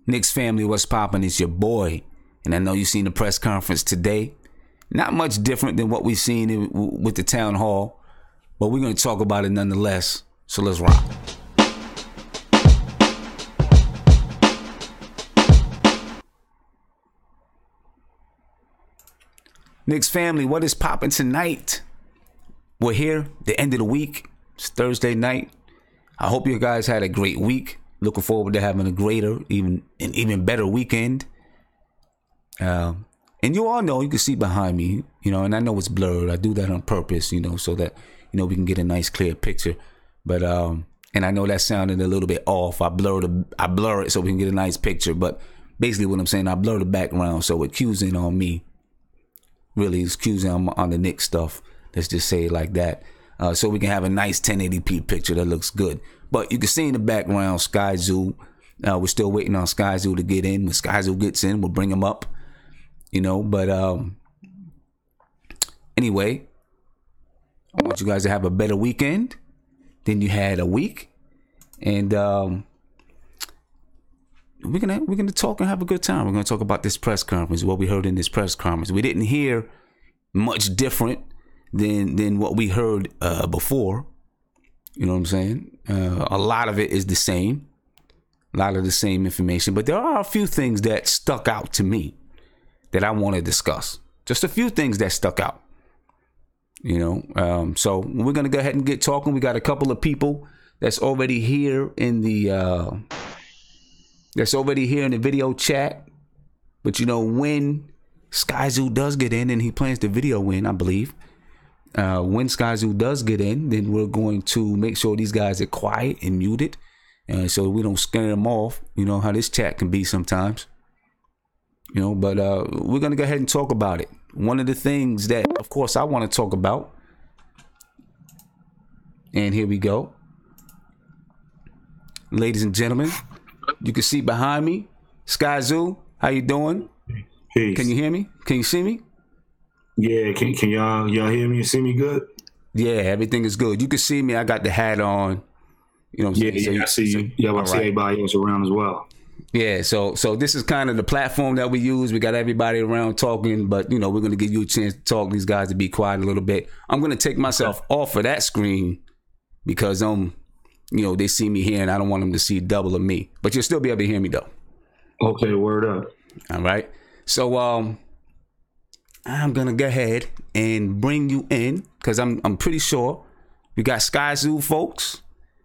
Knicks family, what's poppin'? It's your boy. And I know you seen the press conference today. Not much different than what we've seen with the town hall, but we're going to talk about it nonetheless. So let's rock. Knicks family, what is poppin' tonight? We're here, the end of the week. It's Thursday night. I hope you guys had a great week. Looking forward to having a greater, even better weekend. And you all know, you can see behind me, and I know it's blurred. I do that on purpose, so that, we can get a nice clear picture. But, and I know that sounded a little bit off. I blur it so we can get a nice picture. But basically what I'm saying, I blur the background. So it cues in on me. Really, it's cues in on the Knicks stuff. Let's just say it like that. So we can have a nice 1080p picture that looks good. But you can see in the background, Skyzoo. We're still waiting on Skyzoo to get in. When Skyzoo gets in, we'll bring him up. But anyway, I want you guys to have a better weekend than you had a week. And we're gonna talk and have a good time. We're gonna talk about this press conference, what we heard in this press conference. We didn't hear much different than what we heard before. You know what I'm saying? A lot of it is the same. A lot of the same information. But there are a few things that stuck out to me that I want to discuss. Just a few things that stuck out. So we're going to go ahead and get talking. We got a couple of people that's already here in the video chat. But when Skyzoo does get in, and he plans the video in, I believe. When Skyzoo does get in, then we're going to make sure these guys are quiet and muted, so we don't scare them off. You know how this chat can be sometimes. But we're going to go ahead and talk about it. One of the things that, of course, I want to talk about, and here we go. Ladies and gentlemen, you can see behind me, Skyzoo, how you doing? Peace. Can you hear me? Can you see me? Yeah, can y'all hear me and see me good? Yeah, everything is good. You can see me. I got the hat on. You know what I'm saying? Yeah, I see you. Yeah, I see everybody else around as well. Yeah, so this is kind of the platform that we use. We got everybody around talking, but we're going to give you a chance to talk. These guys to be quiet a little bit. I'm going to take myself off of that screen because they see me here and I don't want them to see double of me. But you'll still be able to hear me though. Okay, word up. All right. So I'm gonna go ahead and bring you in because I'm pretty sure you got Skyzoo, folks.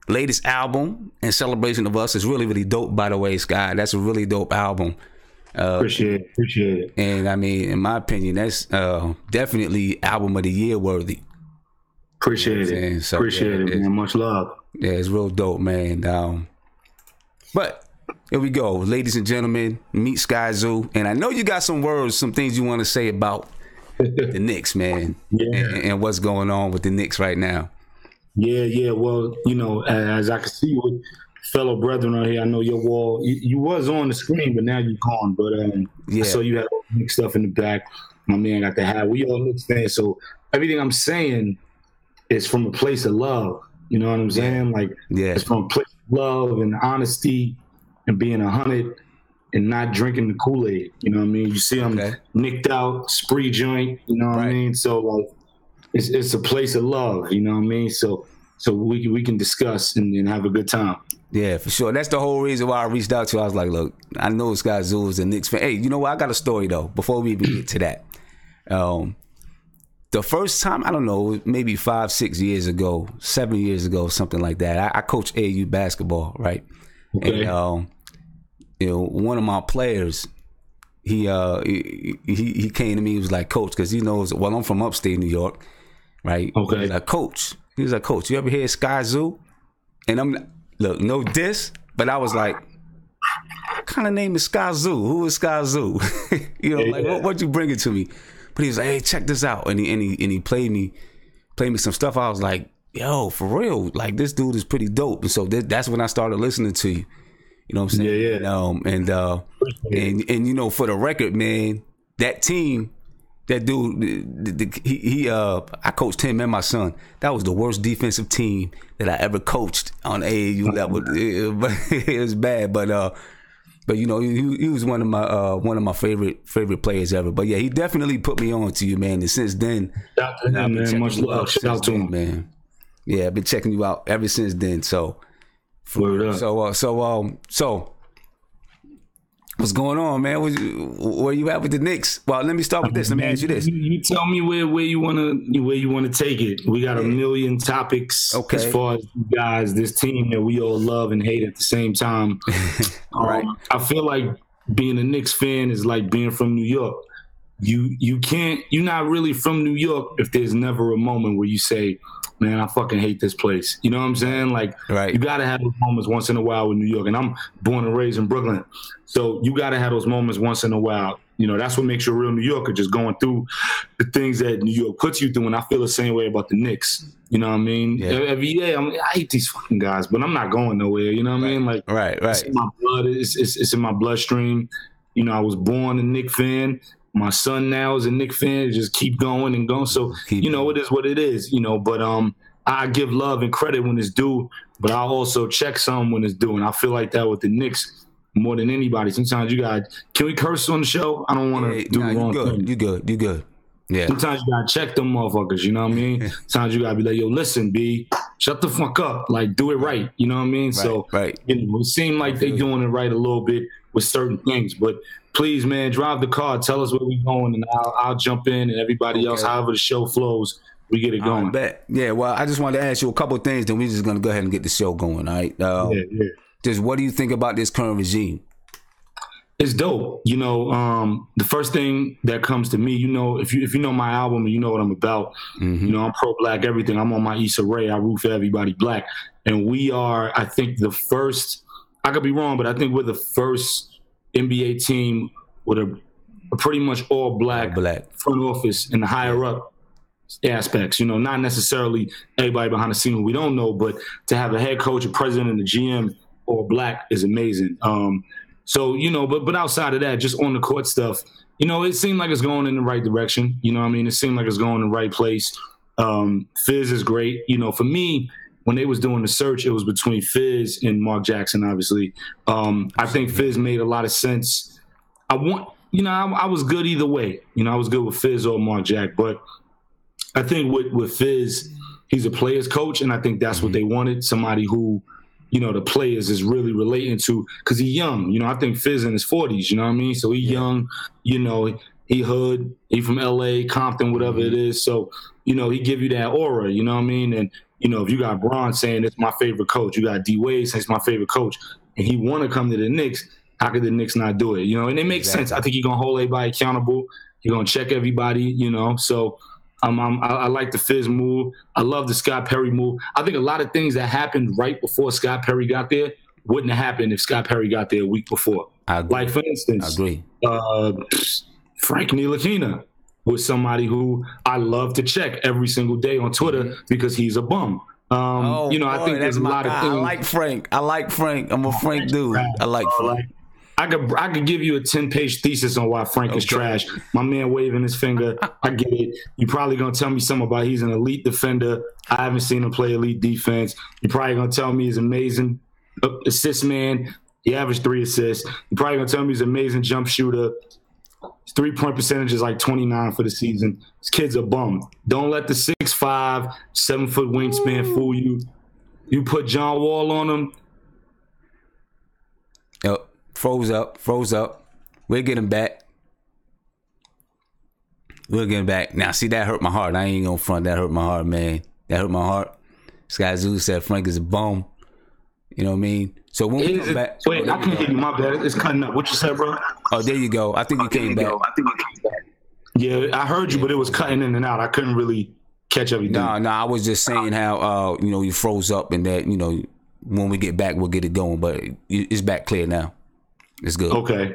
Latest album in celebration of us is really, really dope, by the way, Sky. That's a really dope album. Appreciate it. And I mean, in my opinion, that's definitely album of the year worthy. Appreciate it. So, appreciate it, man. Much love. Yeah, it's real dope, man. But here we go, ladies and gentlemen. Meet Skyzoo, and I know you got some words, some things you want to say about the Knicks, man, and what's going on with the Knicks right now. Yeah. Well, as I can see with fellow brethren right here, I know your wall. You was on the screen, but now you're gone. But I saw you had Knicks stuff in the back. My man got the hat. We all Knicks fans, so everything I'm saying is from a place of love. You know what I'm saying? Like, it's from a place of love and honesty and being 100 and not drinking the Kool-Aid. You know what I mean? You see them nicked out, spree joint. You know what I mean? So like, it's a place of love. You know what I mean? So we can discuss and have a good time. Yeah, for sure. That's the whole reason why I reached out to you. I was like, look, I know this guy Zoo is a Knicks fan. Hey, you know what? I got a story though. Before we even get to that, the first time, I don't know, maybe 5-6 years ago, 7 years ago, something like that. I coached AAU basketball, right? Okay. And one of my players, he came to me. He was like, Coach, because he knows. Well, I'm from upstate New York, right? Okay. He was like, Coach, you ever hear Skyzoo? And I'm look, no diss, but I was like, what kind of name is Skyzoo? Who is Skyzoo? What'd you bring it to me? But he was like, hey, check this out, and he played me some stuff. I was like, yo, for real, like this dude is pretty dope. And so that's when I started listening to you. You know what I'm saying? Yeah. And for the record, man, that team, that dude, I coached him and my son. That was the worst defensive team that I ever coached on AAU level. It was bad, but But you know, he was one of my favorite players ever. But yeah, he definitely put me on to you, man. And since then, shout out to him, man. Much love. Shout out to him, man. Yeah, I've been checking you out ever since then. So, so what's going on, man? Where you at with the Knicks? Well, let me start with this. Let me ask you this. You tell me where you wanna take it. We got a million topics as far as you guys, this team that we all love and hate at the same time. Right. I feel like being a Knicks fan is like being from New York. You're not really from New York if there's never a moment where you say, man, I fucking hate this place. You know what I'm saying? Like, you got to have those moments once in a while with New York. And I'm born and raised in Brooklyn. So you got to have those moments once in a while. You know, that's what makes you a real New Yorker, just going through the things that New York puts you through. And I feel the same way about the Knicks. You know what I mean? Yeah. Every year, I hate these fucking guys, but I'm not going nowhere. You know what I mean? Like, it's in my blood. It's in my bloodstream. You know, I was born a Knicks fan. My son now is a Knicks fan. Just keep going and going. So, you know, it is what it is, you know. But I give love and credit when it's due, but I also check some when it's due. And I feel like that with the Knicks more than anybody. Sometimes you got – can we curse on the show? I don't want to do the wrong thing. You good. Yeah. Sometimes you got to check them motherfuckers, you know what I mean? Sometimes you got to be like, yo, listen, B, shut the fuck up. Like, do it right, you know what I mean? You know, it seems like they doing it right a little bit with certain things, but – please, man, drive the car. Tell us where we're going, and I'll jump in, and everybody else, however the show flows, we get it going. Yeah, well, I just wanted to ask you a couple of things, then we're just going to go ahead and get the show going, all right? Just what do you think about this current regime? It's dope. You know, the first thing that comes to me, you know, if you know my album and you know what I'm about, you know, I'm pro-black everything. I'm on my Issa Rae. I root for everybody black. And we are, I think, the first, I could be wrong, but I think we're the first NBA team with a pretty much all black front office and the higher up aspects, you know, not necessarily everybody behind the scene who we don't know, but to have a head coach, a president, and a GM all black is amazing. So, you know, but outside of that, just on the court stuff, you know, it seemed like it's going in the right direction. You know what I mean? It seemed like it's going in the right place. Fizz is great. You know, for me, when they was doing the search, it was between Fizz and Mark Jackson, obviously. I think Fizz made a lot of sense. I was good either way. You know, I was good with Fizz or Mark Jack. But I think with Fizz, he's a player's coach, and I think that's what they wanted, somebody who, you know, the players is really relating to, because he's young. You know, I think Fizz in his 40s, you know what I mean? So he's young, you know, he hood, he from L.A., Compton, whatever it is. So, you know, he give you that aura, you know what I mean? And, you know, if you got Bron saying it's my favorite coach, you got D-Wade saying it's my favorite coach, and he want to come to the Knicks, how could the Knicks not do it? You know, and it makes sense. I think he's going to hold everybody accountable. He's going to check everybody, you know. So I like the Fizz move. I love the Scott Perry move. I think a lot of things that happened right before Scott Perry got there wouldn't have happened if Scott Perry got there a week before. Like, for instance, Frank Ntilikina was somebody who I love to check every single day on Twitter because he's a bum. You know, I think there's a lot of things. I like Frank. I'm a Frank dude. I like Frank. I could give you a 10-page thesis on why Frank is trash. My man waving his finger. I get it. You're probably going to tell me something about he's an elite defender. I haven't seen him play elite defense. You're probably going to tell me he's amazing assist man. He averaged 3 assists. You're probably going to tell me he's an amazing jump shooter. His 3-point percentage is like 29 for the season. This kid's a bum. Don't let the 6'5", 7-foot wingspan fool you. You put John Wall on him. Yep. Froze up. We'll get him back. Now, see, that hurt my heart. I ain't gonna front. That hurt my heart, man. That hurt my heart. Skyzoo said Frank is a bum. You know what I mean? So when we come back... Wait, I can't hear you. My bad. It's cutting up. What you said, bro? Oh, there you go. I think you came back. Yeah, I heard you, but it was cutting in and out. I couldn't really catch everything. No, I was just saying how, you know, you froze up and that, you know, when we get back, we'll get it going. But it's back clear now. It's good. Okay.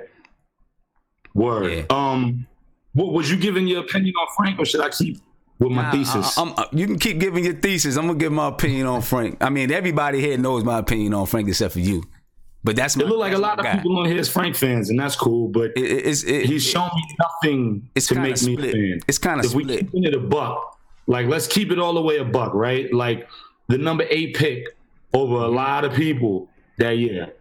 Word. Yeah. What was you giving your opinion on Frank, or should I keep with my thesis? You can keep giving your thesis. I'm gonna give my opinion on Frank. I mean, everybody here knows my opinion on Frank except for you. But that's it. Look like a lot of people on here is Frank fans, and that's cool. But he's shown me nothing to make me a fan. It's kind of split. If we keep it a buck, like let's keep it all the way a buck, right? Like the number 8 pick over a lot of people that year.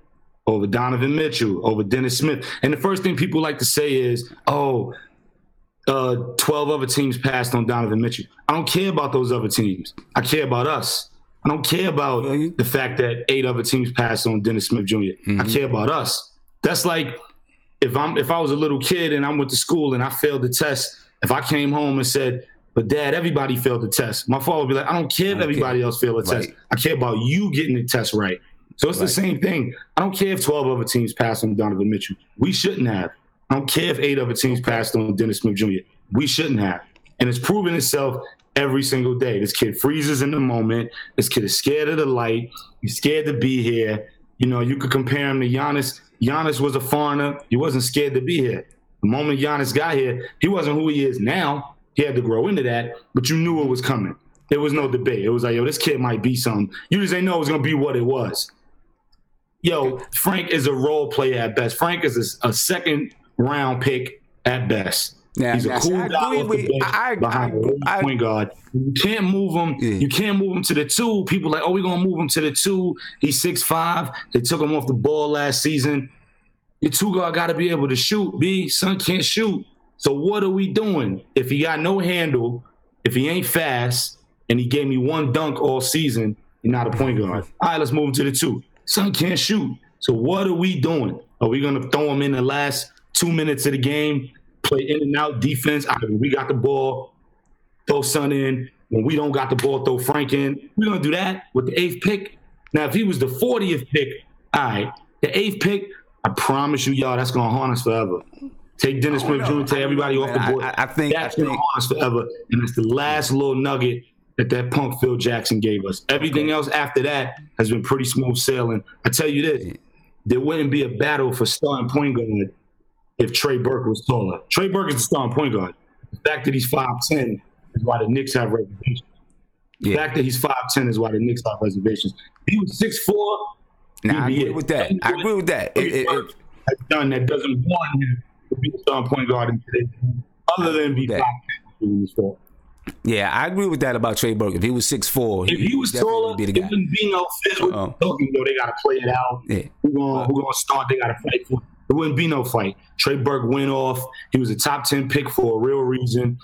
over Donovan Mitchell, over Dennis Smith. And the first thing people like to say is, 12 other teams passed on Donovan Mitchell. I don't care about those other teams. I care about us. I don't care about the fact that 8 other teams passed on Dennis Smith Jr. Mm-hmm. I care about us. That's like if I was a little kid and I went to school and I failed the test, if I came home and said, but Dad, everybody failed the test, my father would be like, I don't care if everybody else failed the test. I care about you getting the test right. So it's the same thing. I don't care if 12 other teams passed on Donovan Mitchell. We shouldn't have. I don't care if 8 other teams passed on Dennis Smith Jr. We shouldn't have. And it's proven itself every single day. This kid freezes in the moment. This kid is scared of the light. He's scared to be here. You know, you could compare him to Giannis. Giannis was a foreigner. He wasn't scared to be here. The moment Giannis got here, he wasn't who he is now. He had to grow into that, but you knew it was coming. There was no debate. It was like, yo, this kid might be something. You just didn't know it was going to be what it was. Yo, Frank is a role player at best. Frank is a second-round pick at best. He's a cool guy off the bench behind a point guard. You can't move him. Yeah. You can't move him to the 2. People are like, we're going to move him to the 2. He's 6'5". They took him off the ball last season. Your 2 guard got to be able to shoot. Son can't shoot. So what are we doing? If he got no handle, if he ain't fast, and he gave me 1 dunk all season, he's not a point guard. All right, let's move him to the 2. Son can't shoot. So what are we doing? Are we going to throw him in the last 2 minutes of the game, play in and out defense? When we got the ball, throw Son in. When we don't got the ball, throw Frank in. We're going to do that with the 8th pick. Now, if he was the 40th pick, all right, the 8th pick, I promise you, y'all, that's going to haunt us forever. Take Dennis Smith Jr., take everybody off the board. I think that's going to haunt us forever. And it's the last little nugget that punk Phil Jackson gave us. Everything else after that has been pretty smooth sailing. I tell you this, there wouldn't be a battle for starting point guard if Trey Burke was taller. Trey Burke is the starting point guard. The fact that he's 5'10" is why the Knicks have reservations. The fact that he's 5'10" is why the Knicks have reservations. If he was 6'4", I agree with that. I agree with that. Has done that doesn't want him to be the starting point guard in today's game, other than be 5'10". Yeah, I agree with that about Trey Burke. If he was 6'4", if he was taller, it wouldn't be no fit. They got to play it out. Yeah. Who gonna start? They got to fight for it. There wouldn't be no fight. Trey Burke went off. He was a top 10 pick for a real reason.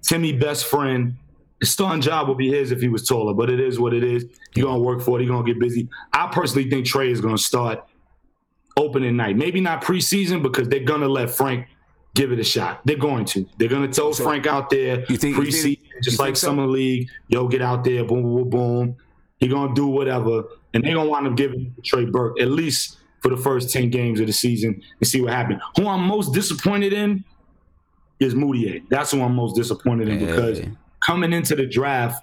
Timmy best friend. The starting job would be his if he was taller, but it is what it is. He's going to work for it. He's going to get busy. I personally think Trey is going to start opening night. Maybe not preseason because they're going to let Frank give it a shot. They're going to. They're going to throw Frank out there preseason, just like Summer League. Yo, get out there, boom, boom, boom. He's going to do whatever, and they're going to wind up giving it to Trey Burke at least for the first 10 games of the season and see what happens. Who I'm most disappointed in is Moutier. That's who I'm most disappointed in because coming into the draft,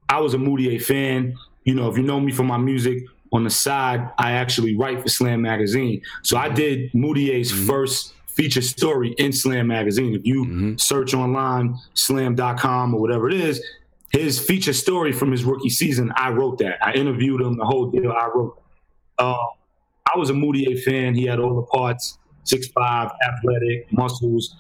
I was a Moutier fan. You know, if you know me from my music, on the side, I actually write for Slam Magazine. So I did Moutier's first feature story in Slam Magazine. If you search online, slam.com or whatever it is, his feature story from his rookie season, I wrote that. I interviewed him, the whole deal, I wrote that. I was a Moutier fan. He had all the parts, 6'5", athletic, muscles,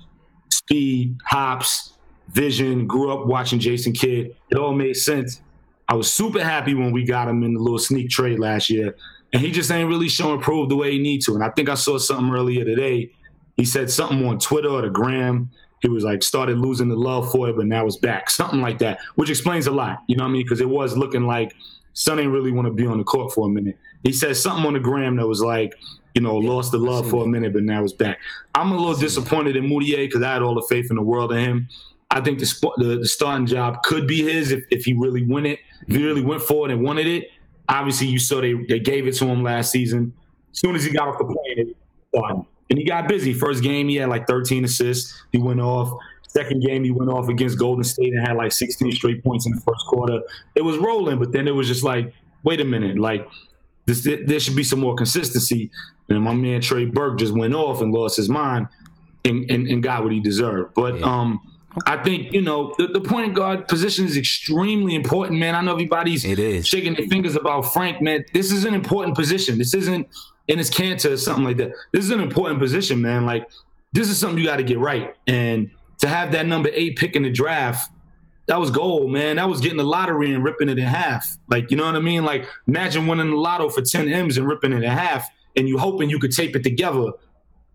speed, hops, vision, grew up watching Jason Kidd. It all made sense. I was super happy when we got him in the little sneak trade last year, and he just ain't really showing proof the way he needs to. And I think I saw something earlier today. He said something on Twitter or the gram. He was like, started losing the love for it, but now it's back. Something like that, which explains a lot. You know what I mean? Because it was looking like Son ain't really want to be on the court for a minute. He said something on the gram that was like, you know, lost the love for a minute, but now it's back. I'm a little disappointed in Moutier because I had all the faith in the world in him. I think the starting job could be his if he really win it. If he really went for it and wanted it. Obviously, you saw they gave it to him last season. As soon as he got off the plane, and he got busy. First game, he had like 13 assists. He went off. Second game, he went off against Golden State and had like 16 straight points in the first quarter. It was rolling, but then it was just like, wait a minute, like there should be some more consistency. And my man Trey Burke just went off and lost his mind and got what he deserved. But I think, you know, the point guard position is extremely important, man. I know everybody's shaking their fingers about Frank, man. This is an important position. This isn't Enes Kanter or something like that. This is an important position, man. Like, this is something you got to get right. And to have that number 8 pick in the draft, that was gold, man. That was getting the lottery and ripping it in half. Like, you know what I mean? Like, imagine winning the lotto for 10 M's and ripping it in half. and you hoping you could tape it together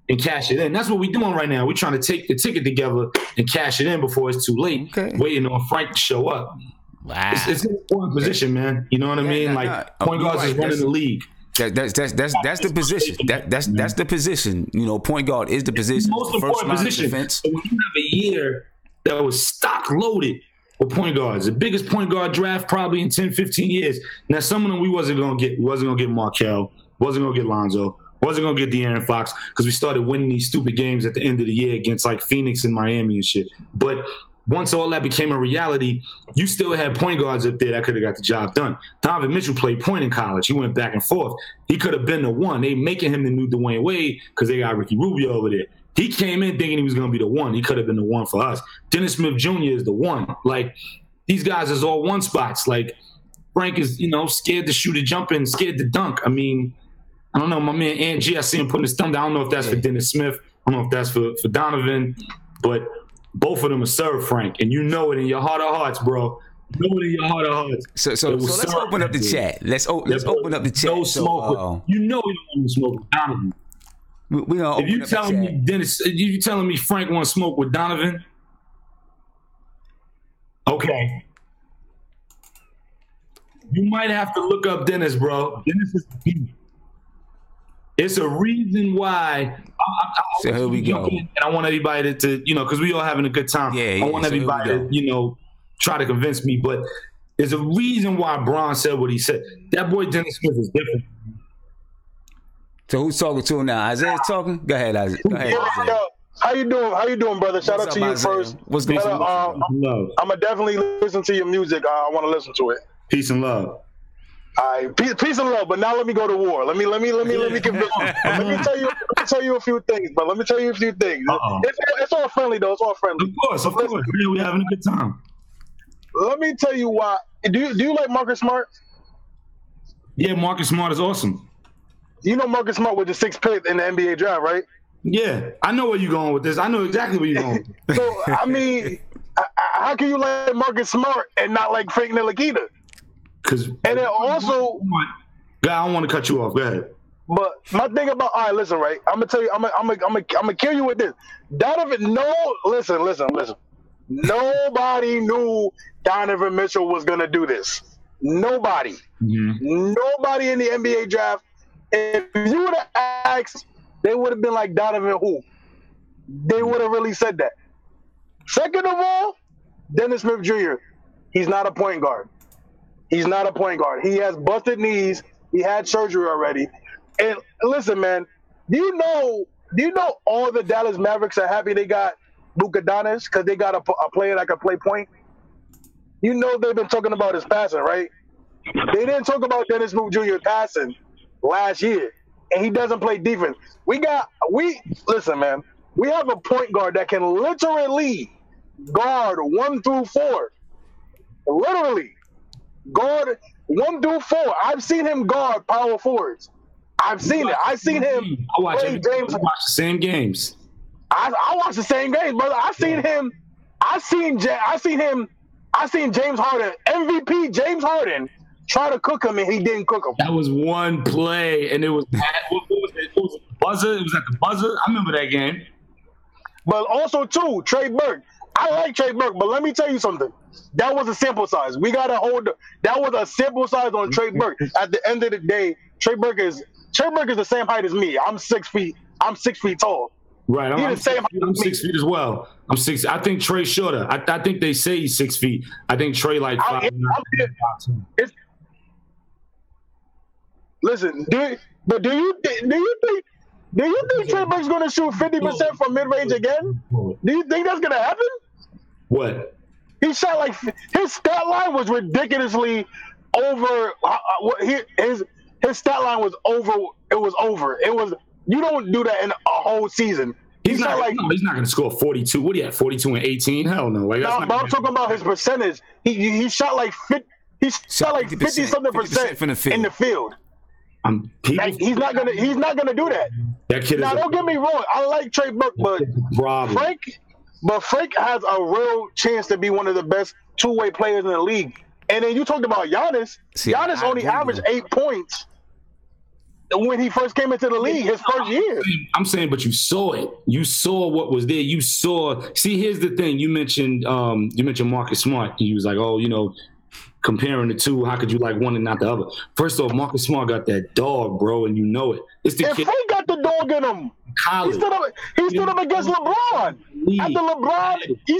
and cash it in. That's what we're doing right now. We're trying to take the ticket together and cash it in before it's too late, waiting on Frank to show up. Wow. It's an important position, man. You know what I mean? Point guards is running the league. That's the position. That's the position. You know, point guard is the position. Most important position. Defense. When you have a year that was stock loaded with point guards, the biggest point guard draft probably in 10, 15 years. Now, some of them we wasn't going to get. We wasn't going to get Markelle. Wasn't going to get Lonzo. Wasn't going to get De'Aaron Fox because we started winning these stupid games at the end of the year against like Phoenix and Miami and shit. But once all that became a reality, you still had point guards up there that could have got the job done. Donovan Mitchell played point in college. He went back and forth. He could have been the one. They making him the new Dwayne Wade because they got Ricky Rubio over there. He came in thinking he was going to be the one. He could have been the one for us. Dennis Smith Jr. is the one. Like, these guys is all one spots. Like, Frank is, scared to shoot a jump and scared to dunk. I mean, I don't know. My man Ant G, I see him putting his thumb down. I don't know if that's for Dennis Smith. I don't know if that's for Donovan. But both of them are served Frank. And you know it in your heart of hearts, bro. You know it in your heart of hearts. So let's open up the chat. Let's open up the chat. No smoke. You know you don't want to smoke with Donovan. We gonna if you telling me Dennis, you telling me Frank want to smoke with Donovan? Okay. You might have to look up Dennis, bro. Dennis is the key. It's a reason why. So here we go. And I want everybody to because we all having a good time. I want everybody to, try to convince me. But there's a reason why Bron said what he said. That boy Dennis Smith is different. So who's talking to him now? Isaiah's talking? Go ahead, Isaiah. Go ahead, Isaiah. Yo, how you doing? How you doing, brother? Shout out to you Isaiah? first. What's going on? I'm gonna definitely listen to your music. I want to listen to it. Peace and love. All right, peace and love. But now let me go to war. Let me convince. Let me tell you a few things. But let me tell you a few things. It's all friendly though. It's all friendly. Of course. We're having a good time. Let me tell you why. Do you like Marcus Smart? Yeah, Marcus Smart is awesome. You know Marcus Smart was the 6th pick in the NBA draft, right? Yeah, I know where you're going with this. I know exactly where you're going. So I mean, how can you like Marcus Smart and not like Frank Ntilikina? And then also, I don't want to cut you off. Go ahead. But my thing about listen, right? I'm gonna tell you, I'm gonna kill you with this. Donovan, listen. Nobody knew Donovan Mitchell was gonna do this. Nobody. Mm-hmm. Nobody in the NBA draft. If you would have asked, they would have been like, Donovan who? They would have really said that. Second of all, Dennis Smith Jr. He's not a point guard. He's not a point guard. He has busted knees. He had surgery already. And listen, man, do you know all the Dallas Mavericks are happy they got Luka Doncic because they got a player that can play point? You know they've been talking about his passing, right? They didn't talk about Dennis Smith Jr. passing last year, and he doesn't play defense. Listen, man, we have a point guard that can literally guard 1 through 4. Literally. Guard 1 through 4. I've seen him guard power forwards. I've seen it. I've seen him play James. I watch the same games. I watch the same games, brother. I've seen him. I've seen James Harden, MVP James Harden, try to cook him, and he didn't cook him. That was one play, and it was what was it? It was a buzzer. It was at the buzzer. I remember that game. But also too, Trey Burke. I like Trey Burke, but let me tell you something. That was a sample size. We gotta hold. That was a sample size on Trey Burke. At the end of the day, Trey Burke is the same height as me. I'm 6 feet. I'm 6 feet tall. Right. I'm 6 feet as well. I'm 6. I think Trey's shorter. I think they say he's 6 feet. I think Trey like 5. Listen, do you think Trey Burke's gonna shoot 50% from mid range again? Do you think that's gonna happen? What? He shot like his stat line was ridiculously over. His stat line was over. It was over. It was. You don't do that in a whole season. He's not going to score 42. What do you have? 42 and 18? Hell no. Like, but I'm talking about his percentage. He shot like 50. He shot like 50-something percent in the field. He's not gonna do that. Now, don't get me wrong. I like Trey Burke, but Frank has a real chance to be one of the best two-way players in the league. And then you talked about Giannis. Giannis only averaged 8 points. when he first came into the league, his first year. I'm saying, but you saw it. You saw what was there. You saw. See, here's the thing. You mentioned Marcus Smart. He was like, oh, comparing the two, how could you like one and not the other? First off, Marcus Smart got that dog, bro, and you know it. It's the kid. If he got the dog in him, he stood up against LeBron. After LeBron, he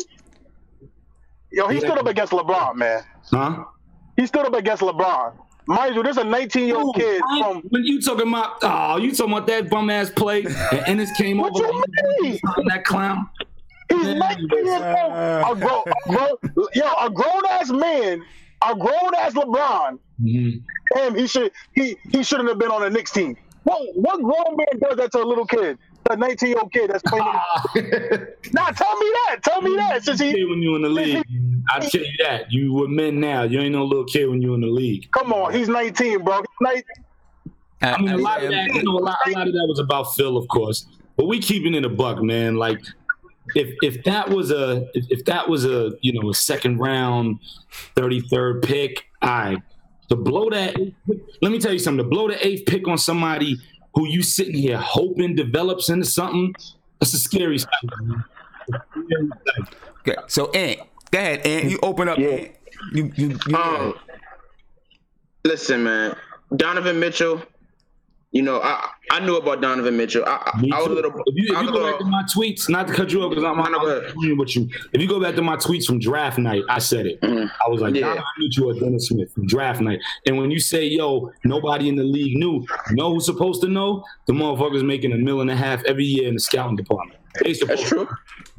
stood up against LeBron, man. Huh? He stood up against LeBron. Mind you, there's a 19-year-old kid from. When you talking about that bum ass play, and Ennis came over. What you mean? That clown. He's 19 years old. A grown ass man, a grown ass LeBron. Mm-hmm. And he shouldn't have been on the Knicks team. What grown man does that to a little kid? A 19-year-old kid that's playing. Nah, tell me that. Since when you in the league. I'll tell you that. You were men now. You ain't no little kid when you're in the league. Come on, he's 19, bro. I mean, a lot of that was about Phil, of course. But we keeping it a buck, man. Like, if that was a a second round, 33rd pick, all right. To blow that, let me tell you something. To blow the 8th pick on somebody who you sitting here hoping develops into something, that's a scary stuff. Okay, so Ant. Go ahead, Ant. You open up. Yeah. You Listen, man. Donovan Mitchell. I knew about Donovan Mitchell. I was a little. If you go back to my tweets, not to cut you off because I'm agreeing with you. If you go back to my tweets from draft night, I said it. Mm-hmm. I was like, Donovan Mitchell or Dennis Smith from draft night. And when you say, yo, nobody in the league knew, you know who's supposed to know? The motherfuckers making $1.5 million every year in the scouting department. That's true.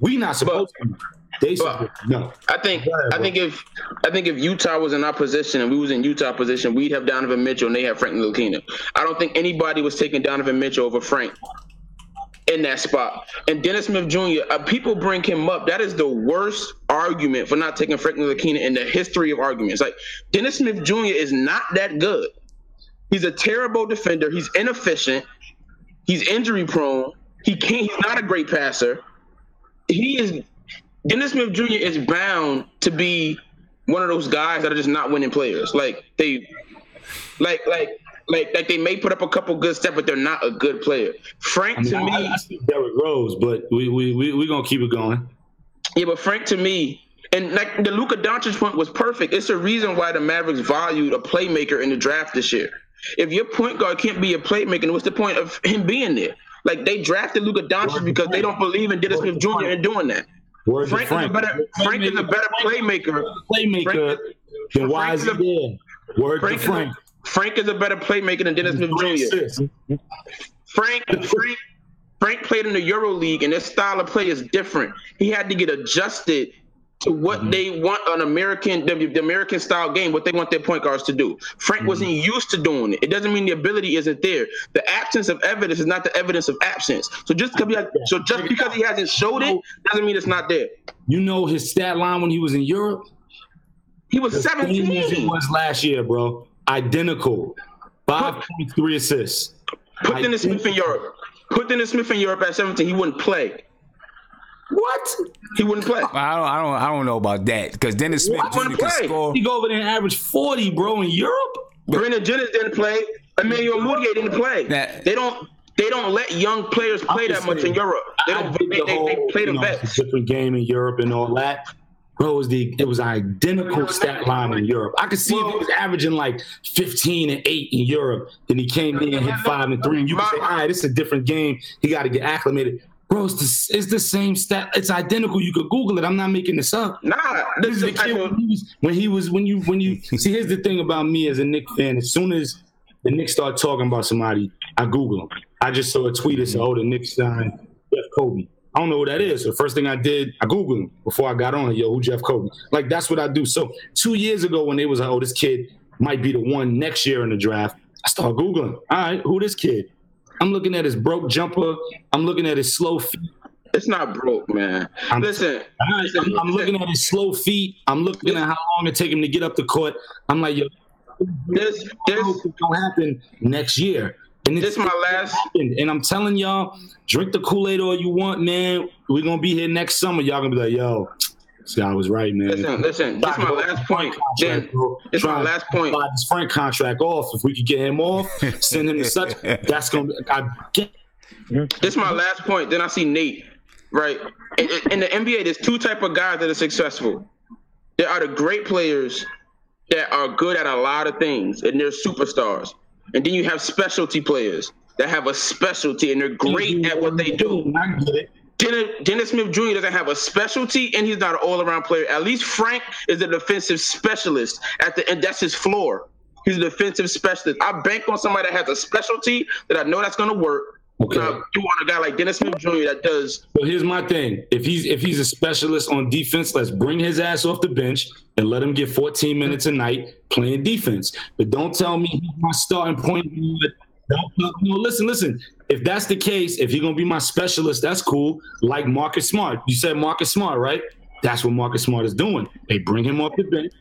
We not supposed to know. No. I think if Utah was in our position and we was in Utah position, we'd have Donovan Mitchell and they have Frank Ntilikina. I don't think anybody was taking Donovan Mitchell over Frank in that spot. And Dennis Smith Jr., people bring him up. That is the worst argument for not taking Frank Ntilikina in the history of arguments. Like, Dennis Smith Jr. is not that good. He's a terrible defender. He's inefficient. He's injury prone. He's not a great passer. Dennis Smith Jr. is bound to be one of those guys that are just not winning players. Like they may put up a couple good steps, but they're not a good player. Frank, to me, I see Derrick Rose, but we gonna keep it going. Yeah, but Frank, to me, and like the Luka Doncic point was perfect. It's a reason why the Mavericks valued a playmaker in the draft this year. If your point guard can't be a playmaker, what's the point of him being there? Like, they drafted Luka Doncic because they don't believe in Dennis Smith Jr. and doing that. Frank is a better playmaker. Then why is he there? Word to Frank. Frank is a better playmaker than Dennis Smith Jr. Frank played in the Euro League, and their style of play is different. He had to get adjusted to what they want the American style game, what they want their point guards to do. Frank wasn't used to doing it. It doesn't mean the ability isn't there. The absence of evidence is not the evidence of absence. So just because he hasn't showed it doesn't mean it's not there. You know his stat line when he was in Europe? He was 17. As it was last year, bro. Identical. 5.3 assists. Put Dennis Smith in Europe. Put Dennis Smith in Europe at 17. He wouldn't play. What? He wouldn't play. I don't know about that because Dennis Smith Jr. can score. He go over there and average 40, bro, in Europe. Brandon Jennings didn't play. Emmanuel Mudiay didn't play. They don't let young players play that much in Europe. They play the best. It's a different game in Europe and all that. Bro, it was an identical stat line in Europe. I could see if he was averaging like 15 and 8 in Europe, then he came in and hit 5 and 3, and you could say, all right, this is a different game. He got to get acclimated. Bro, it's the same stat. It's identical. You could Google it. I'm not making this up. Nah, this is the kid when you see. Here's the thing about me as a Knicks fan. As soon as the Knicks start talking about somebody, I Google them. I just saw a tweet that said, "Oh, the Knicks signed Jeff Kobe." I don't know who that is. So the first thing I did, I Googled him before I got on. Yo, who Jeff Kobe? Like, that's what I do. So 2 years ago when they was like, oh, this kid might be the one next year in the draft, I started Googling. All right, who this kid? I'm looking at his broke jumper. I'm looking at his slow feet. It's not broke, man. I'm looking at his slow feet. I'm looking at how long it take him to get up the court. I'm like, yo, this gonna happen next year. And this is my last. And I'm telling y'all, drink the Kool-Aid all you want, man. We're gonna be here next summer. Y'all gonna be like, yo, Sky was right, man. Listen. This is my last point. This is my last point. Buy this Frank contract off. If we could get him off, send him to such. That's gonna. This is my last point. Then I see Nate. Right. In the NBA, there's two type of guys that are successful. There are the great players that are good at a lot of things, and they're superstars. And then you have specialty players that have a specialty, and they're great at what they do. I get it. Dennis Smith Jr. doesn't have a specialty, and he's not an all-around player. At least Frank is a defensive specialist at the end. That's his floor. He's a defensive specialist. I bank on somebody that has a specialty that I know that's going to work. Okay. You want a guy like Dennis Smith Jr. that does. So here's my thing: if he's a specialist on defense, let's bring his ass off the bench and let him get 14 minutes a night playing defense. But don't tell me he's my starting point. No, listen. If that's the case, if he's gonna be my specialist, that's cool. Like Marcus Smart. You said Marcus Smart, right? That's what Marcus Smart is doing. They bring him off the bench,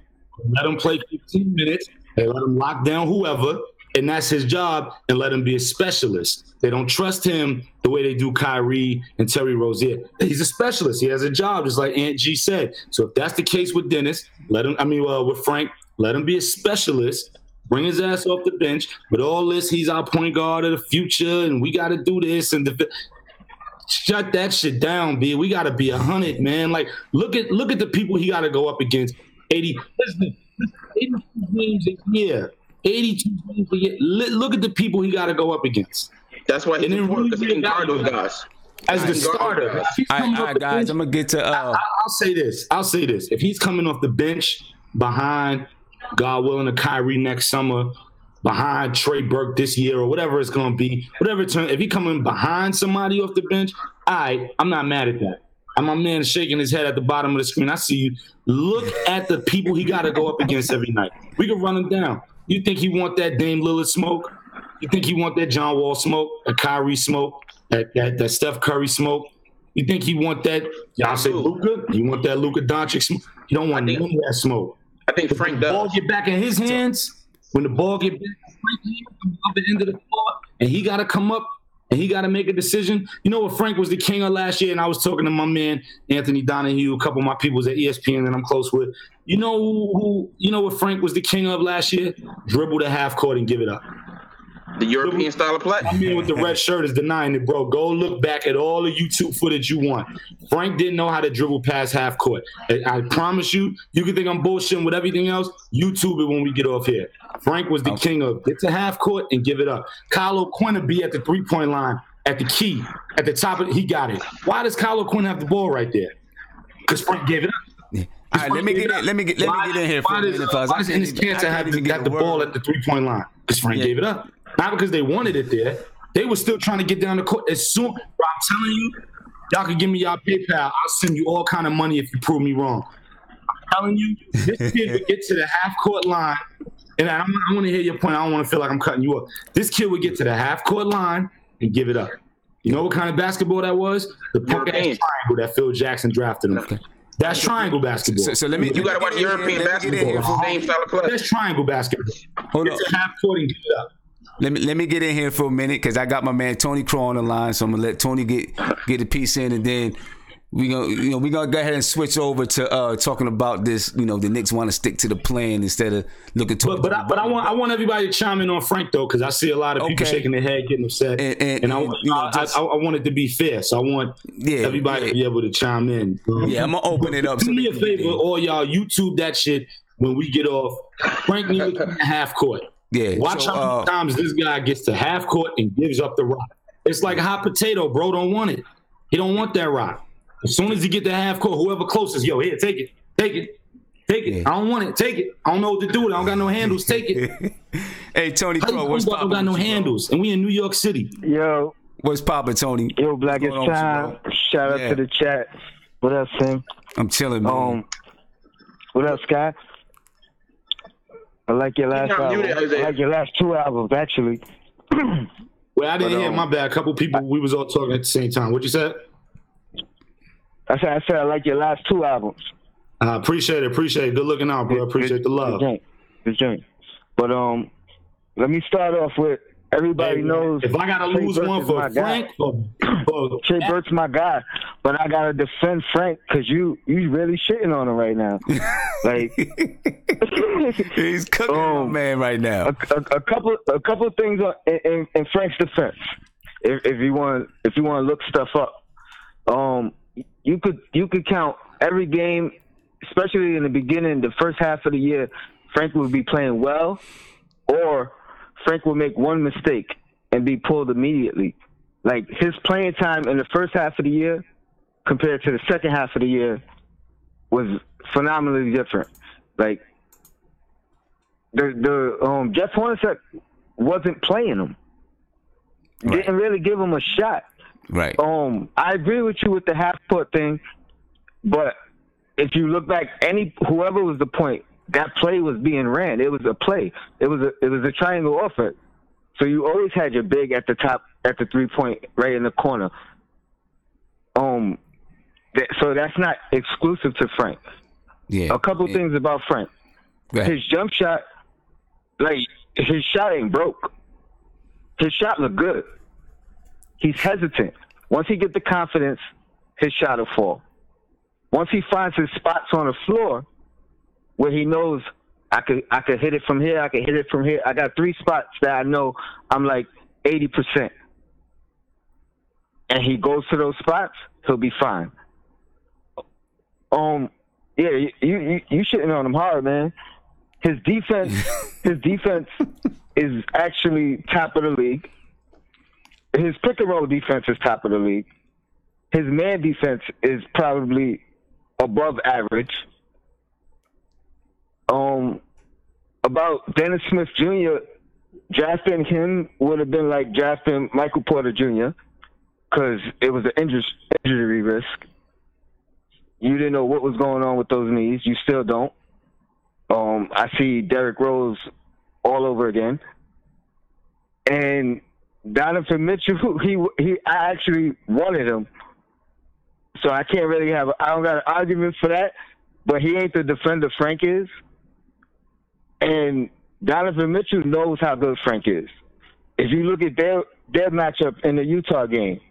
let him play 15 minutes, they let him lock down whoever, and that's his job, and let him be a specialist. They don't trust him the way they do Kyrie and Terry Rozier. He's a specialist. He has a job, just like Aunt G said. So if that's the case with Dennis, with Frank, let him be a specialist. Bring his ass off the bench. With all this, he's our point guard of the future, and we got to do this. And shut that shit down, B. We got to be 100, man. Like, look at the people he got to go up against. 82 games a year. 82 games a year. Look at the people he got to go up against. That's why he's important, because he can guard those guys. As the starter. All right, guys, I'm going to get to... I'll say this. If he's coming off the bench behind... God willing, a Kyrie next summer, behind Trey Burke this year, or whatever it's going to be, if he coming behind somebody off the bench, I'm not mad at that. My man is shaking his head at the bottom of the screen. I see you. Look at the people he got to go up against every night. We can run him down. You think he want that Dame Lillard smoke? You think he want that John Wall smoke, that Kyrie smoke, that Steph Curry smoke? You think he want that, y'all say Luka? You want that Luka Doncic smoke? You don't want none of that smoke. I think Frank does. When the ball get back in his hands, on the other end of the floor, and he got to come up and he got to make a decision. You know what Frank was the king of last year? And I was talking to my man, Anthony Donahue, a couple of my people at ESPN that I'm close with. You know what Frank was the king of last year? Dribble the half court and give it up. The European style of play. I mean, with the red shirt is denying it, bro. Go look back at all the YouTube footage you want. Frank didn't know how to dribble past half court. I promise you, you can think I'm bullshitting with everything else. YouTube it when we get off here. Frank was the king of get to half court and give it up. Kyle O'Quinn would be at the 3-point line, at the key, at the top of he got it. Why does Kyle O'Quinn have the ball right there? Because Frank gave it up. All right, let me get in here for a minute. Why does Enes Kanter have the ball at the 3-point line? Because Frank gave it up. Not because they wanted it there. They were still trying to get down the court. As soon, bro, I'm telling you, y'all can give me y'all PayPal. I'll send you all kind of money if you prove me wrong. I'm telling you, this kid would get to the half-court line, and I want to hear your point. I don't want to feel like I'm cutting you off. This kid would get to the half-court line and give it up. You know what kind of basketball that was? The punk-ass triangle that Phil Jackson drafted him. Okay. That's triangle basketball. So let me. You got to watch European basketball. Same style of play. That's triangle basketball. Hold on. Get to half-court and give it up. Let me get in here for a minute because I got my man Tony Crow on the line, so I'm gonna let Tony get a piece in, and then we gonna go ahead and switch over to talking about this. The Knicks want to stick to the plan instead of looking to. But I want everybody to chime in on Frank though, because I see a lot of people shaking their head, getting upset, and I want it to be fair, so I want everybody to be able to chime in. I'm gonna open it up. Do me a favor, all y'all YouTube that shit when we get off. Frank Ntilikina half court. Yeah. Watch how many times this guy gets to half court and gives up the rock. It's like a hot potato, bro. Don't want it. He don't want that rock. As soon as he get to half court, whoever closest, yo, here, take it. Yeah. I don't want it. Take it. I don't know what to do with it. I don't got no handles. Take it. Hey, Tony Crow, what's poppin'? I don't got no handles, and we in New York City. Yo. What's poppin', Tony? Yo, Black is time. Shout out to the chat. What up, Sam? I'm chilling, man. What up, Sky? I like your last album. I like your last two albums, actually. Well, I didn't hear. My bad. A couple people, we was all talking at the same time. What you said? I said I like your last two albums. Appreciate it. Good looking out, bro. Appreciate the love. Good joint. But let me start off with Everybody knows. If I gotta lose one for Frank, Trey Burke's my guy, but I gotta defend Frank because you really shitting on him right now. Like he's cooking my man right now. A couple things in Frank's defense. If you want to look stuff up, you could count every game, especially in the beginning, the first half of the year. Frank would be playing well, or Frank will make one mistake and be pulled immediately. Like his playing time in the first half of the year compared to the second half of the year was phenomenally different. Like the Jeff Hornacek wasn't playing him. Right. Didn't really give him a shot. Right. I agree with you with the half court thing, but if you look back, whoever was the point, that play was being ran. It was a play. It was a triangle offense. So you always had your big at the top, at the 3-point, right in the corner. So that's not exclusive to Frank. Yeah. A couple things about Frank. His jump shot, like his shot ain't broke. His shot look good. He's hesitant. Once he get the confidence, his shot will fall. Once he finds his spots on the floor, where he knows I could hit it from here, I could hit it from here. I got 3 spots that I know I'm like 80%. And he goes to those spots, he'll be fine. Yeah, you shitting on him hard, man. His defense is actually top of the league. His pick and roll defense is top of the league. His man defense is probably above average. About Dennis Smith Jr., drafting him would have been like drafting Michael Porter Jr. because it was an injury risk. You didn't know what was going on with those knees. You still don't. I see Derrick Rose all over again. And Donovan Mitchell, I actually wanted him. So I can't really I don't got an argument for that, but he ain't the defender Frank is. And Donovan Mitchell knows how good Frank is. If you look at their matchup in the Utah game,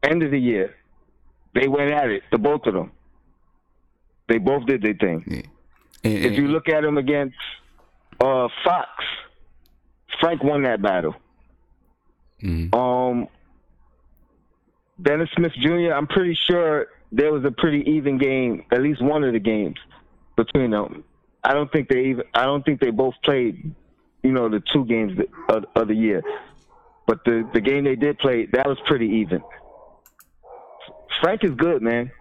end of the year, they went at it, the both of them. They both did their thing. Yeah. If you look at them against Fox, Frank won that battle. Mm-hmm. Dennis Smith Jr., I'm pretty sure there was a pretty even game, at least one of the games between them. I don't think they both played, the 2 games of the year. But the game they did play, that was pretty even. Frank is good, man.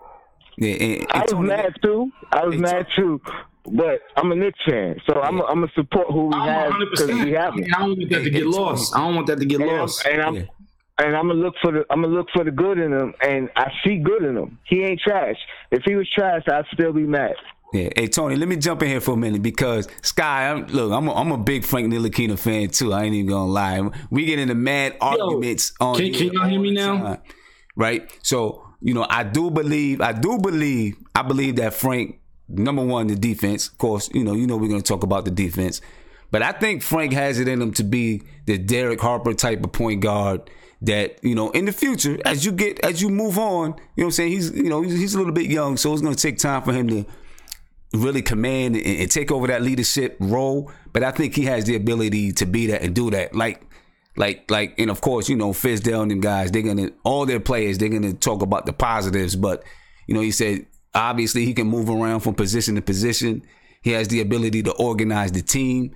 Yeah, I was mad too. But I'm a Knicks fan, so I'm gonna support who we have because we have him. I don't want that to get lost. And I'm gonna look for the good in him, and I see good in him. He ain't trash. If he was trash, I'd still be mad. Yeah, hey Tony, let me jump in here for a minute because Sky, I'm a big Frank Ntilikina fan too. I ain't even gonna lie. We get into mad arguments on. Can y'all hear me now? Right. So I believe that Frank. Number one, the defense. Of course, we're going to talk about the defense. But I think Frank has it in him to be the Derek Harper type of point guard that, in the future, as you move on, what I'm saying? He's a little bit young, so it's going to take time for him to really command and take over that leadership role. But I think he has the ability to be that and do that. And of course, Fizdale and them guys, all their players, they're going to talk about the positives. But, he said, obviously, he can move around from position to position. He has the ability to organize the team.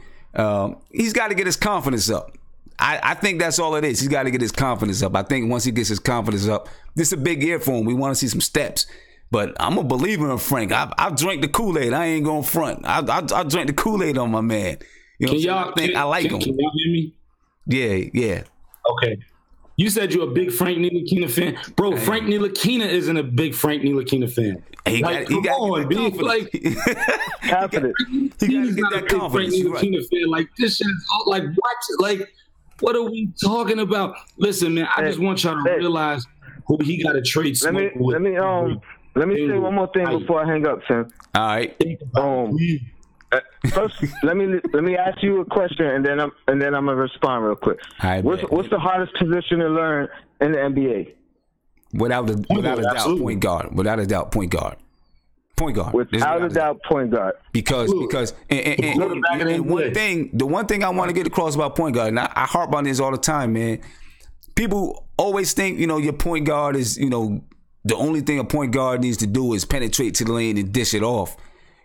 He's got to get his confidence up. I think that's all it is. He's got to get his confidence up. I think once he gets his confidence up, this is a big year for him. We want to see some steps. But I'm a believer in Frank. I've drank the Kool-Aid. I ain't going front. I drank the Kool-Aid on my man. I like him. Can y'all hear me? Yeah. Okay. You said you're a big Frank Ntilikina fan. Bro, Frank Ntilikina isn't a big Frank Ntilikina fan. He got to get confidence. He's not a big Frank Ntilikina fan. Like, this shit is like, what? Like, what are we talking about? Listen, man, I just want y'all to realize who he got to trade smoke with. Let me say one more thing before I hang up, Tim. All right. First, let me ask you a question, and then I'm gonna respond real quick. What's the hardest position to learn in the NBA? Without a doubt, point guard. Without a doubt, point guard. Point guard. Without a doubt, point guard. Because the one thing I want to get across about point guard, and I harp on this all the time, man. People always think, your point guard is, the only thing a point guard needs to do is penetrate to the lane and dish it off.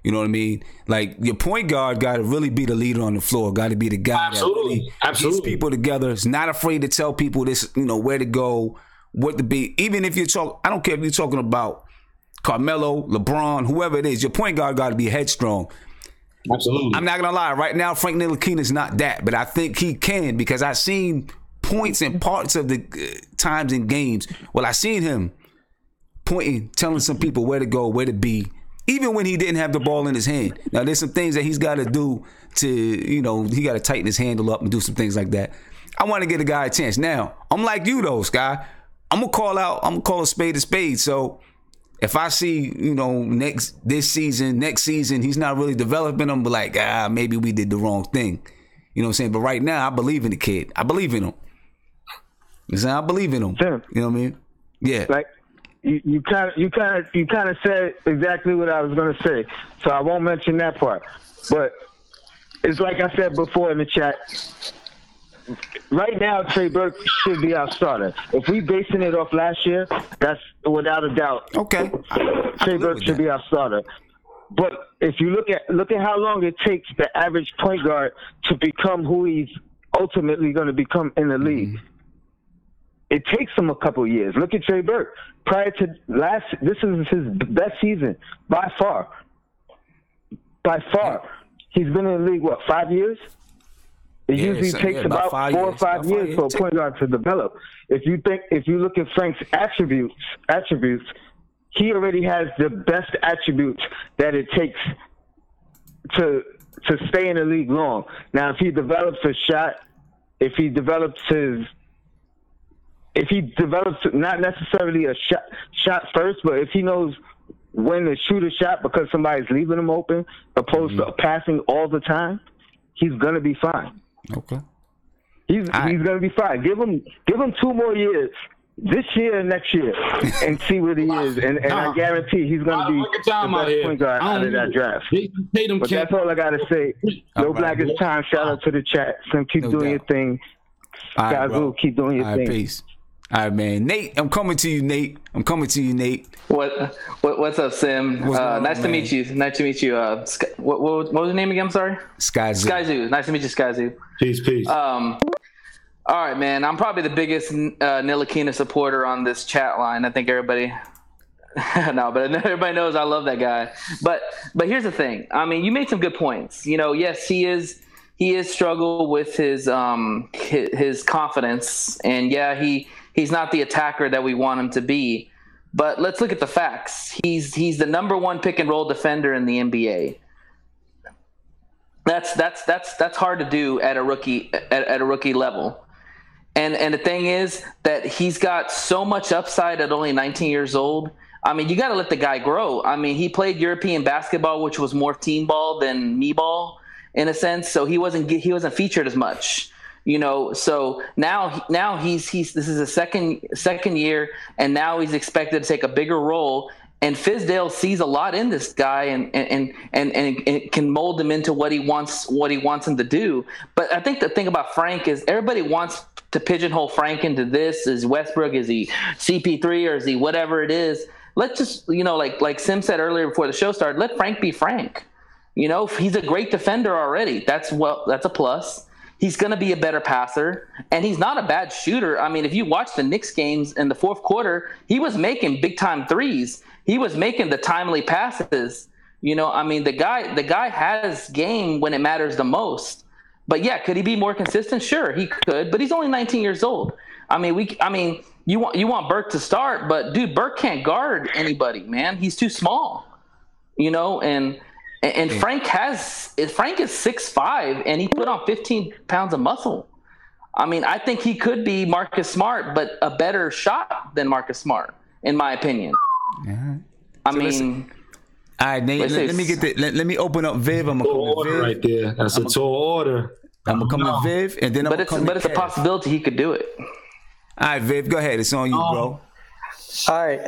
You know what I mean? Like, your point guard got to really be the leader on the floor. Got to be the guy that really gets people together. Is not afraid to tell people this, where to go, what to be. Even if you're talking, I don't care if you're talking about Carmelo, LeBron, whoever it is, your point guard got to be headstrong. Absolutely. I'm not going to lie. Right now, Frank Ntilikina is not that, but I think he can, because I've seen points and parts of the times in games. Well, I seen him pointing, telling some people where to go, where to be, even when he didn't have the ball in his hand. Now, there's some things that he's got to do to, he got to tighten his handle up and do some things like that. I want to get a guy a chance. Now, I'm like you, though, Sky. I'm going to call a spade. So if I see, next season, he's not really developing him, but like, maybe we did the wrong thing. You know what I'm saying? But right now, I believe in the kid. I believe in him. I believe in him. Tim, you know what I mean? Yeah. Like, you kind of said exactly what I was going to say, so I won't mention that part. But it's like I said before in the chat. Right now, Trey Burke should be our starter. If we basing it off last year, that's without a doubt. Okay. Trey Burke should be our starter. But if you look at how long it takes the average point guard to become who he's ultimately going to become in the league, it takes him a couple of years. Look at Trey Burke. Prior to this is his best season by far. By far. He's been in the league, 5 years? It usually takes about 4 or 5 years for a point guard to develop. If you look at Frank's attributes, he already has the best attributes that it takes to stay in the league long. Now, if he develops a shot, if he develops not necessarily a shot first, but if he knows when to shoot a shot because somebody's leaving him open, opposed to passing all the time, he's gonna be fine. Okay. He's gonna be fine. Give him 2 more years, this year and next year, and see what he is. And I guarantee he's gonna be the best point guard out of that draft. But that's all I gotta say. No Black is time. Shout out to the chat. Sim, keep doing your thing. Skyzoo, keep doing your thing. Peace. All right, man. Nate, I'm coming to you, Nate. What's up, Sim? Nice to meet you. What was your name again? I'm sorry. Skyzoo. Nice to meet you, Skyzoo. Peace. All right, man. I'm probably the biggest Ntilikina supporter on this chat line. I think everybody. No, but everybody knows I love that guy. But here's the thing. I mean, you made some good points. Yes, he is struggled with his confidence, and he's not the attacker that we want him to be. But let's look at the facts. He's the number 1 pick and roll defender in the NBA. That's hard to do at a rookie level. And the thing is that he's got so much upside at only 19 years old. I mean, you got to let the guy grow. I mean, he played European basketball, which was more team ball than me ball in a sense. So he wasn't featured as much. So now he's this is a second year, and now he's expected to take a bigger role. And Fizdale sees a lot in this guy, and can mold him into what he wants him to do. But I think the thing about Frank is everybody wants to pigeonhole Frank into this. Is Westbrook? Is he CP3? Or is he whatever it is? Let's just like Sim said earlier before the show started. Let Frank be Frank. He's a great defender already. That's a plus. He's going to be a better passer, and he's not a bad shooter. I mean, if you watch the Knicks games in the fourth quarter, he was making big-time threes. He was making the timely passes. I mean, the guy has game when it matters the most. But, yeah, could he be more consistent? Sure, he could, but he's only 19 years old. I mean, you want Burke to start, but, dude, Burke can't guard anybody, man. He's too small, And Frank is 6'5", and he put on 15 pounds of muscle. I mean, I think he could be Marcus Smart, but a better shot than Marcus Smart, in my opinion. Yeah. I mean, All right, Nate, let me get that. Let me open up Viv. I'm gonna come to Viv right there. That's a tall order. I'm gonna come to Viv, and then I'm gonna come to But it's a possibility he could do it. All right, Viv, go ahead. It's on you, bro. All right.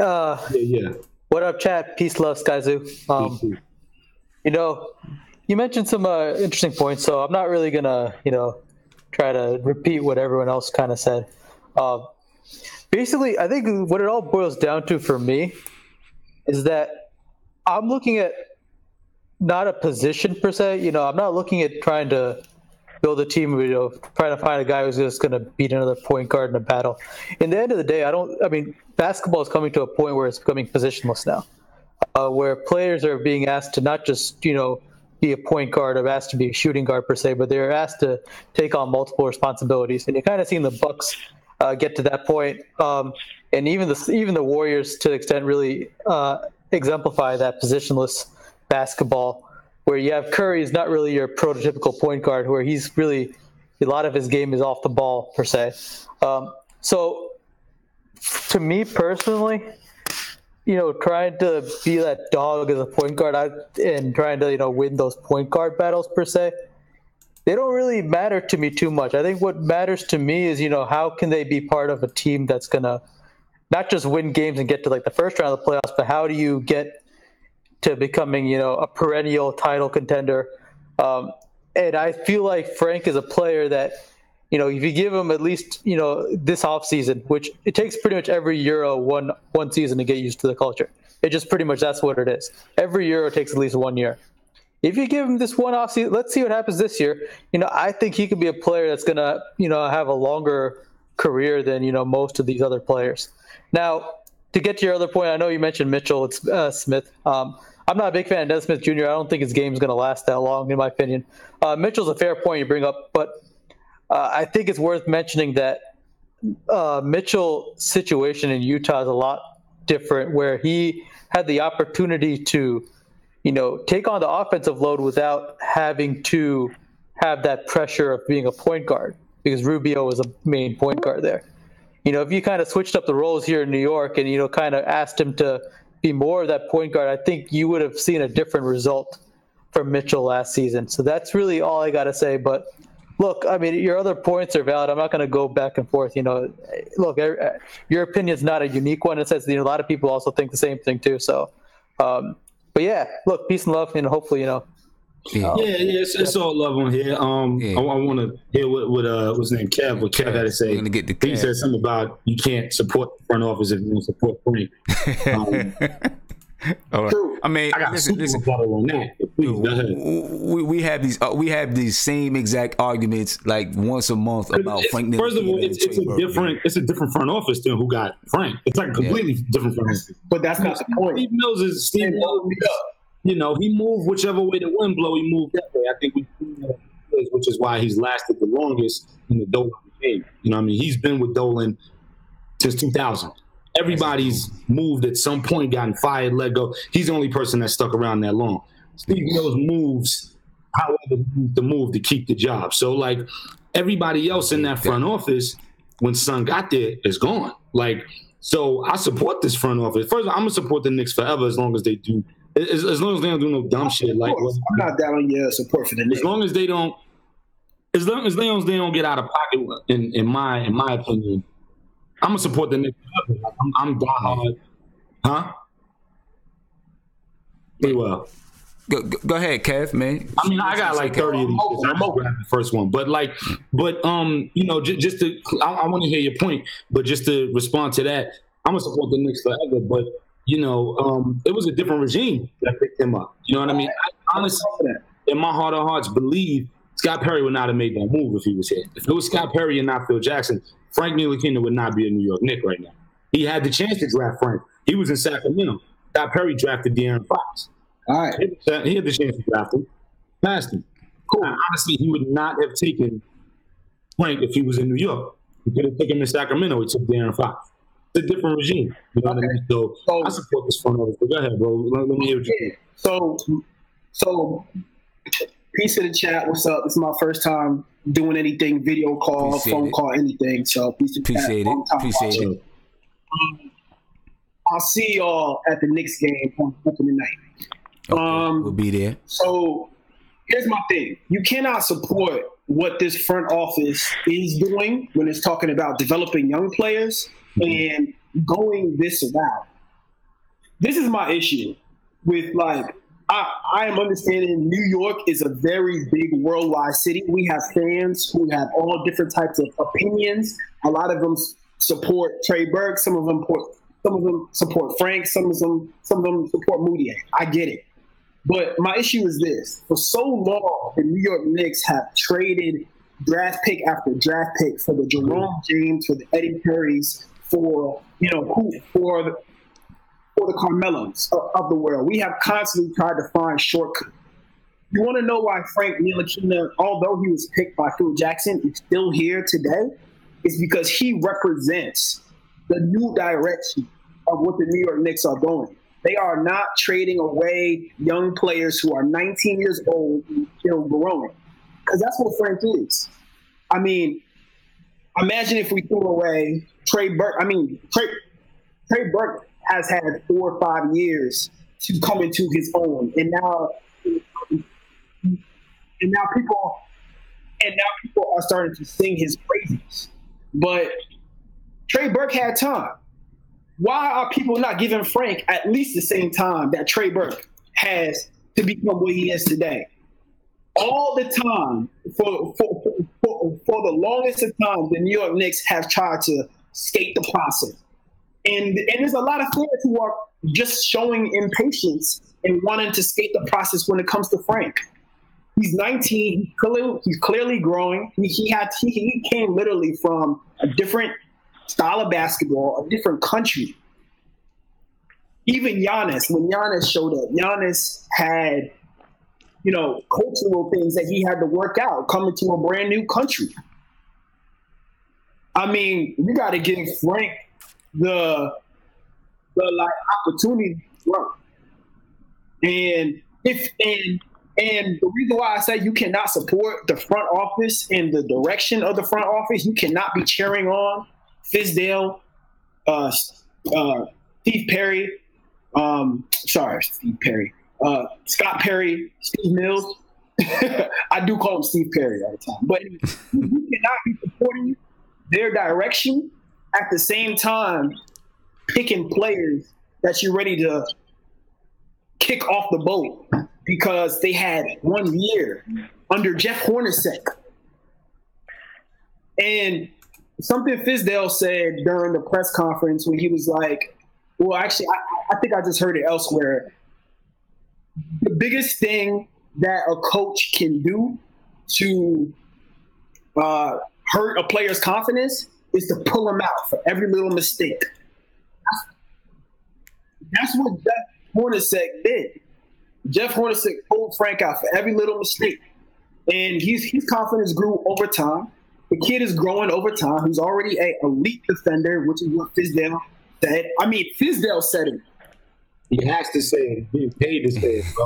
Yeah. What up, chat? Peace, love, Skyzoo. You know, you mentioned some interesting points, so I'm not really gonna, try to repeat what everyone else kind of said. Basically, I think what it all boils down to for me is that I'm looking at not a position per se. I'm not looking at trying to build a team, trying to find a guy who's just going to beat another point guard in a battle. In the end of the day, basketball is coming to a point where it's becoming positionless now, where players are being asked to not just, be a point guard or asked to be a shooting guard per se, but they're asked to take on multiple responsibilities. And you're kind of seeing the Bucks get to that point. And even the Warriors, to the extent, really exemplify that positionless basketball, where you have Curry is not really your prototypical point guard, where he's really, a lot of his game is off the ball per se. So to me personally, trying to be that dog as a point guard and trying to, win those point guard battles per se, they don't really matter to me too much. I think what matters to me is, how can they be part of a team that's going to not just win games and get to like the first round of the playoffs, but how do you get to becoming, a perennial title contender? And I feel like Frank is a player that, if you give him at least, this offseason, which it takes pretty much every Euro one season to get used to the culture. It just pretty much, that's what it is. Every Euro takes at least 1 year. If you give him this one offseason, let's see what happens this year. I think he could be a player that's going to, have a longer career than, most of these other players. Now, to get to your other point, I know you mentioned Mitchell Smith. I'm not a big fan of Dennis Smith Jr. I don't think his game's going to last that long, in my opinion. Mitchell's a fair point you bring up, but I think it's worth mentioning that Mitchell's situation in Utah is a lot different, where he had the opportunity to, take on the offensive load without having to have that pressure of being a point guard, because Rubio was a main point guard there. If you kind of switched up the roles here in New York and, kind of asked him to be more of that point guard, I think you would have seen a different result from Mitchell last season. So that's really all I got to say. But look, your other points are valid. I'm not going to go back and forth. Look, your opinion is not a unique one. It says, a lot of people also think the same thing too. So, but yeah, look, peace and love, hopefully, it's all love on here. I want to hear what what's his name, Kev. What Kev had to say. He said something about you can't support the front office if you don't support Frank. All right. I got listen. On that. Please, go ahead. We have these same exact arguments like once a month about Frank Ntilikina. First of all, it's a different front office than who got Frank. It's like a completely different front office. But that's not the point. Steve Mills is Steve Mills. He moved whichever way the wind blow. He moved that way. I think which is why he's lasted the longest in the Dolan game. He's been with Dolan since 2000. Everybody's moved at some point, gotten fired, let go. He's the only person that stuck around that long. Steve Mills moves however to move to keep the job. So, like, everybody else in that front office, when Son got there, is gone. Like, so I support this front office. First of all, I'm going to support the Knicks forever as long as they do. As long as they don't do no dumb shit. Like, I'm not down on your support for the Knicks. As long as they don't get out of pocket, in my opinion, I'm gonna support the Knicks. I'm diehard, huh? Pretty well. Go ahead, Kev, man. I got like 30 of these. I'm gonna grab the first one, but just to, I want to hear your point, but just to respond to that, I'm gonna support the Knicks forever. But it was a different regime that picked him up. You know what I mean? I honestly, in my heart of hearts, believe Scott Perry would not have made that move if he was here. If it was Scott Perry and not Phil Jackson, Frank Ntilikina would not be a New York Knick right now. He had the chance to draft Frank. He was in Sacramento. Scott Perry drafted De'Aaron Fox. All right. He had the chance to draft him. Passed him. Cool. Honestly, he would not have taken Frank if he was in New York. He could have taken him in Sacramento. He took De'Aaron Fox. It's a different regime. You know what I mean? So I support this front office. But go ahead, bro. Let me hear what you think. So peace to the chat. What's up? This is my first time doing anything, video call, phone call, anything. So peace to the chat. Appreciate it. I'll see y'all at the Knicks game on opening night. We'll be there. So here's my thing. You cannot support what this front office is doing when it's talking about developing young players and going this route. This is my issue with, like, I am understanding New York is a very big worldwide city. We have fans who have all different types of opinions. A lot of them support Trey Burke. Some of them support Frank. Some of them support Moutier. I get it. But my issue is this. For so long, the New York Knicks have traded draft pick after draft pick for the Jerome James, for the Eddie Currys, for the Carmelos of the world. We have constantly tried to find shortcuts. You want to know why Frank Ntilikina, although he was picked by Phil Jackson, is still here today? It's because he represents the new direction of what the New York Knicks are going. They are not trading away young players who are 19 years old and still growing, because that's what Frank is. I mean, imagine if we threw away Trey Burke. I mean, Trey Burke has had 4 or 5 years to come into his own, and now people are starting to sing his praises. But Trey Burke had time. Why are people not giving Frank at least the same time that Trey Burke has to become what he is today? All the time, for the longest of time, the New York Knicks have tried to skate the process. And there's a lot of players who are just showing impatience and wanting to skate the process when it comes to Frank. He's 19. He's clearly growing. He came literally from a different style of basketball, a different country. Even Giannis, when Giannis showed up, Giannis had, cultural things that he had to work out coming to a brand new country. I mean, you got to give Frank the opportunity to grow. And the reason why I say you cannot support the front office and the direction of the front office, you cannot be cheering on Fizdale, Steve Perry, Scott Perry, Steve Mills. I do call him Steve Perry all the time. But you cannot be supporting their direction at the same time picking players that you're ready to kick off the boat because they had 1 year under Jeff Hornacek. And something Fizdale said during the press conference when he was like, well, actually, I think I just heard it elsewhere. The biggest thing that a coach can do to hurt a player's confidence is to pull him out for every little mistake. That's what Jeff Hornacek did. Jeff Hornacek pulled Frank out for every little mistake. And his confidence grew over time. The kid is growing over time. He's already an elite defender, which is what Fizdale said. I mean, Fizdale said it. He has to say it. He's paid to say it, bro.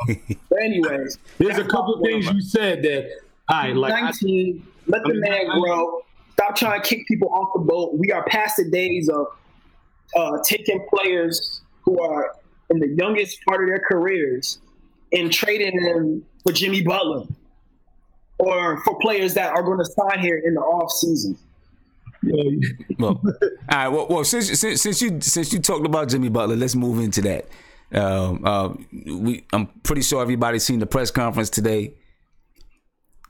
But anyways, there's a couple things you said that, all right, like 19, let the man grow. Stop trying to kick people off the boat. We are past the days of taking players who are in the youngest part of their careers and trading them for Jimmy Butler or for players that are going to sign here in the off season. Well, all right. Well, since you talked about Jimmy Butler, let's move into that. I'm pretty sure everybody's seen the press conference today.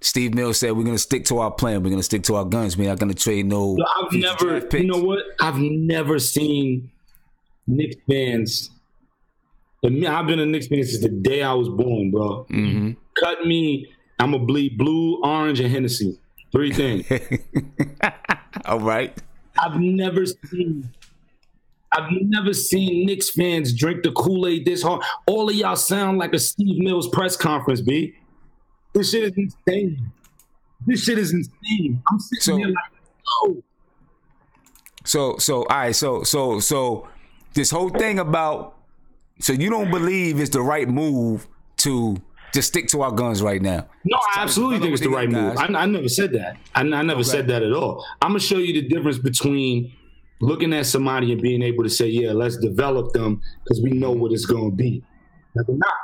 Steve Mills said we're going to stick to our plan. We're going to stick to our guns. We're not going to trade no. I've never seen Knicks fans. I've been a Knicks fan since the day I was born, bro. Mm-hmm. Cut me. I'm going to bleed blue, orange, and Hennessy. 3 things. All right. I've never seen Knicks fans drink the Kool-Aid this hard. All of y'all sound like a Steve Mills press conference, B. This shit is insane. I'm sitting here like, oh. So all right. So this whole thing about, so you don't believe it's the right move to just stick to our guns right now? No, I absolutely think it's the right move. I never said that. I never said that at all. I'm going to show you the difference between looking at somebody and being able to say, yeah, let's develop them because we know what it's going to be. Now, they're not.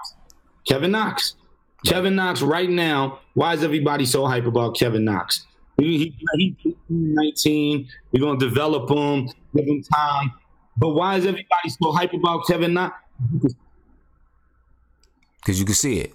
Kevin Knox. Kevin Knox right now, why is everybody so hype about Kevin Knox? He's 19. We're going to develop him, give him time. But why is everybody so hype about Kevin Knox? Because you can see it.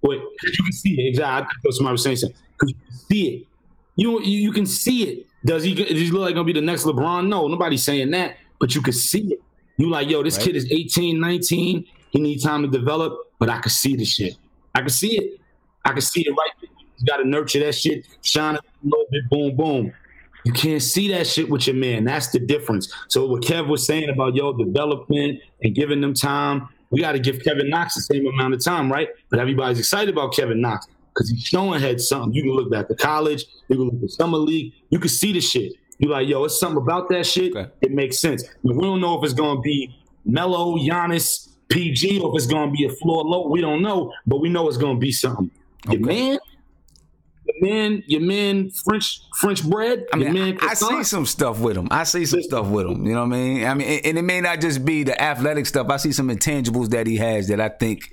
Wait, because you can see it. Exactly. I thought somebody was saying something. Because you can see it. You can see it. Does he look like going to be the next LeBron? No, nobody's saying that. But you can see it. You like, yo, this kid is 18, 19. He needs time to develop. But I can see the shit. I can see it. I can see it right there. You got to nurture that shit. Shine it a little bit. Boom, boom. You can't see that shit with your man. That's the difference. So what Kev was saying about, development and giving them time, we got to give Kevin Knox the same amount of time, right? But everybody's excited about Kevin Knox because he's showing head something. You can look back to college. You can look at Summer League. You can see the shit. You're like, it's something about that shit. Okay. It makes sense. But we don't know if it's going to be Melo, Giannis, PG, or if it's going to be a floor low. We don't know, but we know it's going to be something. Okay. Your man, French bread. I see some stuff with him. You know what I mean? And it may not just be the athletic stuff. I see some intangibles that he has that I think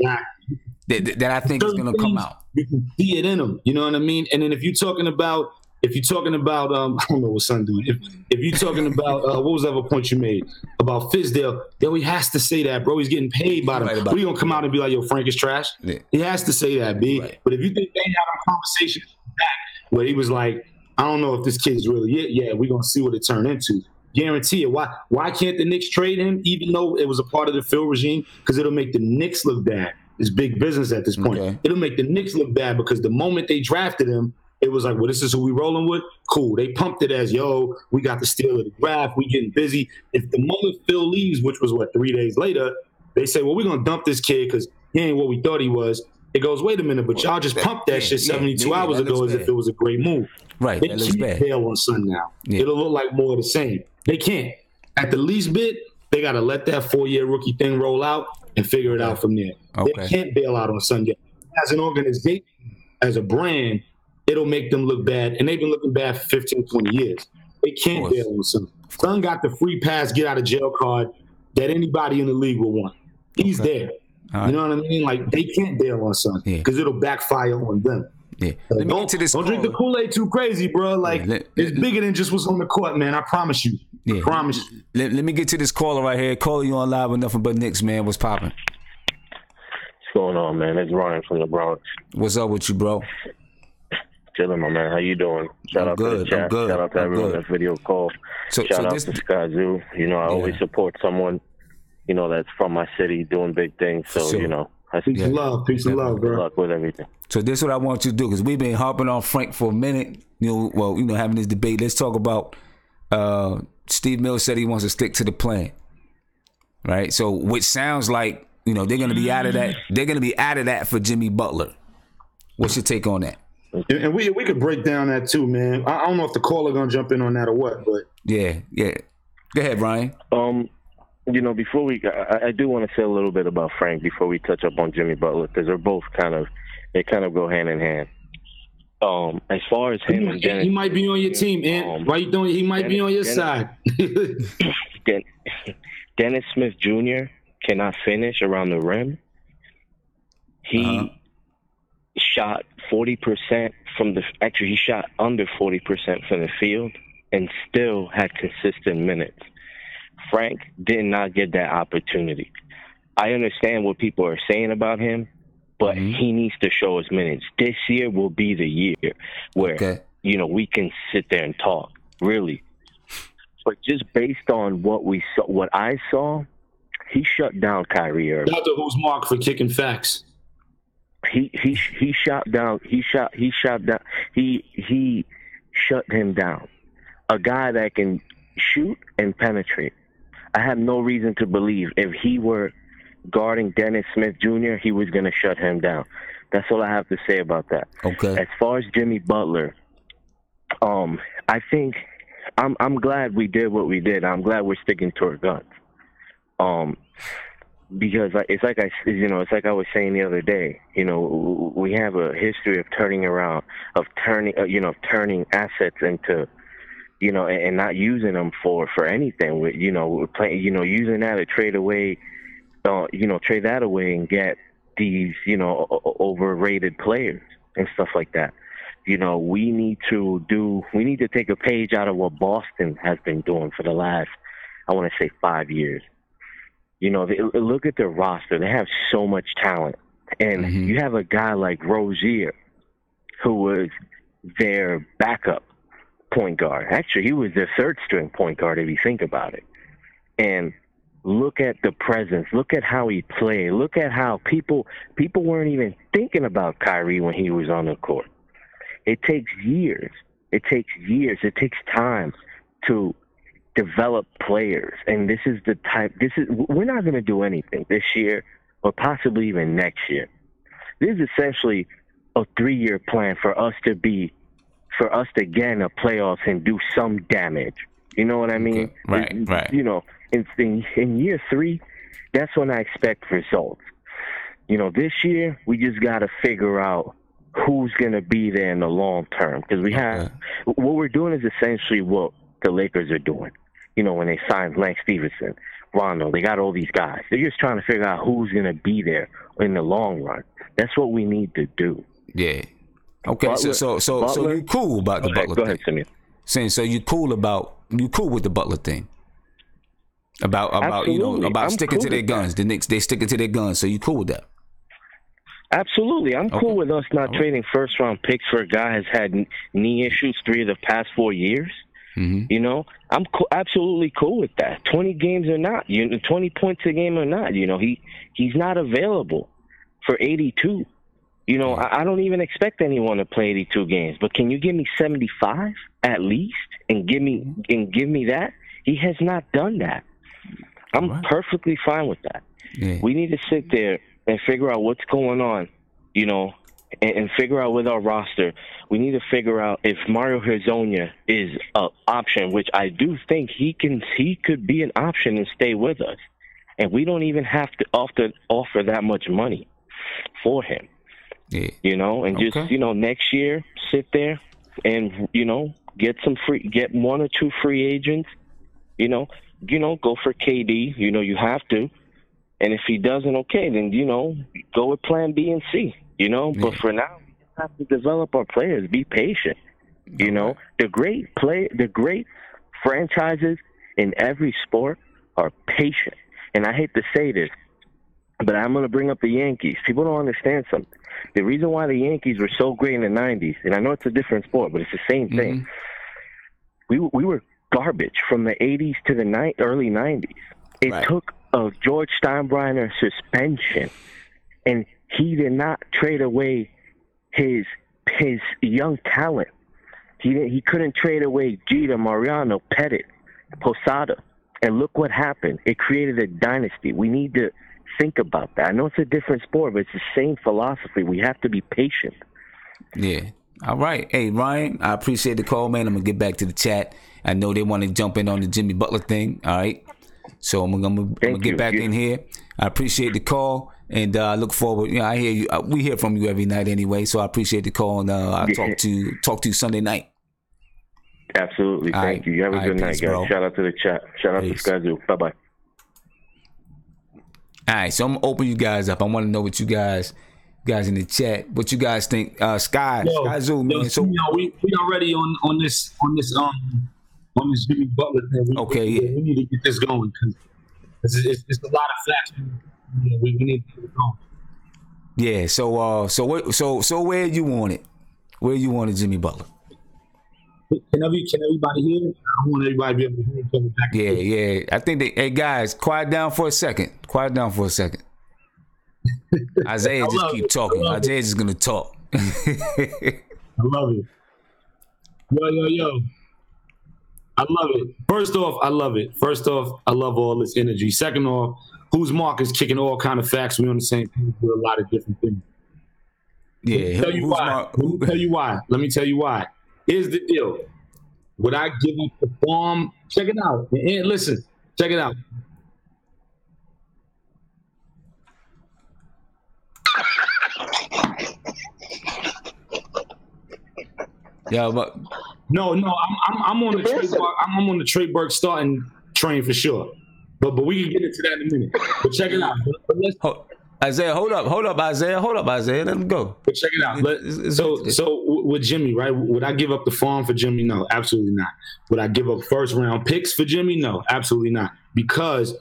that I think is going to come out. You can see it in him. You know what I mean? And then if you're talking about, I don't know what son doing. If you're talking about, what was the other point you made about Fizdale? He has to say that, bro. He's getting paid by them. Right, what are you gonna come out and be like, Frank is trash? Yeah. He has to say that, B. Right. But if you think they had a conversation back where he was like, I don't know if this kid is really it. Yeah, we're gonna see what it turned into. Guarantee it. Why can't the Knicks trade him, even though it was a part of the Phil regime? Because it'll make the Knicks look bad. It's big business at this point. Okay. It'll make the Knicks look bad because the moment they drafted him, it was like, well, this is who we rolling with? Cool. They pumped it as, we got the steal of the draft. We getting busy. If the moment Phil leaves, which was, 3 days later, they say, well, we're going to dump this kid because he ain't what we thought he was. It goes, wait a minute, but y'all just pumped that shit 72 hours ago as if it was a great move. Right, they can't bail on Sun now. Yeah. It'll look like more of the same. They can't. At the least bit, they got to let that 4-year rookie thing roll out and figure it out from there. Okay. They can't bail out on Sun yet. As an organization, as a brand, it'll make them look bad. And they've been looking bad for 15, 20 years. They can't bail on Sun. Sun got the free pass, get out of jail card that anybody in the league will want. He's there. Right. You know what I mean? Like, they can't bail on Sun because it'll backfire on them. Yeah. Don't drink the Kool-Aid too crazy, bro. Like, it's bigger than just what's on the court, man. I promise you. Yeah. I promise you. Let me get to this caller right here. Caller, you on live with Nothing But Knicks, man. What's popping? What's going on, man? It's Ryan from the Bronx. What's up with you, bro? Chilling, my man. How you doing? Shout out to the chat. Shout out to everyone that's video call. Shout out to Skyzoo. I always support someone, that's from my city doing big things. So, peace and love, bro. Good luck with everything. So this is what I want you to do, because we've been harping on Frank for a minute. Having this debate. Let's talk about Steve Mills said he wants to stick to the plan. Right? So which sounds like, they're gonna be out of that. They're gonna be out of that for Jimmy Butler. What's your take on that? And we could break down that too, man. I don't know if the caller gonna jump in on that or what, but yeah. Go ahead, Ryan. Before I do want to say a little bit about Frank before we touch up on Jimmy Butler, because they're both kind of go hand in hand. As far as him and Dennis, he might be on your team, man. Why you doing? He might be on your side. Dennis Smith Jr. cannot finish around the rim. He shot 40% he shot under 40% from the field and still had consistent minutes. Frank did not get that opportunity. I understand what people are saying about him, but he needs to show his minutes. This year will be the year where, we can sit there and talk, really. But just based on what I saw, he shut down Kyrie Irving. Shout out to Who's Mark for kicking facts. He shut him down. A guy that can shoot and penetrate. I have no reason to believe if he were guarding Dennis Smith Jr., he was going to shut him down. That's all I have to say about that. Okay. As far as Jimmy Butler, I think I'm glad we did what we did. I'm glad we're sticking to our guns. Because it's like I was saying the other day, we have a history of turning assets into, and not using them for anything. Using that to trade that away and get these, overrated players and stuff like that. We need to take a page out of what Boston has been doing for the last, I want to say 5 years. Look at their roster. They have so much talent. And you have a guy like Rozier, who was their backup point guard. Actually, he was their third-string point guard if you think about it. And look at the presence. Look at how he played. Look at how people weren't even thinking about Kyrie when he was on the court. It takes years. It takes time to develop players. And we're not going to do anything this year or possibly even next year. This is essentially a 3-year plan for us to get in the playoffs and do some damage. You know what I mean? Okay. Right. In year 3, that's when I expect results. This year we just got to figure out who's going to be there in the long term, because what we're doing is essentially what the Lakers are doing. When they signed Lance Stevenson, Rondo, they got all these guys. They're just trying to figure out who's going to be there in the long run. That's what we need to do. Yeah. Okay. Butler, so you're cool about the Butler thing. Go ahead, Simeon. Saying so you cool with the Butler thing. About sticking to their guns. The Knicks, they sticking to their guns. So you cool with that? Absolutely. I'm cool with us not trading first-round picks for a guy who's had knee issues 3 of the past 4 years. Mm-hmm. I'm absolutely cool with that. 20 games or not, 20 points a game or not, he's not available for 82. I don't even expect anyone to play 82 games, but can you give me 75 at least and give me that? He has not done that. I'm perfectly fine with that. Yeah. We need to sit there and figure out what's going on, and figure out with our roster. We need to figure out if Mario Hezonja is an option, which I do think he could be an option and stay with us. And we don't even have to offer that much money for him. Yeah. Just, next year, sit there and, get 1 or 2 free agents, go for KD, you have to. And if he doesn't, okay, then, go with plan B and C, But for now, we just have to develop our players, be patient. The great franchises in every sport are patient. And I hate to say this, but I'm going to bring up the Yankees. People don't understand something. The reason why the Yankees were so great in the 90s, and I know it's a different sport, but it's the same thing. We were garbage from the 80s to the early 90s. It took a George Steinbrenner suspension, and he did not trade away his young talent. He couldn't trade away Jeter, Mariano, Pettit, Posada. And look what happened. It created a dynasty. We need to think about that. I know it's a different sport, but it's the same philosophy. We have to be patient. Yeah. All right. Hey, Ryan, I appreciate the call, man. I'm going to get back to the chat. I know they want to jump in on the Jimmy Butler thing. All right. So I'm going to get back in here. I appreciate the call, and I look forward. I hear you. We hear from you every night anyway, so I appreciate the call, and I'll talk to you Sunday night. Absolutely. Thank you. You have a good night, guys. Bro. Shout out to the chat. Shout out to Skyzoo. Bye-bye. All right, so I'm going to open you guys up. I want to know what you guys in the chat, what you guys think. Skyzoo, man. So we already on this Jimmy Butler thing. We need to get this going because it's a lot of facts. We need to get it going. Yeah. So where you want it? Where you want it, Jimmy Butler? Can everybody hear it? I want everybody to be able to hear each other back. Yeah. I think hey guys, quiet down for a second. Isaiah just keep talking. Isaiah's just gonna talk. I love it. Yo. I love it. First off, I love it. I love all this energy. Second off, whose mark is kicking all kind of facts. We on the same page with a lot of different things. Yeah. Let me tell you why. Here's the deal. Would I give up the farm? Check it out. And listen, check it out. Yeah, but no, I'm on the Trey. I'm on the Trey Burke starting train for sure. But we can get into that in a minute. But check it out. Isaiah, hold up, Isaiah. Let him go. But check it out. So with Jimmy, right? Would I give up the farm for Jimmy? No, absolutely not. Would I give up first round picks for Jimmy? No, absolutely not. Because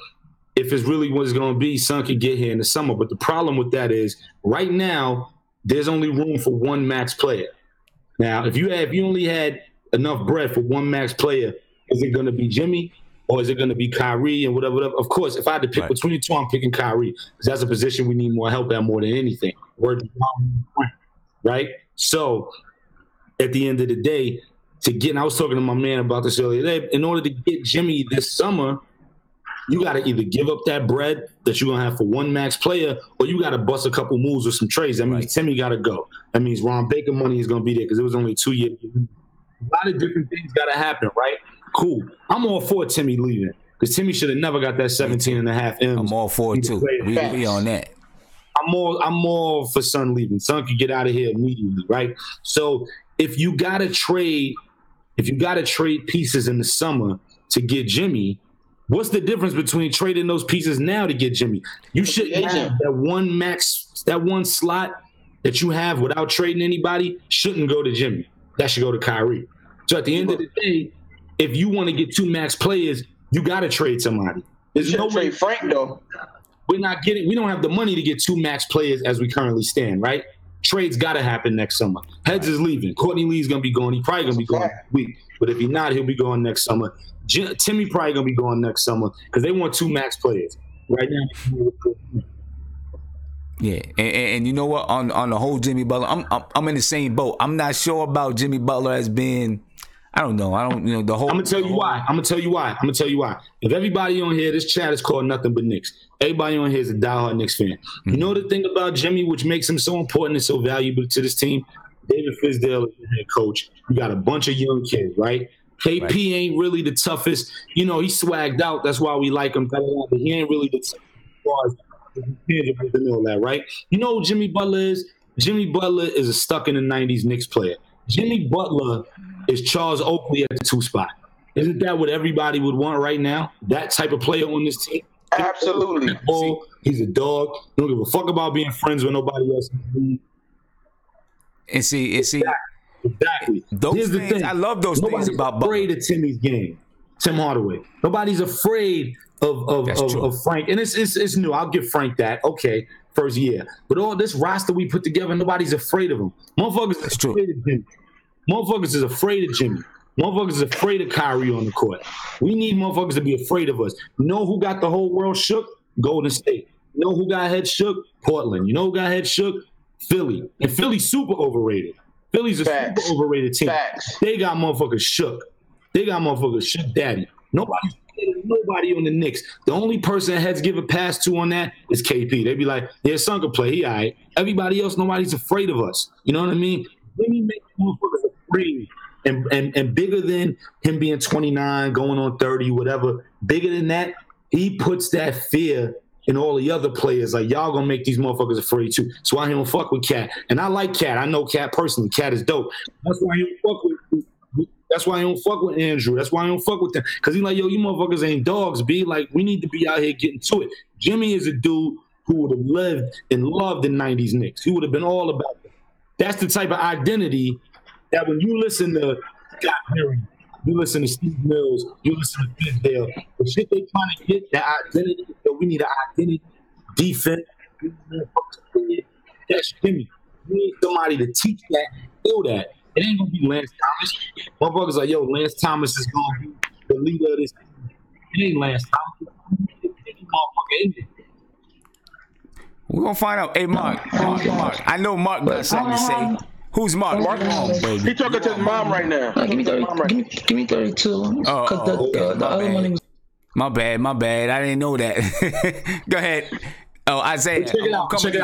if it's really what it's going to be, Son could get here in the summer. But the problem with that is right now there's only room for one max player. Now, if you only had enough bread for one max player, is it going to be Jimmy? Or is it going to be Kyrie and whatever? Of course, if I had to pick between the two, I'm picking Kyrie because that's a position we need more help at more than anything. Right? So, at the end of the day, I was talking to my man about this earlier today, in order to get Jimmy this summer, you got to either give up that bread that you're going to have for one max player, or you got to bust a couple moves or some trades. That means Timmy got to go. That means Ron Baker money is going to be there because it was only 2 years. A lot of different things got to happen, right? Cool. I'm all for Timmy leaving because Timmy should have never got that 17.5 M's. I'm all for it too. We on that. I'm more for Son leaving. Son could get out of here immediately, right? So if you gotta trade pieces in the summer to get Jimmy, what's the difference between trading those pieces now to get Jimmy? You shouldn't have that one slot that you have without trading anybody shouldn't go to Jimmy. That should go to Kyrie. So at the end of the day, if you want to get two max players, you got to trade somebody. There's no way. Frank though. We don't have the money to get two max players as we currently stand, right? Trades got to happen next summer. Heads is leaving. Courtney Lee's going to be going. He's probably going to be going next week. But if he's not, he'll be going next summer. Timmy probably going to be going next summer because they want two max players. Right now. Yeah, and you know what? On the whole Jimmy Butler, I'm in the same boat. I'm not sure about Jimmy Butler as being, I don't know. The whole. I'm gonna tell you why. If everybody on here, this chat is called Nothing But Knicks. Everybody on here is a diehard Knicks fan. Mm-hmm. You know the thing about Jimmy, which makes him so important and so valuable to this team? David Fizdale is the head coach. You got a bunch of young kids, right? KP ain't really the toughest. He swagged out. That's why we like him. But he ain't really the toughest. And all that, right? You know who Jimmy Butler is? Jimmy Butler is a stuck in the 90s Knicks player. Jimmy Butler is Charles Oakley at the 2 spot. Isn't that what everybody would want right now? That type of player on this team? Absolutely. He's a dog. He don't give a fuck about being friends with nobody else. And see. Exactly. Here's the thing. I love those things about Butler. Nobody's afraid of Timmy's game. Tim Hardaway. Nobody's afraid of Frank. And it's new. I'll give Frank that. Okay, first year. But all this roster we put together, nobody's afraid of him. Motherfuckers is afraid of Jimmy. Motherfuckers is afraid of Jimmy. Motherfuckers is afraid of Kyrie on the court. We need motherfuckers to be afraid of us. You know who got the whole world shook? Golden State. You know who got head shook? Portland. You know who got head shook? Philly. And Philly's super overrated. Philly's a super overrated team. They got motherfuckers shook. They got motherfuckers shook daddy. Nobody on the Knicks. The only person heads give a pass to on that is KP. They be like, yeah, Son can play. He all right. Everybody else, nobody's afraid of us. You know what I mean? When he makes motherfuckers afraid and bigger than him being 29, going on 30, whatever, bigger than that, he puts that fear in all the other players. Like, y'all gonna make these motherfuckers afraid too. That's why he don't fuck with Cat. And I like Cat. I know Cat personally. Cat is dope. That's why he don't fuck with That's why I don't fuck with Andrew. That's why I don't fuck with them. Because he's like, yo, you motherfuckers ain't dogs, B. Like, we need to be out here getting to it. Jimmy is a dude who would have lived and loved the 90s Knicks. He would have been all about it. That's the type of identity that when you listen to Scott Perry, you listen to Steve Mills, you listen to Fizdale, the shit they trying to get, that identity, that we need an identity, defense, that's Jimmy. We need somebody to teach that, feel that. It ain't gonna be Lance Thomas. Motherfuckers like, yo, Lance Thomas is gonna be the leader of this team. It ain't Lance Thomas. We're gonna find out. Hey, Mark. I know Mark got something to say. Who's Mark? Mark, he talking to his mom right now. Give me 32. The other money was. My bad. I didn't know that. Go ahead. Oh, Isaiah,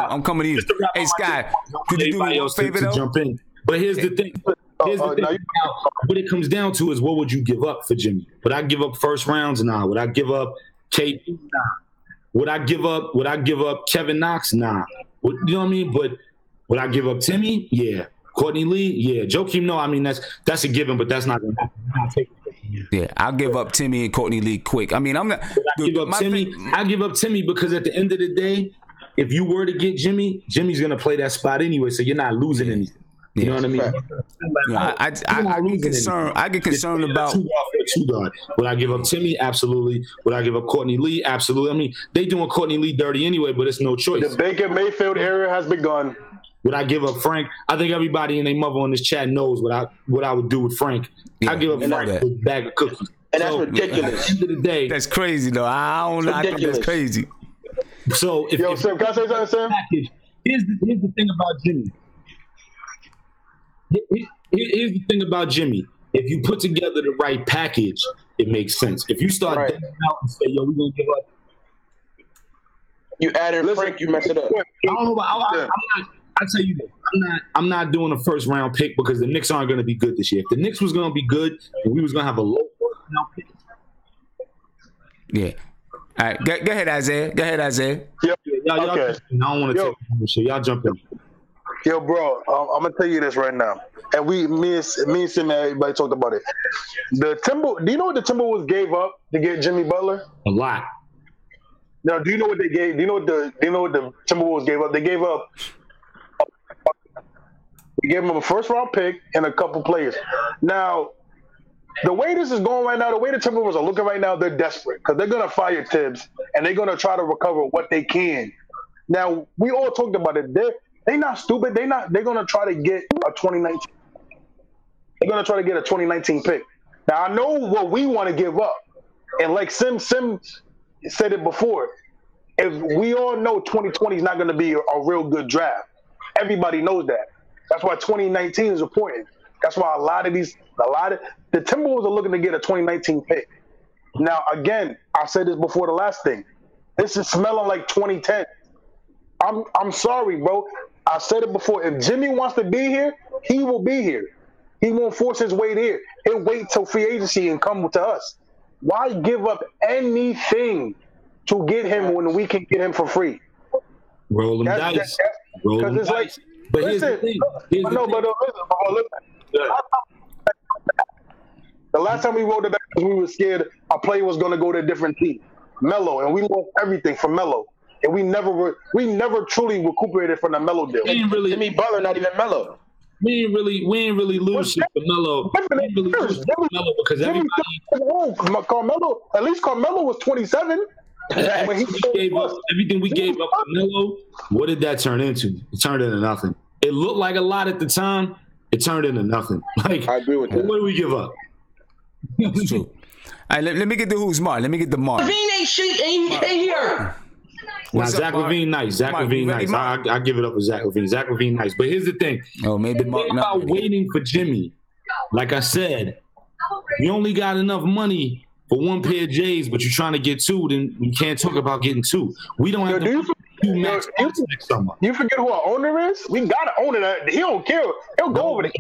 I'm coming to you. Hey, Sky, could you do me a favor though? Jump in. But here's the thing. What it comes down to is, what would you give up for Jimmy? Would I give up first rounds? Nah. Would I give up KP? Nah. Would I give up Kevin Knox? Nah. You know what I mean? But would I give up Timmy? Yeah. Courtney Lee? Yeah. Joakim? No. I mean, that's a given, but that's not going to happen. Yeah, I'll give up Timmy and Courtney Lee quick. I mean, I'm not. I give up Timmy because at the end of the day, if you were to get Jimmy, Jimmy's gonna play that spot anyway, so you're not losing anything. You know what I mean? I get concerned about two guard. Would I give up Timmy? Absolutely. Would I give up Courtney Lee? Absolutely. I mean, they doing Courtney Lee dirty anyway, but it's no choice. The Baker Mayfield era has begun. Would I give up Frank? I think everybody and their mother on this chat knows what I would do with Frank. I give up Frank a bag of cookies. And that's ridiculous. At the end of the day, that's crazy though. I think that's crazy. So if Sam, can I say something, Sam? Here's the thing about Jimmy. Here's the thing about Jimmy. If you put together the right package, it makes sense. If you start out and say, "Yo, we're gonna give up," you added Frank, you mess it up. I don't know about. I tell you this, I'm not doing a first round pick because the Knicks aren't going to be good this year. If the Knicks was going to be good and we was going to have a low first round pick. Yeah. All right, go ahead, Isaiah. Yep. Y'all, okay. I don't want to take this shit. Y'all jump in. Yo, bro, I'm gonna tell you this right now, and me and Sim, everybody talked about it. Do you know what the Timberwolves gave up to get Jimmy Butler? A lot. Now, do you know what they gave? Do you know what the Timberwolves gave up? They gave up. We gave them a first round pick and a couple players. Now, the way this is going right now, the way the Timberwolves are looking right now, they're desperate because they're gonna fire Tibbs and they're gonna try to recover what they can. Now, we all talked about it. They're not stupid. They're gonna try to get a 2019. They're gonna try to get a 2019 pick. Now, I know what we want to give up, and like Sim said it before. If we all know 2020 is not gonna be a real good draft, everybody knows that. That's why 2019 is important. That's why a lot of the Timberwolves are looking to get a 2019 pick. Now, again, I said this before the last thing. This is smelling like 2010. I'm sorry, bro. I said it before. If Jimmy wants to be here, he will be here. He won't force his way there. He'll wait till free agency and come to us. Why give up anything to get him when we can get him for free? Roll them dice. Roll them dice. But here's the thing. The last time we rolled it back, we were scared a player was going to go to a different team, Melo, and we lost everything from Melo, and we never truly recuperated from the Melo deal. Jimmy Butler, not even Melo. We ain't really lose shit for Melo. Because everybody. Carmelo, at least Carmelo was 27. Everything we gave up for Melo, what did that turn into? It turned into nothing. It looked like a lot at the time. It turned into nothing. Like, I agree with that. What do we give up? That's true. All right, let me get the who's smart. Let me get the mark. Levine ain't shit. Ain't here. Now, Zach LaVine, nice. Zach LaVine, nice. I give it up for Zach LaVine. Zach LaVine, nice. But here's the thing. Oh, maybe the thing about waiting for Jimmy, like I said, you only got enough money for one pair of J's, but you're trying to get two, then you can't talk about getting two. We don't have to do max next summer. You forget who our owner is? We got to own it. He don't care. He'll go over there.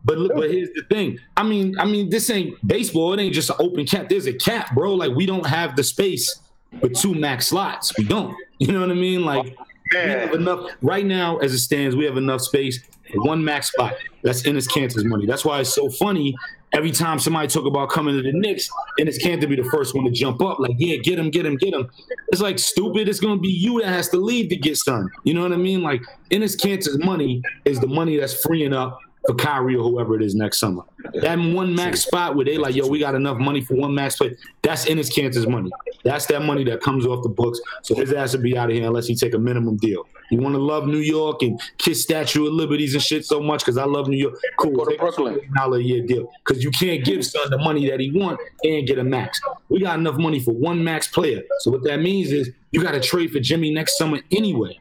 But here's the thing. I mean, this ain't baseball. It ain't just an open cap. There's a cap, bro. Like, we don't have the space for two max slots. We don't. You know what I mean? Like, we have enough right now as it stands. We have enough space for one max spot. That's Enes Kanter's money. That's why it's so funny. Every time somebody talk about coming to the Knicks, Enes Kanter be the first one to jump up. Like, yeah, get him. It's like stupid. It's gonna be you that has to leave to get Son. You know what I mean? Like, Enes Kanter's money is the money that's freeing up for Kyrie or whoever it is next summer. That one max spot where they like, yo, we got enough money for one max play. That's Enes Kanter's money. That's that money that comes off the books. So his ass will be out of here unless he take a minimum deal. You want to love New York and kiss Statue of Liberties and shit so much because I love New York. Cool. Go to Brooklyn. $1 a year deal. Because you can't give Son the money that he want and get a max. We got enough money for one max player. So what that means is you got to trade for Jimmy next summer anyway.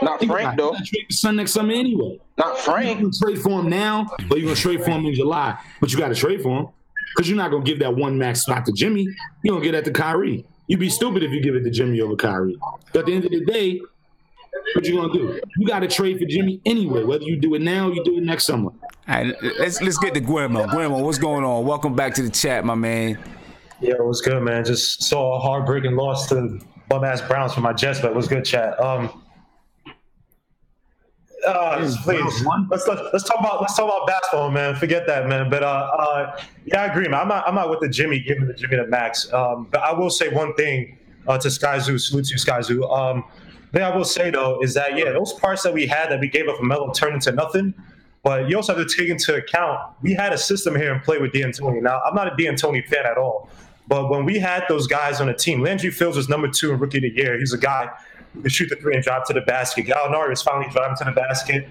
Not Frank, though. You got to trade for Son next summer anyway. Not Frank. You can trade for him now, but you're going to trade for him in July. But you got to trade for him because you're not going to give that one max spot to Jimmy. You're going to get that to Kyrie. You'd be stupid if you give it to Jimmy over Kyrie. But at the end of the day, what you going to do? You got to trade for Jimmy anyway, whether you do it now or you do it next summer. All right, let's get to Guillermo. Guillermo, what's going on? Welcome back to the chat, my man. Yeah, what's good, man? Just saw a heartbreaking loss to bum-ass Browns for my Jets, but what's good, chat? Please, let's talk about basketball, man. Forget that, man. But yeah, I agree, man. I'm not with the Jimmy giving the Max. But I will say one thing to Skyzoo. Salute to Skyzoo. thing I will say though is that those parts that we had that we gave up for Melo turned into nothing. But you also have to take into account we had a system here and play with D'Antoni. Now I'm not a D'Antoni fan at all, but when we had those guys on the team, Landry Fields was number 2 in Rookie of the Year. He's a guy who could shoot the 3 and drive to the basket. Gallinari is finally driving to the basket.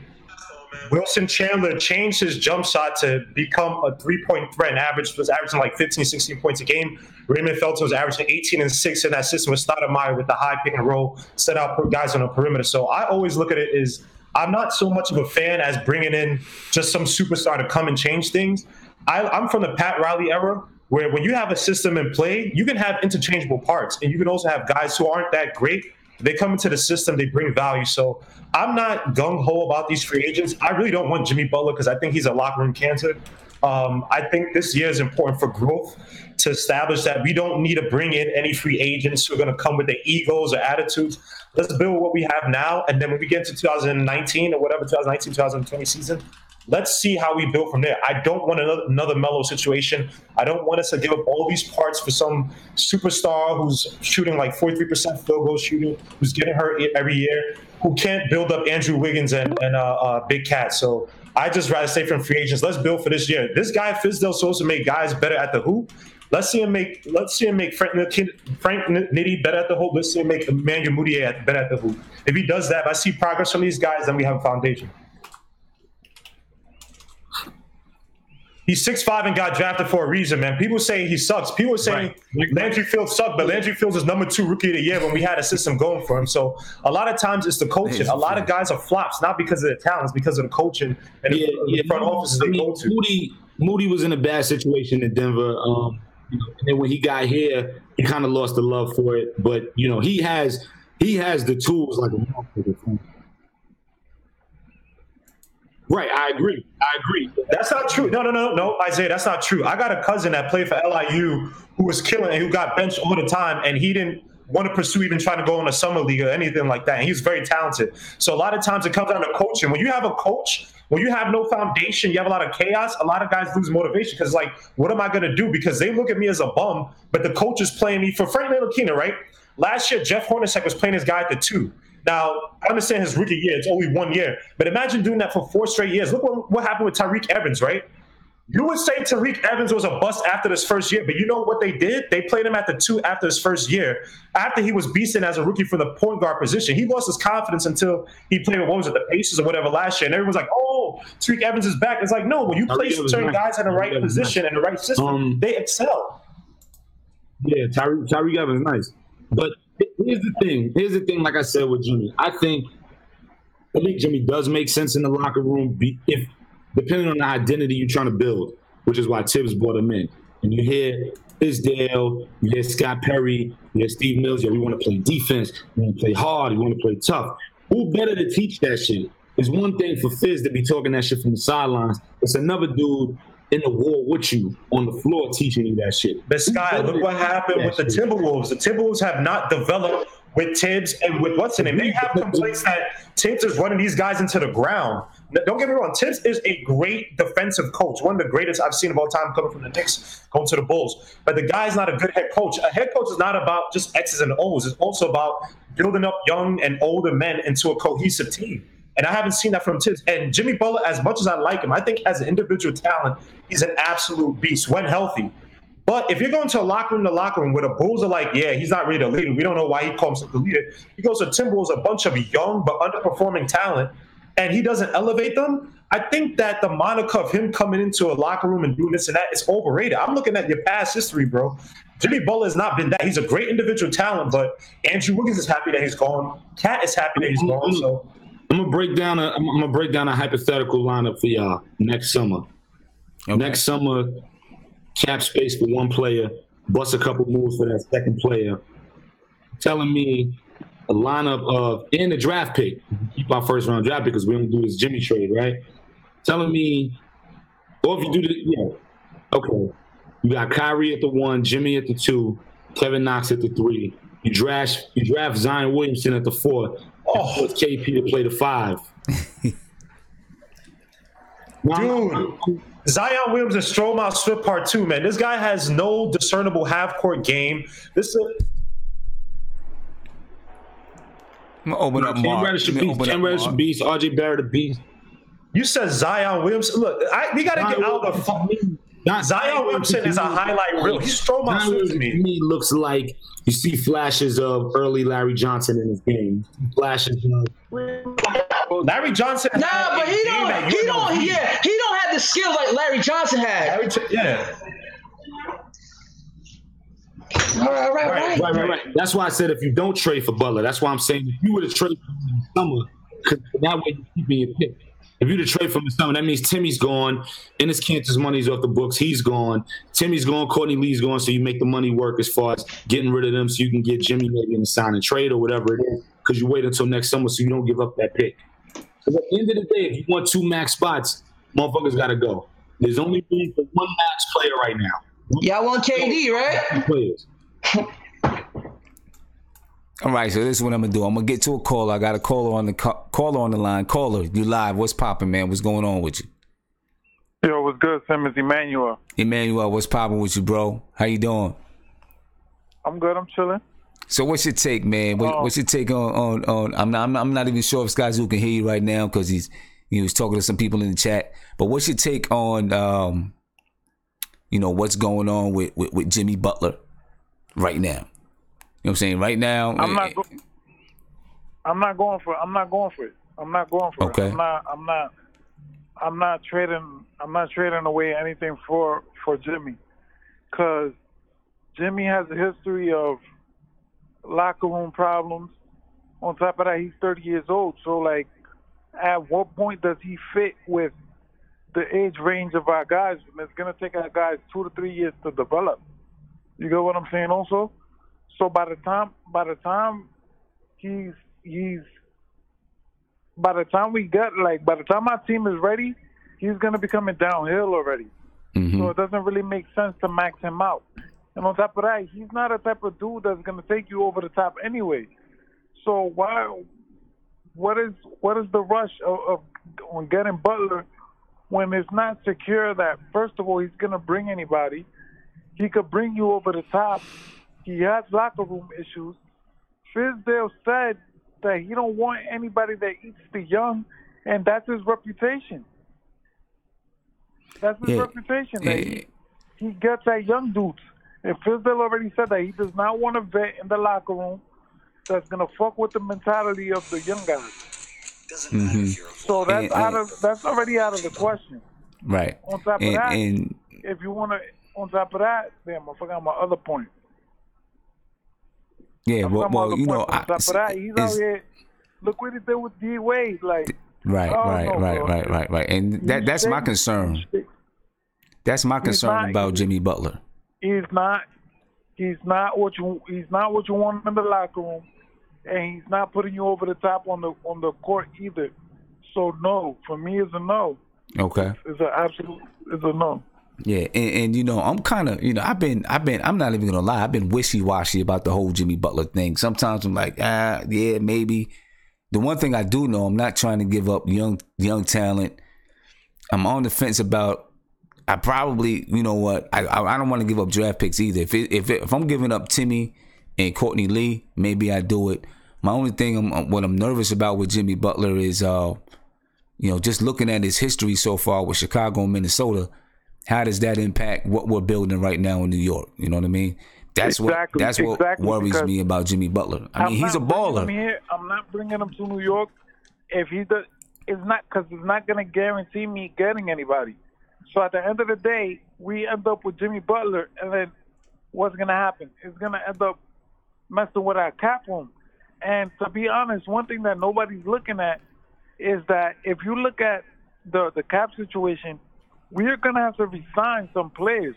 Wilson Chandler changed his jump shot to become a 3-point threat and was averaging like 15, 16 points a game. Raymond Felton was averaging 18 and 6 in that system with Stoudemire with the high pick and roll, set out guys on the perimeter. So I always look at it as I'm not so much of a fan as bringing in just some superstar to come and change things. I'm from the Pat Riley era, where when you have a system in play, you can have interchangeable parts, and you can also have guys who aren't that great. They come into the system, they bring value. So I'm not gung-ho about these free agents. I really don't want Jimmy Butler because I think he's a locker room cancer. I think this year is important for growth to establish that we don't need to bring in any free agents who are going to come with their egos or attitudes. Let's build what we have now, and then when we get into 2019 or whatever, 2019, 2020 season, let's see how we build from there. I don't want another Melo situation. I don't want us to give up all these parts for some superstar who's shooting like 43% field goal shooting, who's getting hurt every year, who can't build up Andrew Wiggins and Big Cat. So I just rather stay from free agents. Let's build for this year. This guy Fizdale's supposed to make guys better at the hoop. Let's see him make Frank Nitty better at the hoop. Let's see him make Emmanuel Mudiay better at the hoop. If he does that, if I see progress from these guys, then we have a foundation. He's 6'5" and got drafted for a reason, man. People say he sucks. People are saying Landry Fields sucked, but Landry Fields is number 2 Rookie of the Year when we had a system going for him. So a lot of times it's the coaching. A lot of guys are flops, not because of their talents, because of the coaching and the front offices they go to. Moody was in a bad situation in Denver. And then when he got here, he kind of lost the love for it. But he has the tools like a motherfucker. Right, I agree. That's not true. No, Isaiah, that's not true. I got a cousin that played for LIU who was killing and who got benched all the time, and he didn't want to pursue even trying to go in a summer league or anything like that. And he's very talented. So a lot of times it comes down to coaching. When you have a coach, when you have no foundation, you have a lot of chaos, a lot of guys lose motivation because, like, what am I going to do? Because they look at me as a bum, but the coach is playing me. For Frank Ntilikina, right? Last year, Jeff Hornacek was playing his guy at the 2. Now, I understand his rookie year. It's only 1 year. But imagine doing that for 4 straight years. Look what happened with Tariq Evans, right? You would say Tariq Evans was a bust after his first year, but you know what they did? They played him at the 2 after his first year, after he was beasting as a rookie for the point guard position. He lost his confidence until he played with, the Pacers or whatever last year. And everyone's like, oh, Tariq Evans is back. It's like, no, when you place certain guys in the right position and the right system, they excel. Yeah, Tariq Evans is nice. But here's the thing, like I said with Jimmy. I think Jimmy does make sense in the locker room if depending on the identity you're trying to build, which is why Tibbs brought him in. And you hear Fizdale, you hear Scott Perry, you hear Steve Mills, we want to play defense, we want to play hard, we want to play tough. Who better to teach that shit? It's one thing for Fizz to be talking that shit from the sidelines. It's another dude in the war with you on the floor teaching you that shit. But Sky, look what happened with the Timberwolves. The Timberwolves have not developed with Tibbs and with what's in it. They have complaints that Tibbs is running these guys into the ground. Don't get me wrong. Tibbs is a great defensive coach, one of the greatest I've seen of all time coming from the Knicks, going to the Bulls. But the guy's not a good head coach. A head coach is not about just X's and O's. It's also about building up young and older men into a cohesive team. And I haven't seen that from Tibbs. And Jimmy Butler, as much as I like him, I think as an individual talent, he's an absolute beast when healthy. But if you're going to a locker room where the Bulls are like, yeah, he's not really the leader. We don't know why he calls himself the leader. He goes to Timberwolves, a bunch of young but underperforming talent, and he doesn't elevate them. I think that the moniker of him coming into a locker room and doing this and that is overrated. I'm looking at your past history, bro. Jimmy Butler has not been that. He's a great individual talent, but Andrew Wiggins is happy that he's gone. Cat is happy that he's gone. So I'm gonna break down a hypothetical lineup for y'all next summer. Okay. Next summer, cap space for one player, bust a couple moves for that second player. Telling me a lineup of in the draft pick, keep our first round draft pick because we don't do this Jimmy trade, right? Telling me, or if you do okay. You got Kyrie at the 1, Jimmy at the 2, Kevin Knox at the 3. You draft Zion Williamson at the 4. With KP to play the 5. Dude, Zion Williamson, Stromile Swift Part 2, man. This guy has no discernible half-court game. I'm gonna open up Cam Mark. Reddish a beast. Cam Reddish a beast. RJ Barrett a beast. You said Zion Williamson. Look, we got to get out of the Zion Williamson is a highlight reel. He stole my suit to me. He looks like you see flashes of early Larry Johnson in his game. Flashes of Larry Johnson. Nah, but he don't have the skills like Larry Johnson had. All right. That's why I said if you don't trade for Butler, that's why I'm saying if you were to trade for him in the summer, because that way you're keeping your pick. If you were to trade for him in the summer, that means Timmy's gone. Ennis Cantor's money's off the books. He's gone. Timmy's gone. Courtney Lee's gone. So you make the money work as far as getting rid of them so you can get Jimmy maybe in the sign and trade or whatever it is because you wait until next summer so you don't give up that pick. Because at the end of the day, if you want 2 max spots, motherfuckers got to go. There's only room for 1 max player right now. Y'all want KD, right? Players. All right, so this is what I'm gonna do. I'm gonna get to a caller. I got a caller on the line. Caller, you live? What's popping, man? What's going on with you? Yo, what's good, Simmons? Emmanuel. Emmanuel, what's popping with you, bro? How you doing? I'm good. I'm chilling. So, what's your take, man? What's your take on? I'm not even sure if Skyzoo can hear you right now because he was talking to some people in the chat. But what's your take on what's going on with Jimmy Butler right now? You know what I'm saying? Right now, I'm not going for it. Okay. I'm not trading away anything for Jimmy, because Jimmy has a history of locker room problems. On top of that, he's 30 years old. So, like, at what point does he fit with the age range of our guys? And it's gonna take our guys 2 to 3 years to develop. You get what I'm saying? Also. So by the time our team is ready, he's gonna be coming downhill already. Mm-hmm. So it doesn't really make sense to max him out. And on top of that, he's not a type of dude that's gonna take you over the top anyway. So what is the rush on getting Butler when it's not secure that first of all he's gonna bring anybody? He could bring you over the top. He has locker room issues. Fizdale said that he don't want anybody that eats the young, and that's his reputation. That's his reputation. That he gets at young dudes. And Fizdale already said that he does not want a vet in the locker room that's gonna fuck with the mentality of the young guys. Mm-hmm. So that's already out of the question. Right. On top of that, if you wanna, on top of that, damn, I forgot my other point. Yeah, on top of that, he's out here. Look what he did with D Wade, like. Right, and that's my concern. That's my concern about Jimmy Butler. He's not what you want in the locker room, and he's not putting you over the top on the court either. So no, for me, it's a no. Okay, it's a no. Yeah, and I'm kind of, I'm not even gonna lie, I've been wishy-washy about the whole Jimmy Butler thing. Sometimes I'm like, yeah, maybe. The one thing I do know, I'm not trying to give up young talent. I'm on the fence about. I probably, I don't want to give up draft picks either. If I'm giving up Timmy and Courtney Lee, maybe I do it. My only thing, what I'm nervous about with Jimmy Butler is, just looking at his history so far with Chicago and Minnesota. How does that impact what we're building right now in New York? You know what I mean? That's what worries me about Jimmy Butler. I mean, he's a baller. I'm not bringing him to New York if he does. It's not because it's not going to guarantee me getting anybody. So at the end of the day, we end up with Jimmy Butler, and then what's going to happen? It's going to end up messing with our cap room. And to be honest, one thing that nobody's looking at is that if you look at the cap situation, we're going to have to resign some players.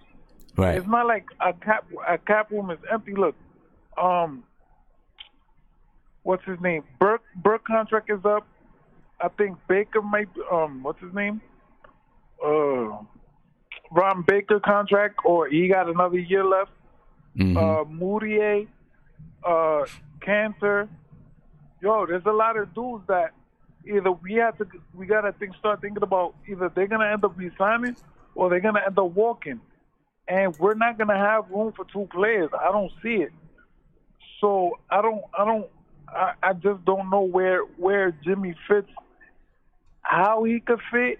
Right. It's not like a cap room is empty. Look, what's his name? Burke contract is up. I think Baker might what's his name? Ron Baker contract, or he got another year left. Mm-hmm. Moutier, Cantor. Yo, there's a lot of dudes that either we gotta start thinking about either they're gonna end up resigning or they're gonna end up walking, and we're not gonna have room for 2 players. I don't see it. So I I just don't know where Jimmy fits, how he could fit.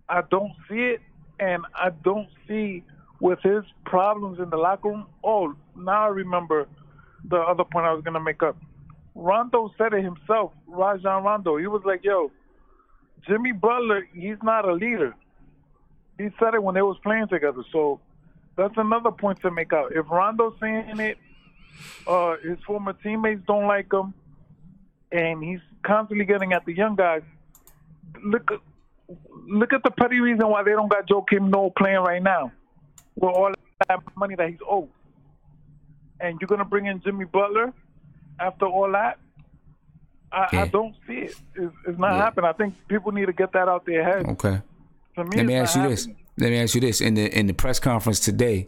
I don't see it, and I don't see with his problems in the locker room. Oh, now I remember the other point I was going to make up. Rondo said it himself, Rajon Rondo. He was like, yo, Jimmy Butler, he's not a leader. He said it when they was playing together. So that's another point to make out. If Rondo's saying it, his former teammates don't like him, and he's constantly getting at the young guys, look at the petty reason why they don't got Joakim Noah playing right now with all that money that he's owed. And you're going to bring in Jimmy Butler after all that? I don't see it. It's not happening. I think people need to get that out their head. Okay. To me, Let me ask you this. In the press conference today,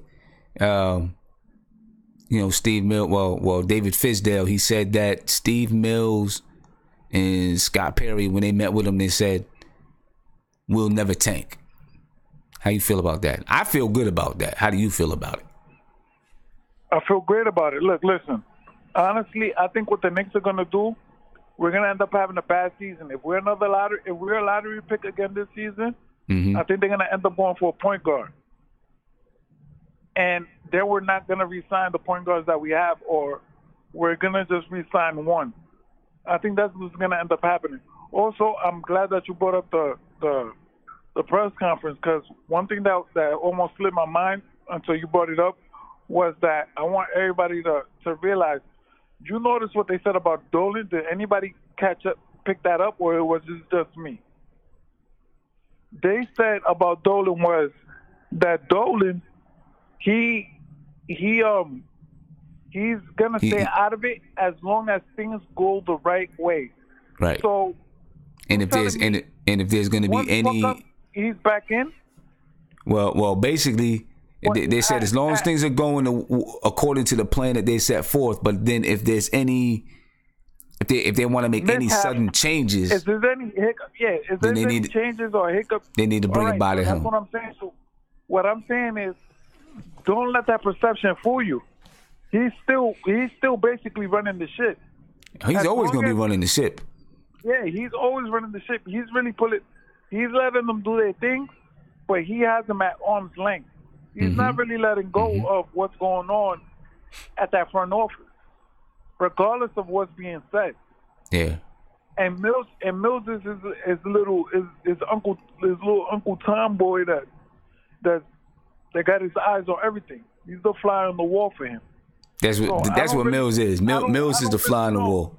Steve Mills, David Fizdale, he said that Steve Mills and Scott Perry, when they met with him, they said, we'll never tank. How you feel about that? I feel good about that. How do you feel about it? I feel great about it. Look, listen. Honestly, I think what the Knicks are going to do, we're going to end up having a bad season. If we're a lottery pick again this season, I think they're going to end up going for a point guard. And then we're not going to re-sign the point guards that we have, or we're going to just re-sign one. I think that's what's going to end up happening. Also, I'm glad that you brought up the press conference, because one thing that almost slipped my mind until you brought it up was that I want everybody to realize, you notice what they said about Dolan? Did anybody pick that up, or was it just me? They said about Dolan was that Dolan, he's gonna stay out of it as long as things go the right way. Right. So, and if there's going to be any, he's back in. Well, basically, they said as long as things are going according to the plan that they set forth, but then if there's any, if they want to make any sudden changes, if there's any hiccup, if there's any changes or hiccups, they need to bring it by to him. That's what I'm saying. So what I'm saying is, don't let that perception fool you. He's still basically running the shit. He's always going to be running the ship. Yeah, he's always running the ship. He's really he's letting them do their thing, but he has them at arm's length. He's not really letting go of what's going on at that front office, regardless of what's being said. Yeah. And Mills is his little Uncle Tom boy that got his eyes on everything. He's the fly on the wall for him. That's what Mills is. Mills is the fly on the wall.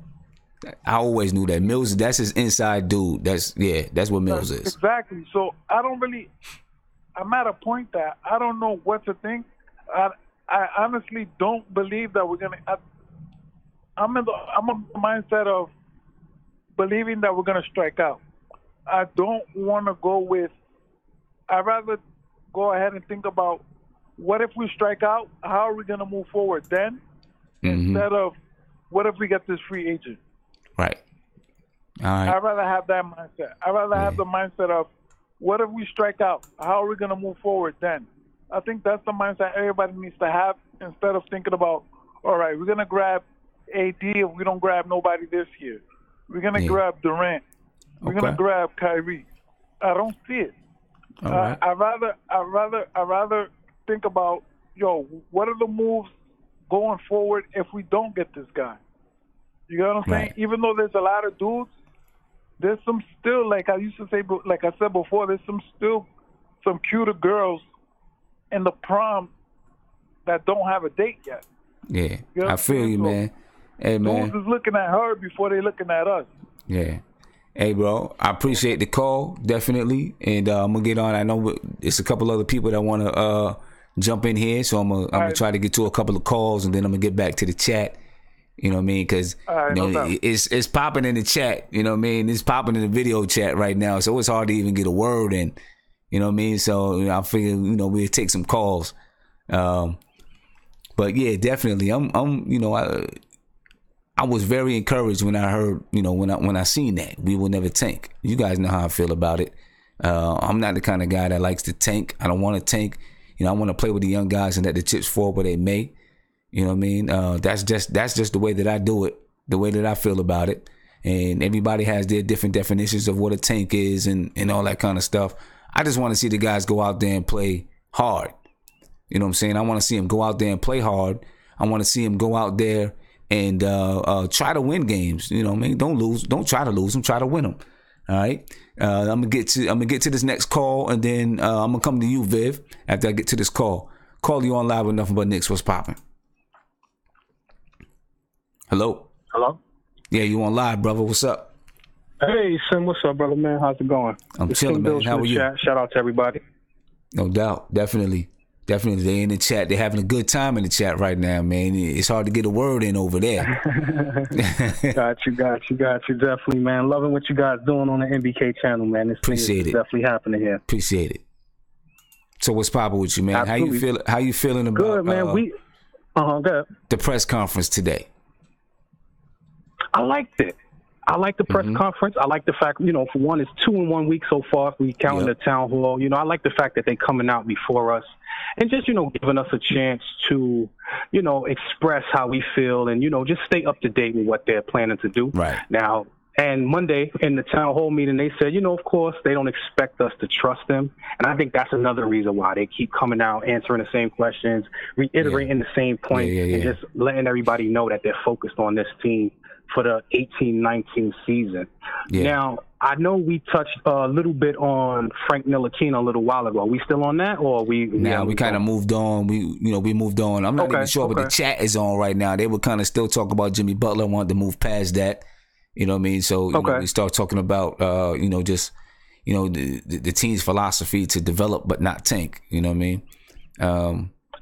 I always knew that. Mills, that's his inside dude. That's what Mills is. Exactly. So I'm at a point that I don't know what to think. I honestly don't believe that we're gonna. I'm in the mindset of believing that we're gonna strike out. I don't want to go with. I'd rather go ahead and think about what if we strike out? How are we gonna move forward then? Instead of what if we get this free agent? Right. All right. I'd rather have that mindset. I'd rather have the mindset of what if we strike out? How are we going to move forward then? I think that's the mindset everybody needs to have, instead of thinking about, all right, we're going to grab AD if we don't grab nobody this year. We're going to grab Durant. We're going to grab Kyrie. I don't see it. All right. I'd rather think about, what are the moves going forward if we don't get this guy? You know what I'm saying? Right. Even though there's a lot of dudes, there's some still, like I used to say, like I said before, there's some cuter girls in the prom that don't have a date yet. Yeah, you know I feel you, man. Hey, man. Dudes is looking at her before they looking at us. Yeah. Hey, bro, I appreciate the call, definitely. And I'm going to get on. I know it's a couple other people that want to jump in here, so I'm gonna try to get to a couple of calls, and then I'm going to get back to the chat. You know what I mean? Because it's popping in the chat. You know what I mean? It's popping in the video chat right now, so it's hard to even get a word in. You know what I mean? So I figured we'll take some calls. But yeah, definitely. I was very encouraged when I heard when I seen that we will never tank. You guys know how I feel about it. I'm not the kind of guy that likes to tank. I don't want to tank. I want to play with the young guys and let the chips fall where they may. You know what I mean? That's just the way that I do it. the way that I feel about it. And everybody has their different definitions of what a tank is and all that kind of stuff. I just want to see the guys go out there and play hard. You know what I'm saying? I want to see them go out there and play hard. I want to see them go out there and try to win games. You know what I mean? Don't lose. Don't try to lose them. Try to win them. All right. I'm gonna get to this next call, and then I'm gonna come to you, Viv, after I get to this call. Call you on live with Nothing But Knicks. What's popping? Hello. Hello. Yeah, you on live, brother? What's up? Hey, Sim. What's up, brother, man? How's it going? I'm chilling, man. How are you? Shout out to everybody. No doubt. Definitely. They in the chat. They're having a good time in the chat right now, man. It's hard to get a word in over there. Got you. Definitely, man. Loving what you guys doing on the MBK channel, man. Appreciate it. Definitely happening here. Appreciate it. So what's popping with you, man? Absolutely. How you feeling about good, man. Go ahead. The press conference today? I liked it. I like the press conference. I like the fact, for one, it's 2 in 1 week so far. If we count the town hall. I like the fact that they coming out before us and just, giving us a chance to, express how we feel and, just stay up to date with what they're planning to do. Right. Now, and Monday in the town hall meeting, they said, of course, they don't expect us to trust them. And I think that's another reason why they keep coming out, answering the same questions, reiterating the same point, and just letting everybody know that they're focused on this team for the 18-19 season. Yeah. Now, I know we touched a little bit on Frank Ntilikina a little while ago. Are we still on that, or we kind of moved on. We moved on. I'm not even sure, but the chat is on right now. They were kind of still talking about Jimmy Butler. Wanted to move past that. You know what I mean? So we start talking about the team's philosophy to develop but not tank. You know what I mean?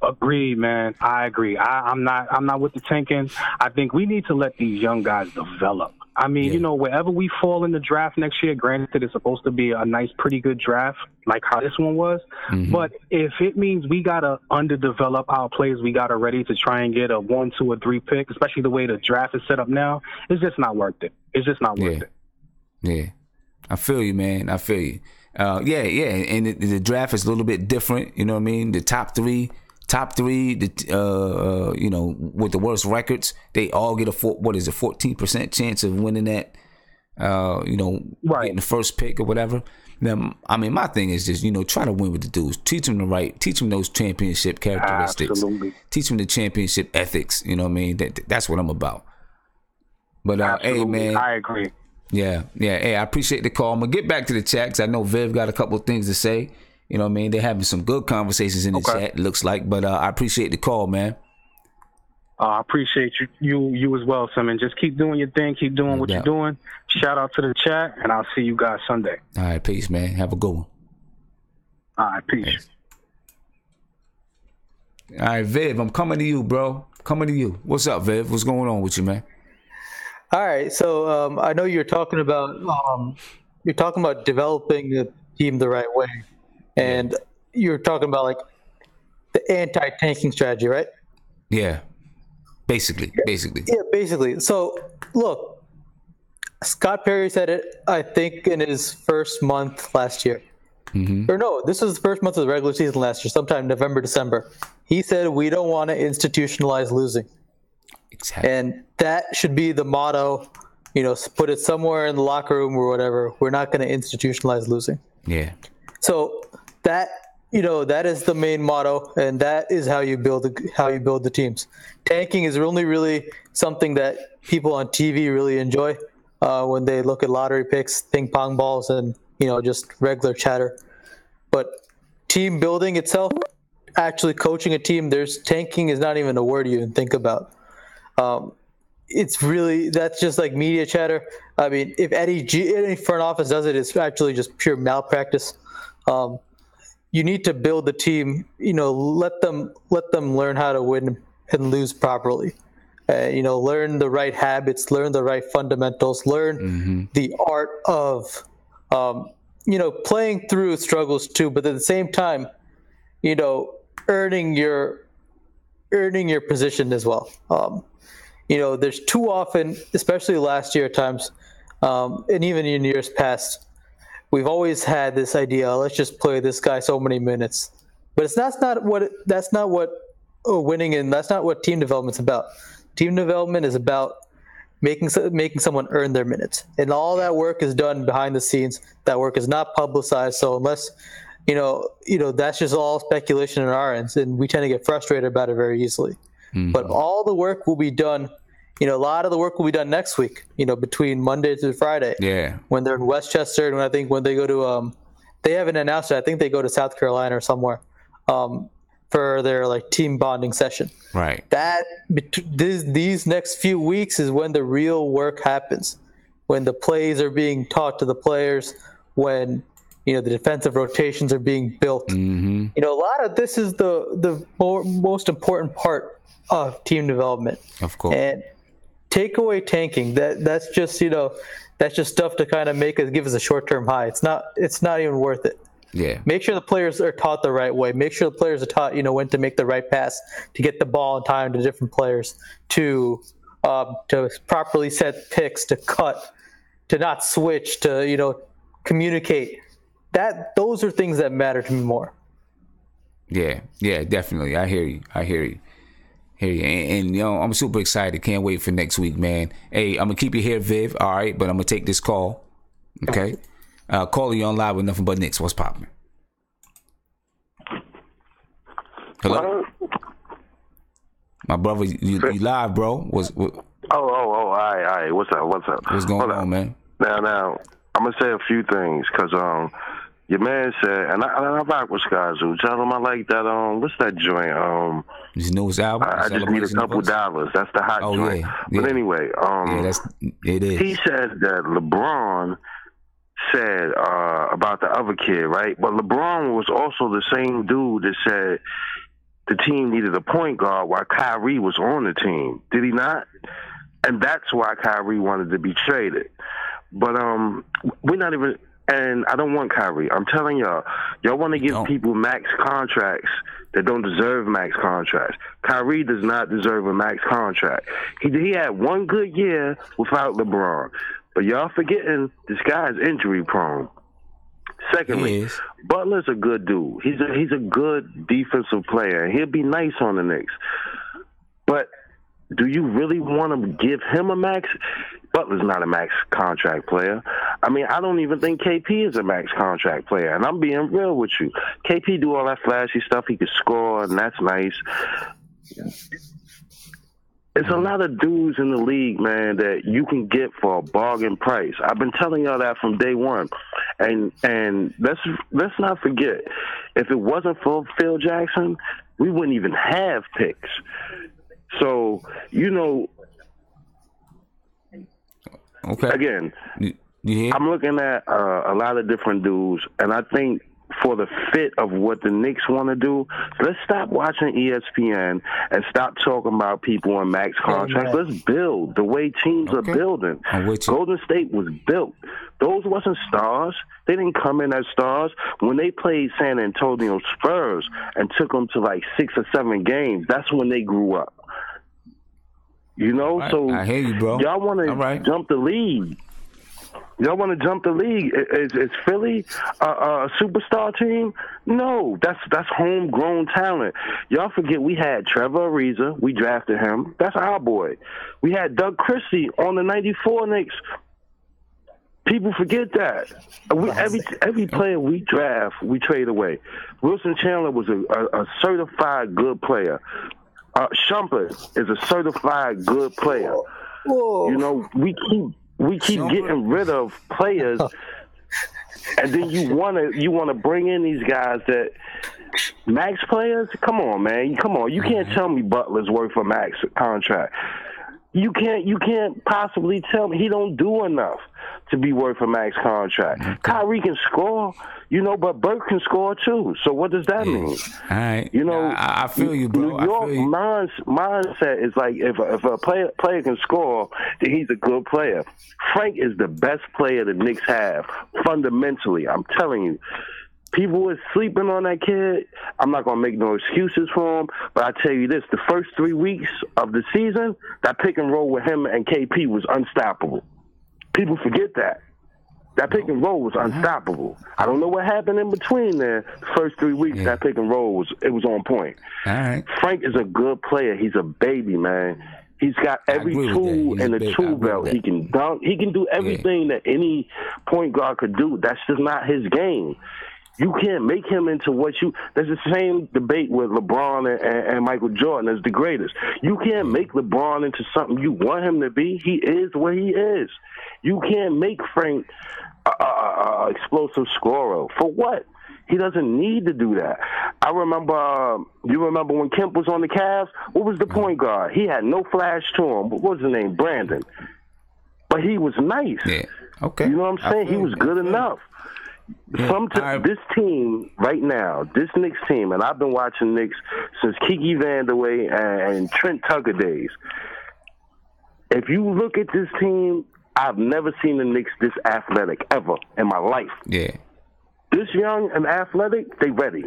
Agreed, man. I agree. I'm not with the tanking. I think we need to let these young guys develop. I mean, wherever we fall in the draft next year, granted it's supposed to be a nice, pretty good draft, like how this one was. But if it means we got to underdevelop our players, we got to ready to try and get a 1, 2, or 3 pick, especially the way the draft is set up now, it's just not worth it. It's just not worth it. Yeah. I feel you, man. I feel you. And the draft is a little bit different. You know what I mean? The top three, with the worst records, they all get a 14% chance of winning that, getting the first pick or whatever. Now, I mean, my thing is just, try to win with the dudes. Teach them those championship characteristics. Absolutely. Teach them the championship ethics. You know what I mean? That's what I'm about. But, hey, man. I agree. Yeah. Hey, I appreciate the call. I'm going to get back to the chat because I know Viv got a couple of things to say. You know what I mean? They're having some good conversations in the chat, it looks like. But I appreciate the call, man. I appreciate you as well, Simon. Just keep doing your thing. Keep doing what you're doing. Shout out to the chat, and I'll see you guys Sunday. All right, peace, man. Have a good one. All right, peace. Thanks. All right, Viv, I'm coming to you, bro. Coming to you. What's up, Viv? What's going on with you, man? All right, so I know you're talking about developing the team the right way, and you're talking about like the anti-tanking strategy, right? Yeah, basically. Yeah, basically. So look, Scott Perry said it, I think, in his first month last year. Or no, this was the first month of the regular season last year, sometime November, December. He said, we don't want to institutionalize losing. Exactly. And that should be the motto, put it somewhere in the locker room or whatever. We're not going to institutionalize losing. Yeah. So that, that is the main motto, and that is how you build the teams. Tanking is only really something that people on TV really enjoy when they look at lottery picks, ping pong balls, and just regular chatter. But team building itself, actually coaching a team, tanking is not even a word you even think about. It's really, that's just like media chatter. I mean, if any front office does it, it's actually just pure malpractice. You need to build the team, let them learn how to win and lose properly. Learn the right habits, learn the right fundamentals, learn the art of, playing through struggles too, but at the same time, earning your position as well. There's too often, especially last year at times, and even in years past, we've always had this idea, let's just play this guy so many minutes. But that's not what winning, and that's not what team development's about. Team development is about making someone earn their minutes. And all that work is done behind the scenes. That work is not publicized. So unless, that's just all speculation on our ends, and we tend to get frustrated about it very easily. Mm-hmm. But all the work will be done. A lot of the work will be done next week, between Monday to Friday. Yeah. When they're in Westchester, and I think when they go to, they haven't announced it. I think they go to South Carolina or somewhere for their team bonding session. Right. These next few weeks is when the real work happens, when the plays are being taught to the players, when the defensive rotations are being built. Mm-hmm. A lot of this is the most important part of team development. Of course. And take away tanking. That's just stuff to kind of give us a short-term high. It's not even worth it. Yeah. Make sure the players are taught the right way. Make sure the players are taught, when to make the right pass, to get the ball in time to different players, to properly set picks, to cut, to not switch, to communicate. Those are things that matter to me more. Yeah, definitely. I hear you. And I'm super excited. Can't wait for next week, man. Hey, I'm gonna keep you here, Viv. All right, but I'm gonna take this call. Okay. Calling you on live with Nothing But Knicks. What's popping? Hello? My brother, you live, bro. All right. What's up? What's going on, man? Now, I'm gonna say a few things, because your man said, and I rock with Skyzoo. Tell him I like that. What's that joint? His newest album. I just need a couple dollars. That's the hot joint. Yeah. But anyway, it is. He said that LeBron said about the other kid, right? But LeBron was also the same dude that said the team needed a point guard while Kyrie was on the team. Did he not? And that's why Kyrie wanted to be traded. But we're not even. And I don't want Kyrie. I'm telling y'all want to give people max contracts that don't deserve max contracts. Kyrie does not deserve a max contract. He had one good year without LeBron. But y'all forgetting this guy's injury prone. Secondly, Butler's a good dude. He's a good defensive player. He'll be nice on the Knicks. But do you really want to give him a max? Butler's not a max contract player. I mean, I don't even think KP is a max contract player. And I'm being real with you. KP do all that flashy stuff. He can score, and that's nice. It's a lot of dudes in the league, man, that you can get for a bargain price. I've been telling y'all that from day one. And let's not forget, if it wasn't for Phil Jackson, we wouldn't even have picks. So, okay. Again, I'm looking at a lot of different dudes, and I think for the fit of what the Knicks want to do, let's stop watching ESPN and stop talking about people on max contracts. Let's build the way teams are building. Golden State was built. Those wasn't stars. They didn't come in as stars. When they played San Antonio Spurs and took them to 6 or 7 games, that's when they grew up. So I hear you, bro. Y'all want to jump the league. Is Philly a superstar team? No, that's homegrown talent. Y'all forget we had Trevor Ariza. We drafted him. That's our boy. We had Doug Christie on the '94 Knicks. People forget that. Every player we draft, we trade away. Wilson Chandler was a certified good player. Shumpert is a certified good player. Whoa. We keep getting rid of players, and then you wanna bring in these guys that max players. Come on, man. Come on. You can't tell me Butler's worth a max contract. You can't possibly tell me he don't do enough to be worth a max contract. Okay. Kyrie can score, but Burke can score too. So what does that mean? All right. I feel you, bro. New York mindset is like if a player can score, then he's a good player. Frank is the best player the Knicks have, fundamentally. I'm telling you. People are sleeping on that kid. I'm not going to make no excuses for him, but I tell you this, the first 3 weeks of the season, that pick and roll with him and KP was unstoppable. People forget that. That pick and roll was unstoppable. I don't know what happened in between there. The first 3 weeks, that pick and roll was on point. All right. Frank is a good player. He's a baby, man. He's got every tool in the tool belt. He can dunk. He can do everything that any point guard could do. That's just not his game. You can't make him into what you. There's the same debate with LeBron and Michael Jordan as the greatest. You can't make LeBron into something you want him to be. He is what he is. You can't make Frank explosive scorer. For what? He doesn't need to do that. I remember, you remember when Kemp was on the Cavs? What was the point guard? He had no flash to him. What was his name? Brandon. But he was nice. Yeah. Okay. You know what I'm saying? He was good enough. This team right now, this Knicks team, and I've been watching Knicks since Kiki Vandeweghe and Trent Tucker days. If you look at this team, I've never seen the Knicks this athletic ever in my life. Yeah. This young and athletic, they ready.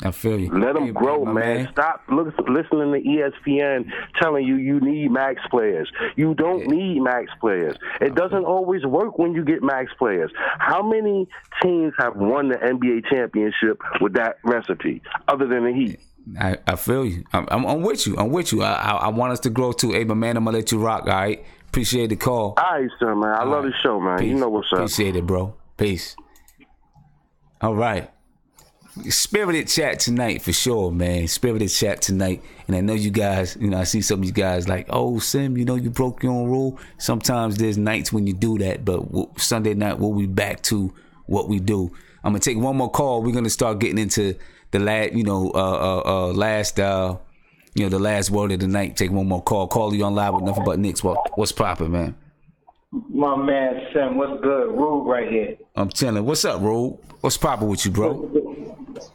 I feel you. Let them grow, man. Stop listening to ESPN telling you need max players. You don't need max players. It doesn't always work when you get max players. How many teams have won the NBA championship with that recipe other than the Heat? I feel you. I'm with you. I'm with you. I want us to grow too. Hey, my man, I'm going to let you rock, all right? Appreciate the call. All right, sir, man. I love the show, man. Peace. You know what's up. Appreciate it, bro. Peace. All right. Spirited chat tonight for sure, man. Spirited chat tonight. And I know you guys, I see some of you guys like, oh, Sim, you broke your own rule. Sometimes there's nights when you do that, but Sunday night we'll be back to what we do. I'm going to take one more call. We're going to start getting into the the last word of the night. Take one more call. Call you on live with Nothing But Knicks. What's poppin', man? My man, Sim, what's good? Rube right here. I'm telling. What's up, Rube? What's poppin' with you, bro?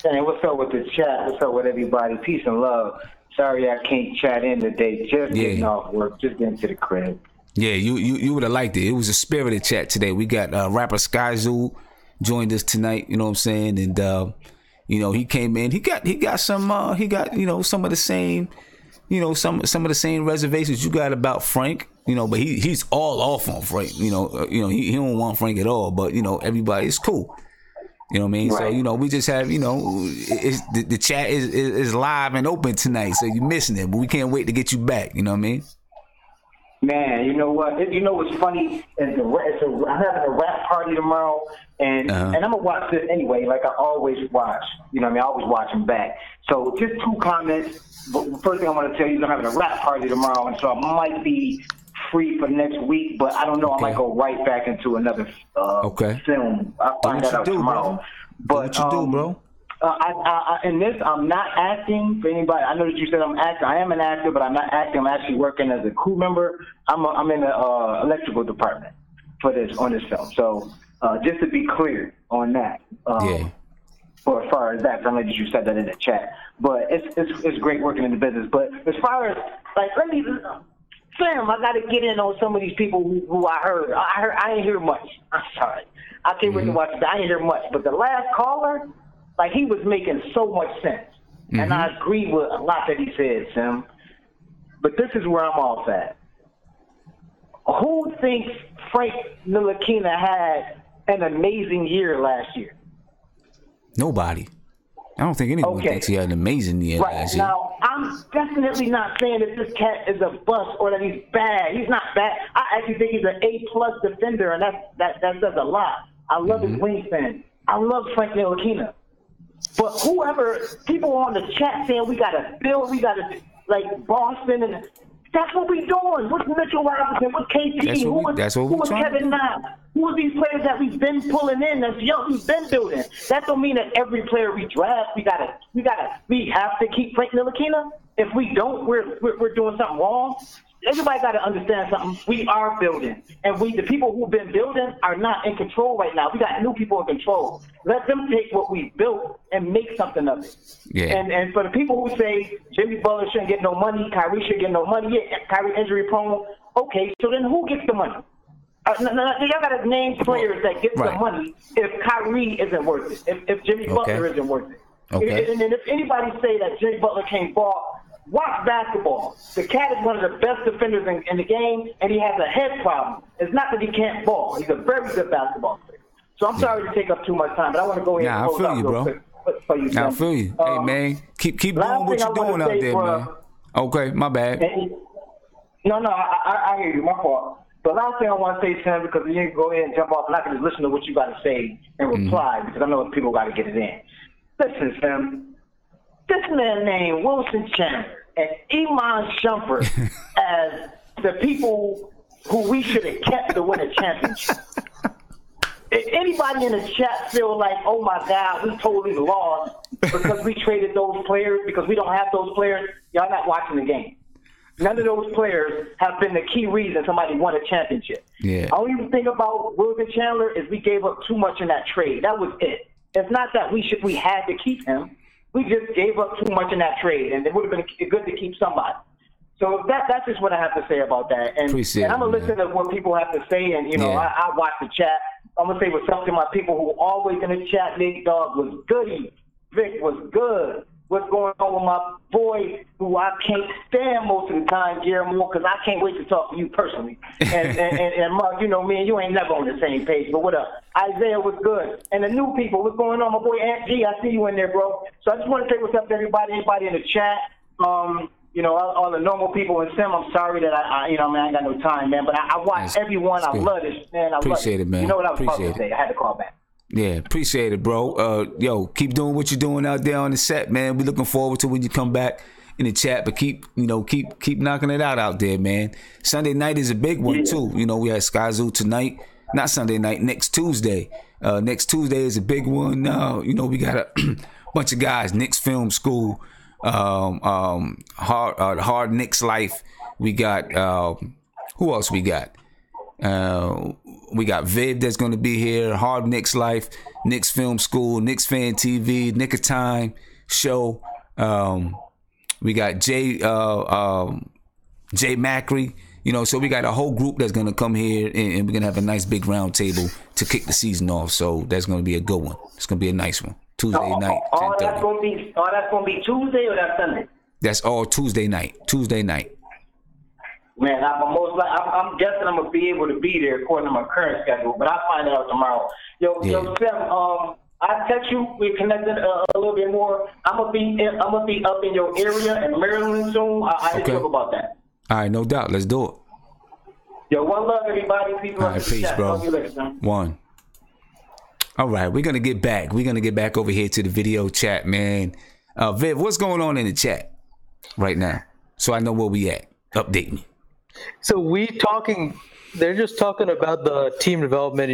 Hey, what's up with the chat? What's up with everybody? Peace and love. Sorry I can't chat in today. Just getting off work. Just getting to the crib. Yeah, you would have liked it. It was a spirited chat today. We got rapper Skyzoo joined us tonight. You know what I'm saying? And he came in. He got some some of the same. Some of the same reservations you got about Frank, but he's all off on Frank. He don't want Frank at all. But everybody, it's cool. You know what I mean? Right. So we just have the chat is live and open tonight. So you're missing it, but we can't wait to get you back. You know what I mean? Man, you know what? You know what's funny? I'm having a rap party tomorrow, and I'm gonna watch this anyway, like I always watch. I always watch them back. So just two comments. First thing I want to tell you is I'm having a rap party tomorrow, and so I might be free for next week, but I don't know. I might go right back into another film. I'll find that out tomorrow. Bro. But what you do, bro? In this, I'm not acting for anybody. I know that you said I'm acting. I am an actor, but I'm not acting. I'm actually working as a crew member. I'm in the electrical department for on this film. So just to be clear on that. For as far as that, I know that you said that in the chat. But it's great working in the business. But as far as Sam, I got to get in on some of these people who I heard. I didn't hear much. I'm sorry. I can't wait to watch it. I didn't hear much. But the last caller, he was making so much sense. And I agree with a lot that he said, Sam. But this is where I'm off at. Who thinks Frank Ntilikina had an amazing year last year? Nobody. I don't think anyone thinks he had an amazing year last year. Now, I'm definitely not saying that this cat is a bust or that he's bad. He's not bad. I actually think he's an A+ defender, and that says a lot. I love his wingspan. I love Frank Ntilikina. But people on the chat saying we got to build, we got to, Boston, and that's what we doing. What's Mitchell Robinson? What's KP? Who was Kevin Knox? Who are these players that we've been pulling in that's young, we've been building? That don't mean that every player we draft, we have to keep Frank Ntilikina. If we don't, we're doing something wrong. Everybody got to understand something. We are building, and the people who've been building are not in control right now. We got new people in control. Let them take what we built and make something of it. Yeah. And for the people who say Jimmy Butler shouldn't get no money, Kyrie shouldn't get no money, Kyrie injury prone. Okay, so then who gets the money? Y'all got to name players that get the money if Kyrie isn't worth it, if Jimmy Butler isn't worth it. Okay. And then if anybody say that Jimmy Butler can't ball, watch basketball. The cat is one of the best defenders in the game, and he has a head problem. It's not that he can't ball. He's a very good basketball player. So I'm sorry to take up too much time, but I want to go ahead and close out real quick. I feel you. Hey, man, keep doing what you're doing out there, man. Okay, my bad. No, I hear you. My fault. The last thing I want to say, Sam, because you can go ahead and jump off, and I can just listen to what you got to say and reply, because I know people got to get it in. Listen, Sam, this man named Wilson Chandler and Iman Shumpert as the people who we should have kept to win a championship. If anybody in the chat feel like, oh my God, we totally lost because we traded those players, because we don't have those players, y'all not watching the game. None of those players have been the key reason somebody won a championship. Yeah. All you think about Wilson Chandler is we gave up too much in that trade. That was it. It's not that we had to keep him. We just gave up too much in that trade, and it would have been good to keep somebody. So that's just what I have to say about that. And I'm going to listen to what people have to say, and, I watch the chat. I'm going to say what's up to my people who are always in the chat. Nick Dog was goody. Vic was good. What's going on with my boy, who I can't stand most of the time, Guillermo, because I can't wait to talk to you personally. And Mark, you know me and you ain't never on the same page, but what up? Isaiah was good. And the new people, what's going on? My boy Aunt G, I see you in there, bro. So I just want to say what's up to everybody in the chat. All the normal people in Sim, I'm sorry that I ain't got no time, man. But I watch everyone. I love this, man. Appreciate it, man. You know what I was supposed to say. I had to call back. Yeah, appreciate it, bro. Keep doing what you're doing out there on the set, man. We looking forward to when you come back in the chat, but keep knocking it out there, man. Sunday night is a big one too. We had Skyzoo tonight. Not Sunday night, next Tuesday. Next Tuesday is a big one. We got a bunch of guys, Knicks Film School, Hard Knicks Life. We got who else we got? We got Viv that's going to be here, Hard Knicks Life, Knicks Film School, Knicks Fan TV, Nick of Time show. We got Jay Macri, so we got a whole group that's going to come here, and we're going to have a nice big round table to kick the season off. So that's going to be a good one. It's going to be a nice one. Tuesday night. All that's going to be Tuesday or that's Sunday? That's all Tuesday night. Man, I'm guessing I'm gonna be able to be there according to my current schedule, but I'll find out tomorrow. Yo, Sam, I'll text you. We're connected a little bit more. I'm gonna be up in your area in Maryland soon. I hit you up about that. All right, no doubt. Let's do it. Yo, one love, everybody. All right, peace, bro. One. All right, we're gonna get back. We're gonna get back over here to the video chat, man. Viv, what's going on in the chat right now? So I know where we at. Update me. So they're just talking about the team development,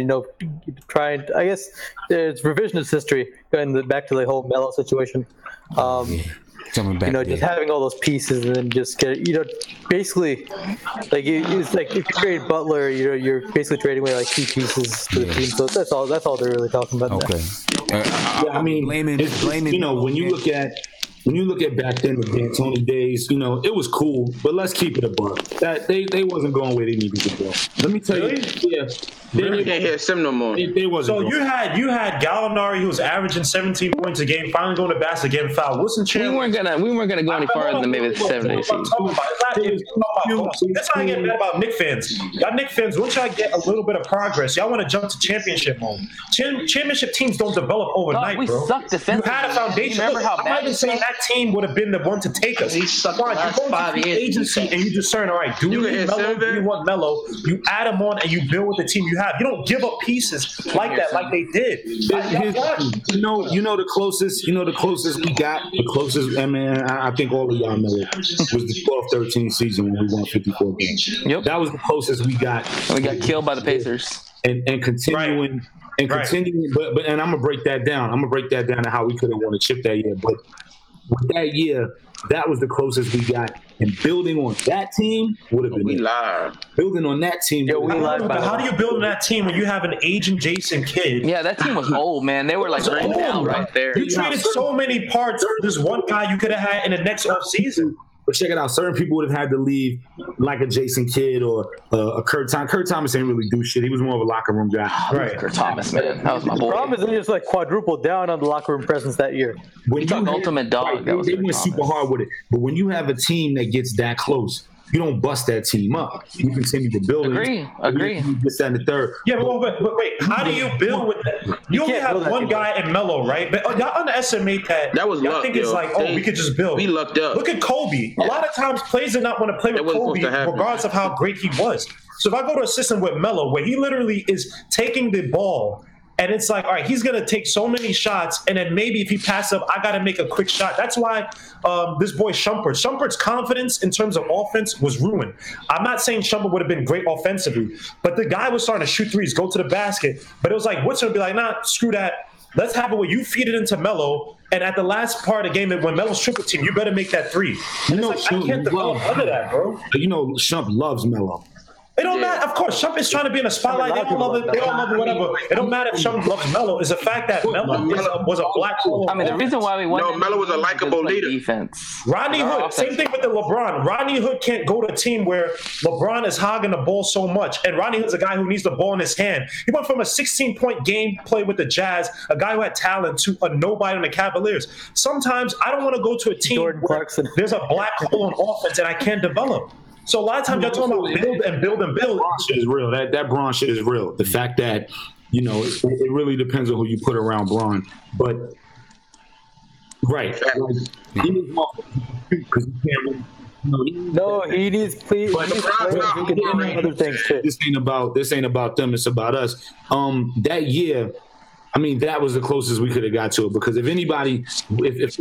trying, I guess there's revisionist history going back to the whole Melo situation. Jumping back just having all those pieces and then just get, basically, it's like if you trade Butler, you're basically trading away like key pieces to the team. So that's all they're really talking about. Okay. Blaming. When you look at back then, the D'Antoni days, it was cool, but let's keep it a buck. That they wasn't going where they needed to go. Let me tell you, They can't hear Sim no more. They wasn't. So you had Gallinari, who was averaging 17 points a game, finally going to basket, getting fouled. Wilson Chandler. We weren't gonna go any farther than maybe the 7-8 season. That's how I get mad about Knicks fans. Y'all Knicks fans, once y'all get a little bit of progress, y'all want to jump to championship mode. Championship teams don't develop overnight, we bro. Suck defensively. You had a foundation. Remember how I'm not even saying that team would have been the one to take us. We sucked Fine, you go to the agency and you discern, all right, do we need Melo? Do we want Melo? You add them on and you build with the team you have. You don't give up pieces like that, like they did. You know the closest we got, I think all of y'all know it, was the 12-13 season when we won 54 games. Yep. That was the closest we got. We got killed by the Pacers. And continuing. Right. And continuing, but and I'm gonna break that down. To how we could have won a chip that year. But with that year, that was the closest we got. And building on that team would have been. We lied. Building on that team. How do you build on that team when you have an aging Jason Kidd? Yeah, that team was old, man. They were like written down right there. You traded so many parts for this one guy you could have had in the next offseason. But check it out. Certain people would have had to leave, like a Jason Kidd or a Kurt Thomas. Kurt Thomas didn't really do shit. He was more of a locker room guy. Right. Kurt Thomas, man. That was my boy. The problem is they just quadrupled down on the locker room presence that year. When you ultimate dog. Right, they went super hard with it. But when you have a team that gets that close, you don't bust that team up. You continue to build. Agree. This and the third. Yeah, but wait. How do you build with that? You only have one guy in Melo, right? But y'all underestimate that. That was luck, think it's like, we could just build. We lucked up. Look at Kobe. A lot of times players did not want to play with Kobe, regardless of how great he was. So if I go to a system with Melo, where he literally is taking the ball, and it's like, all right, he's going to take so many shots, and then maybe if he passes up, I got to make a quick shot. That's why this boy Shumpert's confidence in terms of offense was ruined. I'm not saying Shumpert would have been great offensively, but the guy was starting to shoot threes, go to the basket. But it was like, Woodson would be like, nah, screw that. Let's have it where you feed it into Melo, and at the last part of the game, when Melo's triple team, you better make that three. And I can't develop under that, bro. Shump loves Melo. It don't matter. Of course, Shump is trying to be in the spotlight. They don't love it. They don't love it. Whatever. It don't matter if Shump loves Melo. It's the fact that Melo was a black hole. I mean, the reason why we won. No, Melo was a likable leader. Defense. Rodney Hood. Same thing with the LeBron. Rodney Hood can't go to a team where LeBron is hogging the ball so much, and Rodney Hood's a guy who needs the ball in his hand. He went from a 16-point game play with the Jazz, a guy who had talent, to a nobody on the Cavaliers. Sometimes I don't want to go to a team where there's a black hole on offense and I can't develop. So a lot of times y'all talking about build and build and build. Bron shit is real. That Bron shit is real. The fact that, it really depends on who you put around Bron. But, right. No, he needs players who can do other things too. This ain't about them. It's about us. That year, I mean, that was the closest we could have got to it, because if there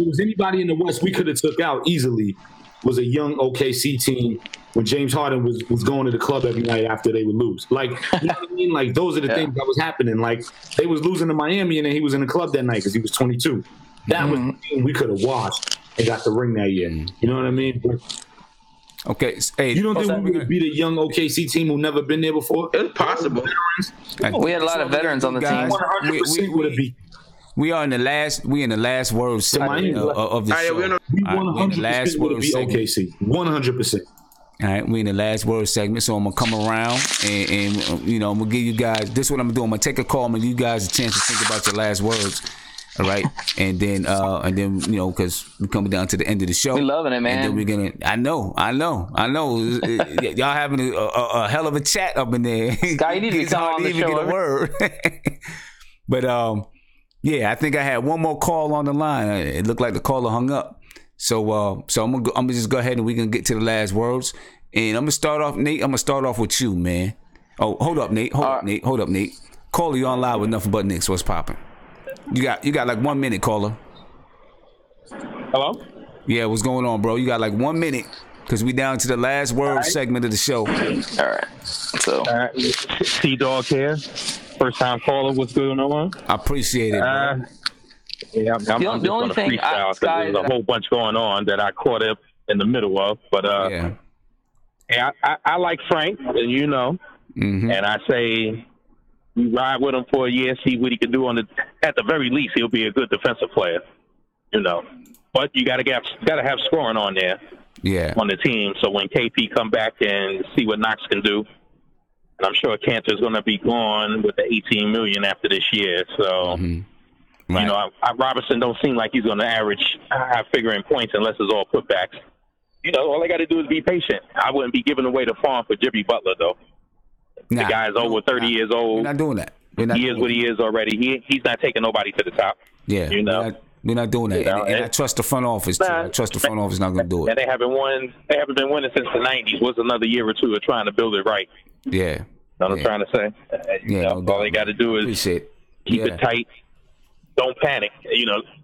was anybody in the West we could have took out easily, was a young OKC team when James Harden was going to the club every night after they would lose. Like, you know what I mean? Like, those are the things that was happening. Like, they was losing to Miami, and then he was in the club that night because he was 22. That was the team we could have washed and got the ring that year. You know what I mean? Okay. Hey, you don't think we would beat a young OKC team who never been there before? It's possible. We had a lot of veterans on the team. 100% would have beat. We are in the last. We in the last word segment of the show. We 100% would have beat OKC. 100%. All right, we in the last word segment, so I'm gonna come around and I'm gonna give you guys. This is what I'm gonna do. I'm gonna take a call. I'm gonna give you guys a chance to think about your last words. All right, and then because we're coming down to the end of the show. We loving it, man. And then we're gonna. I know. Y'all having a hell of a chat up in there. Sky, you need to come on the show. Get a word. But yeah, I think I had one more call on the line. It looked like the caller hung up. So I'm gonna just go ahead and we're gonna get to the last words. And I'm gonna start off, Nate. I'm gonna start off with you, man. Oh, hold up, Nate. Hold up, Nate. Caller, you on live with Nothing But Knicks. What's popping? You got like 1 minute, caller. Hello? Yeah, what's going on, bro? You got like 1 minute because we down to the last word segment of the show. All right. So T-Dog here. First time caller. What's going on? I appreciate it, bro. Yeah, I'm just going to freestyle because there's a whole bunch going on that I caught up in the middle of. But yeah, I like Frank, and and I say we ride with him for a year, see what he can do at the very least, he'll be a good defensive player, But you got to have scoring on there, on the team. So when KP come back and see what Knox can do, and I'm sure Cantor's going to be gone with the $18 million after this year, so. Right. Robinson don't seem like he's going to average high figuring points unless it's all putbacks. All I got to do is be patient. I wouldn't be giving away the farm for Jimmy Butler, though. The guy's over 30 years old. We're not doing that. He is what he is already. He's not taking nobody to the top. Yeah. We're not doing that. And I trust the front office, too. I trust the front office not going to do it. And they haven't won. They haven't been winning since the 90s. What's another year or two of trying to build it right? Yeah. What I'm trying to say. All they got to do is keep it tight. Don't panic.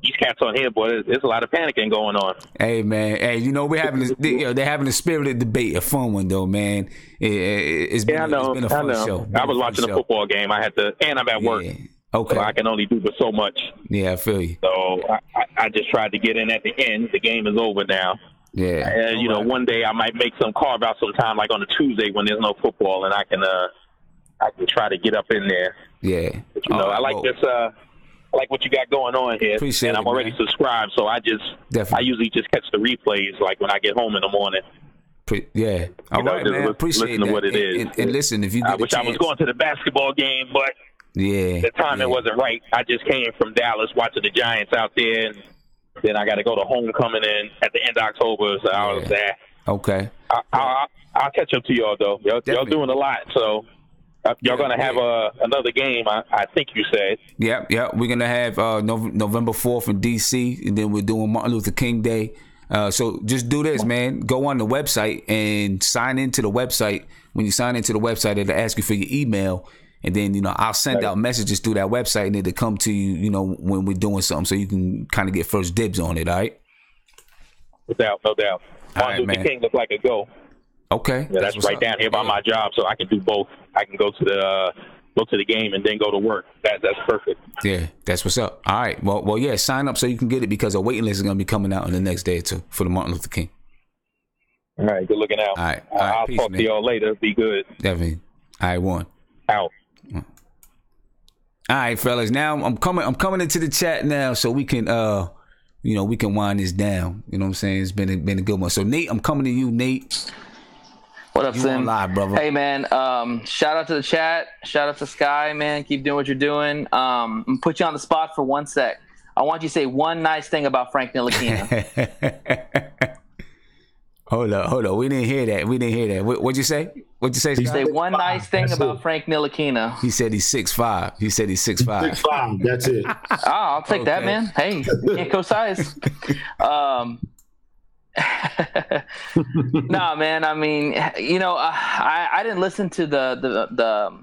These cats on here, boy, there's a lot of panicking going on. Hey, man. Hey, we're having this, they're having a spirited debate, a fun one, though, man. It's been a fun show. I was watching a football game. I had to, and I'm at work. Okay. So I can only do but so much. Yeah, I feel you. So I just tried to get in at the end. The game is over now. Yeah. And, one day I might make carve out some time, like on a Tuesday when there's no football, and I can try to get up in there. Yeah. But, I like this. I like what you got going on here, and I'm already subscribed, so I usually just catch the replays, like when I get home in the morning. All right, man. Appreciate listen to what it is. And listen, if you get I wish I was going to the basketball game, but the timing wasn't right. I just came from Dallas watching the Giants out there, and then I got to go to homecoming at the end of October, so I was there. Okay. I'll catch up to y'all though. Y'all doing a lot, so y'all gonna have another game. I think you said. Yeah. We're gonna have November 4th in DC, and then we're doing Martin Luther King Day. So just do this, man. Go on the website and sign into the website. When you sign into the website, it'll ask you for your email, and then I'll send out messages through that website, and it'll come to you, when we're doing something, so you can kind of get first dibs on it. All right. No doubt. Martin Luther King looked like a go. Okay. Yeah, that's right down here by my job, so I can do both. I can go to the game and then go to work. That's perfect. Yeah, that's what's up. All right. Well, yeah. Sign up so you can get it, because a waiting list is gonna be coming out in the next day or two for the Martin Luther King. All right. Good looking out. All right. I'll Peace, talk man. to y'all later. Be good. Definitely. All right. One. Out. All right, fellas. Now I'm coming into the chat now, so we can we can wind this down. You know what I'm saying? It's been a good one. So Nate, I'm coming to you, Nate. What up, Sim? Live, brother. Hey, man. Shout out to the chat. Shout out to Sky, man. Keep doing what you're doing. I'm gonna put you on the spot for 1 sec. I want you to say one nice thing about Frank Ntilikina. Hold up. We didn't hear that. What'd you say? What'd you say, Sky? Say one nice thing about Frank Ntilikina. He said he's 6'5". 6'5". That's it. I'll take that, man. Hey, you can't coach size. Nah, man. I mean, I didn't listen to the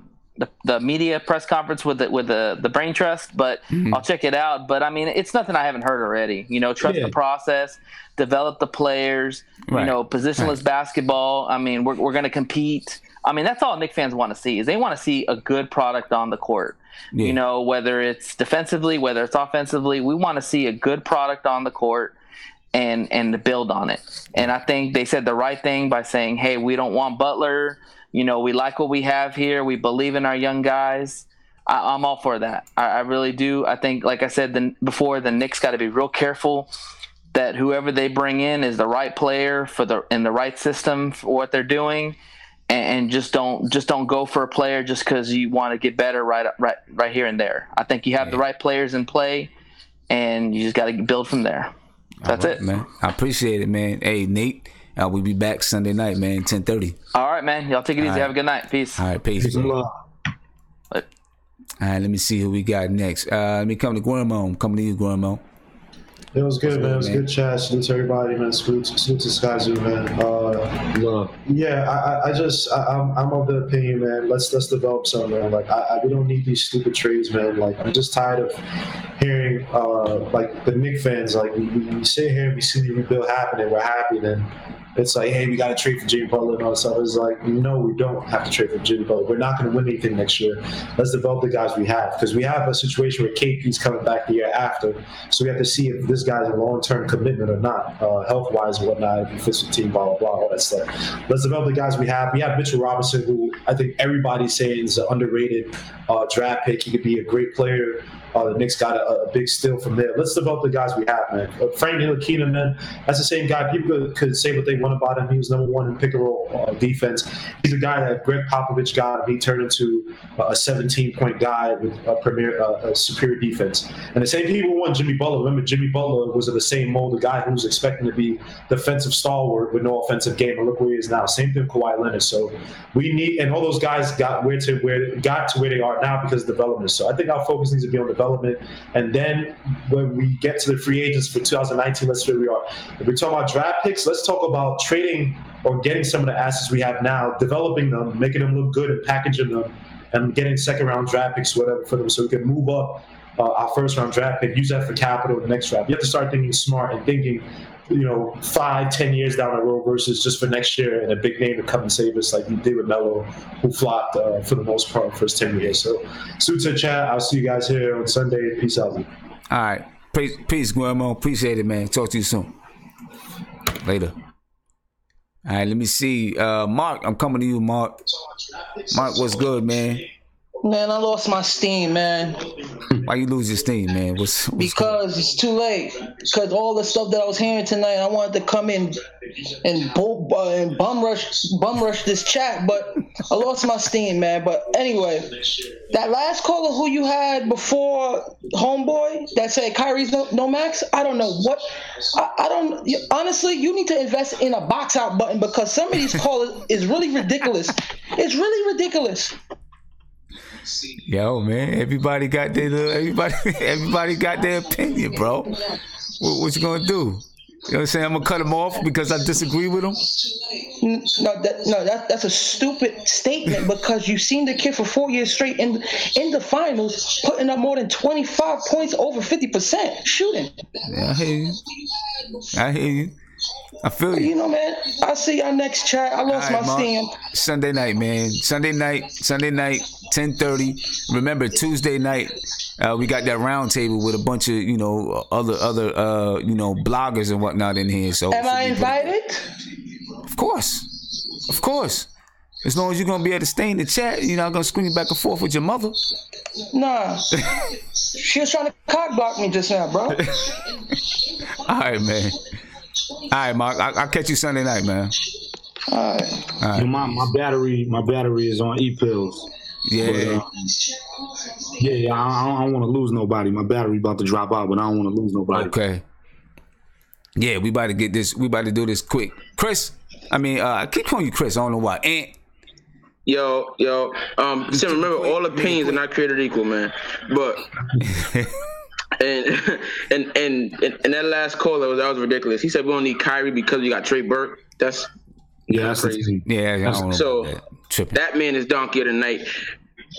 media press conference with the brain trust, but I'll check it out. But I mean, it's nothing I haven't heard already. Trust the process, develop the players. Right. Positionless basketball. I mean, we're going to compete. I mean, that's all Knicks fans want to see. Is they want to see a good product on the court. Yeah. Whether it's defensively, whether it's offensively, we want to see a good product on the court. And to build on it. And I think they said the right thing by saying, hey, we don't want Butler. We like what we have here. We believe in our young guys. I'm all for that. I really do. I think, like I said before, the Knicks got to be real careful that whoever they bring in is the right player in the right system for what they're doing, and just don't go for a player just because you want to get better right here and there. I think you have the right players in play, and you just got to build from there. That's it, man. I appreciate it, man. Hey, Nate, we'll be back Sunday night, man, 10:30. All right, man. Y'all take it easy. Right. Have a good night. Peace. All right, peace. All right, let me see who we got next. Let me come to Guillermo. I'm coming to you, Guillermo. It was good, man. It was a good chat. Salute to everybody, man. Salute to Skyzoo, man. Love. Yeah, I'm of the opinion, man. Let's develop something, man. Like, we don't need these stupid trades, man. Like, I'm just tired of hearing, like, the Knicks fans. Like, we sit here and we see the rebuild happening. We're happy, then it's like, hey, we got to trade for Jimmy Butler and all that stuff. It's like, no, we don't have to trade for Jimmy Butler. We're not going to win anything next year. Let's develop the guys we have, because we have a situation where KP's coming back the year after. So we have to see if this guy's a long-term commitment or not, health-wise and whatnot, if he fits the team, blah, blah, blah, all that stuff. Let's develop the guys we have. We have Mitchell Robinson, who I think everybody's saying is an underrated draft pick. He could be a great player. The Knicks got a big steal from there. Let's develop the guys we have, man. Frank Ntilikina, man, that's the same guy. People could say what they want about him. He was number one in pick-and-roll defense. He's a guy that Greg Popovich got him. He turned into a 17-point guy with a superior defense. And the same people want Jimmy Butler. Remember, Jimmy Butler was of the same mold, a guy who was expecting to be defensive stalwart with no offensive game, and look where he is now. Same thing with Kawhi Leonard. So we need, and all those guys got to where they are now because of development. So I think our focus needs to be on development. And then when we get to the free agents for 2019, let's see where we are. If we're talking about draft picks, let's talk about trading or getting some of the assets we have now, developing them, making them look good and packaging them, and getting second-round draft picks, whatever, for them so we can move up our first-round draft pick, use that for capital in the next draft. You have to start thinking smart and thinking 5-10 years down the road versus just for next year and a big name to come and save us like we did with Melo, who flopped for the most part for his 10 years. So, suits in chat. I'll see you guys here on Sunday. Peace out. All right. Peace, Guillermo. Appreciate it, man. Talk to you soon. Later. All right, let me see. Mark, I'm coming to you, Mark. Mark, what's good, man? Man, I lost my steam, man. Why you lose your steam, man? What's because it's too late. Because all the stuff that I was hearing tonight, I wanted to come in and bum rush this chat, but I lost my steam, man. But anyway, that last caller who you had before Homeboy that said Kyrie's no max, I don't know what. I don't honestly. You need to invest in a box out button because some of these callers is really ridiculous. It's really ridiculous. Yo, man, everybody got their opinion, bro. What you gonna do? You know what I'm saying? I'm gonna cut him off because I disagree with him. That's a stupid statement because you've seen the kid for 4 years straight in the finals, putting up more than 25 points, over 50% shooting. Yeah, I hear you. I feel you. You know, man, I'll see y'all next chat. I lost my steam. Sunday night, man. Sunday night, 10:30. Remember, Tuesday night, we got that round table with a bunch of, other bloggers and whatnot in here. So am I invited? Of course. As long as you're gonna be able to stay in the chat, you're not gonna scream back and forth with your mother. Nah. She was trying to cock block me just now, bro. All right, man. All right, Mark. I'll catch you Sunday night, man. All right. My battery is on e-pills. Yeah. But, I don't want to lose nobody. My battery about to drop out, but I don't want to lose nobody. Okay. Yeah, we about to get this. We about to do this quick. Chris. I keep calling you Chris. I don't know why. Ant. Yo. So remember, all opinions are not created equal, man. But. And that last caller that was ridiculous. He said we don't need Kyrie because we got Trey Burke. That's crazy. So that man is donkey of the night,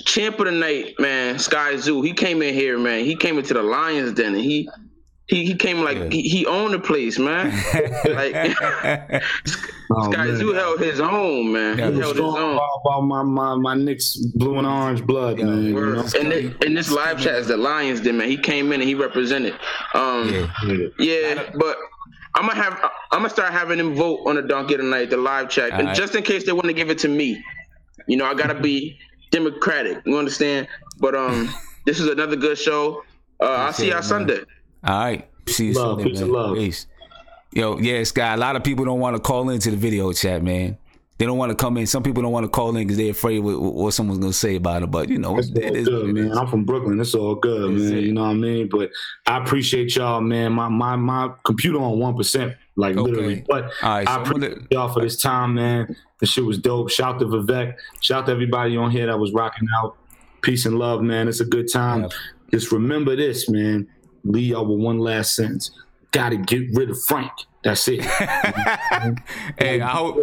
champ of the night, man. Skyzoo. He came in here, man. He came into the Lions den, and he came like he owned the place, man. Like Skyzoo held his own, man. Yeah, he held his own. About my Knicks blue and orange blood, man. You know? And this live chat is the Lions den, man. He came in and he represented. But I'm gonna start having them vote on the donkey tonight, the live chat, and just in case they want to give it to me, I gotta be democratic. You understand? But this is another good show. I'll see y'all Sunday. All right. See you Sunday, man. Love. Peace. Yo, yeah, Sky, a lot of people don't want to call into the video chat, man. They don't want to come in. Some people don't want to call in because they're afraid what someone's going to say about it. But, it's all good, man. I'm from Brooklyn. It's all good, man. You know what I mean? But I appreciate y'all, man. My computer on 1%, like literally. But I appreciate y'all for this time, man. The shit was dope. Shout to Vivek. Shout to everybody on here that was rocking out. Peace and love, man. It's a good time. Yeah. Just remember this, man. Leave y'all with one last sentence. Gotta get rid of Frank. That's it. Hey, I hope,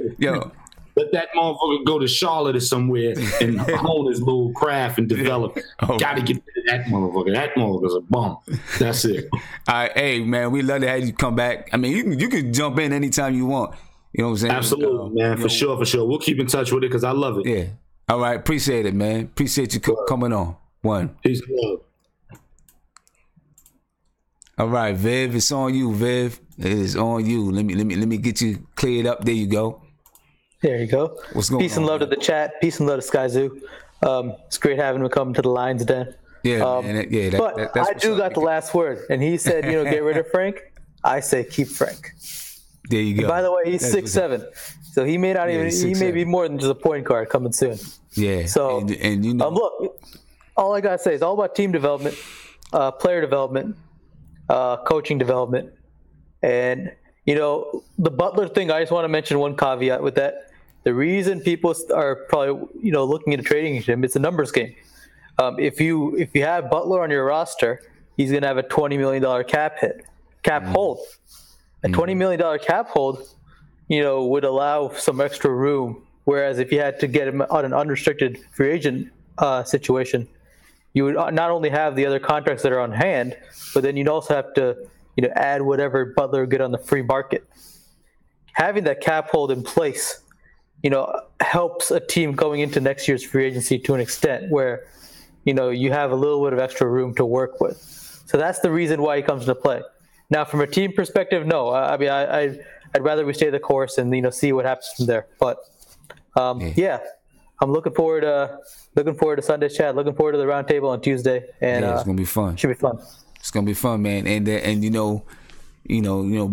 let that motherfucker go to Charlotte or somewhere and hone his little craft and develop. Gotta get rid of that motherfucker. That motherfucker's a bum. That's it. All right, hey, man, we love to have you come back. I mean, you can jump in anytime you want. You know what I'm saying? Absolutely, man. For sure. We'll keep in touch with it because I love it. Yeah. All right. Appreciate it, man. Appreciate you coming on. One. Peace and love. All right, Viv, it's on you, Viv. It is on you. Let me get you cleared up. There you go. There you go. What's going on? Peace and love to the chat. Peace and love to Skyzoo. It's great having him come to the Lions Den. Yeah, man. But I do got the last word, and he said, get rid of Frank. I say keep Frank. There you go. And by the way, he's 6'7", so he may not even. He may be more than just a point guard coming soon. Yeah. So and look, all I gotta say is all about team development, player development. Coaching development, and the Butler thing. I just want to mention one caveat with that. The reason people are probably looking into trading him, it's a numbers game. If you have Butler on your roster, he's going to have a $20 million cap hold. A $20 million cap hold, would allow some extra room. Whereas if you had to get him on an unrestricted free agent situation, you would not only have the other contracts that are on hand, but then you'd also have to, add whatever Butler would get on the free market. Having that cap hold in place, helps a team going into next year's free agency to an extent where, you have a little bit of extra room to work with. So that's the reason why he comes into play. Now, from a team perspective, no. I mean, I'd rather we stay the course and see what happens from there. But yeah, I'm looking forward to Sunday's chat. Looking forward to the roundtable on Tuesday, and it's gonna be fun. Should be fun. It's gonna be fun, man. And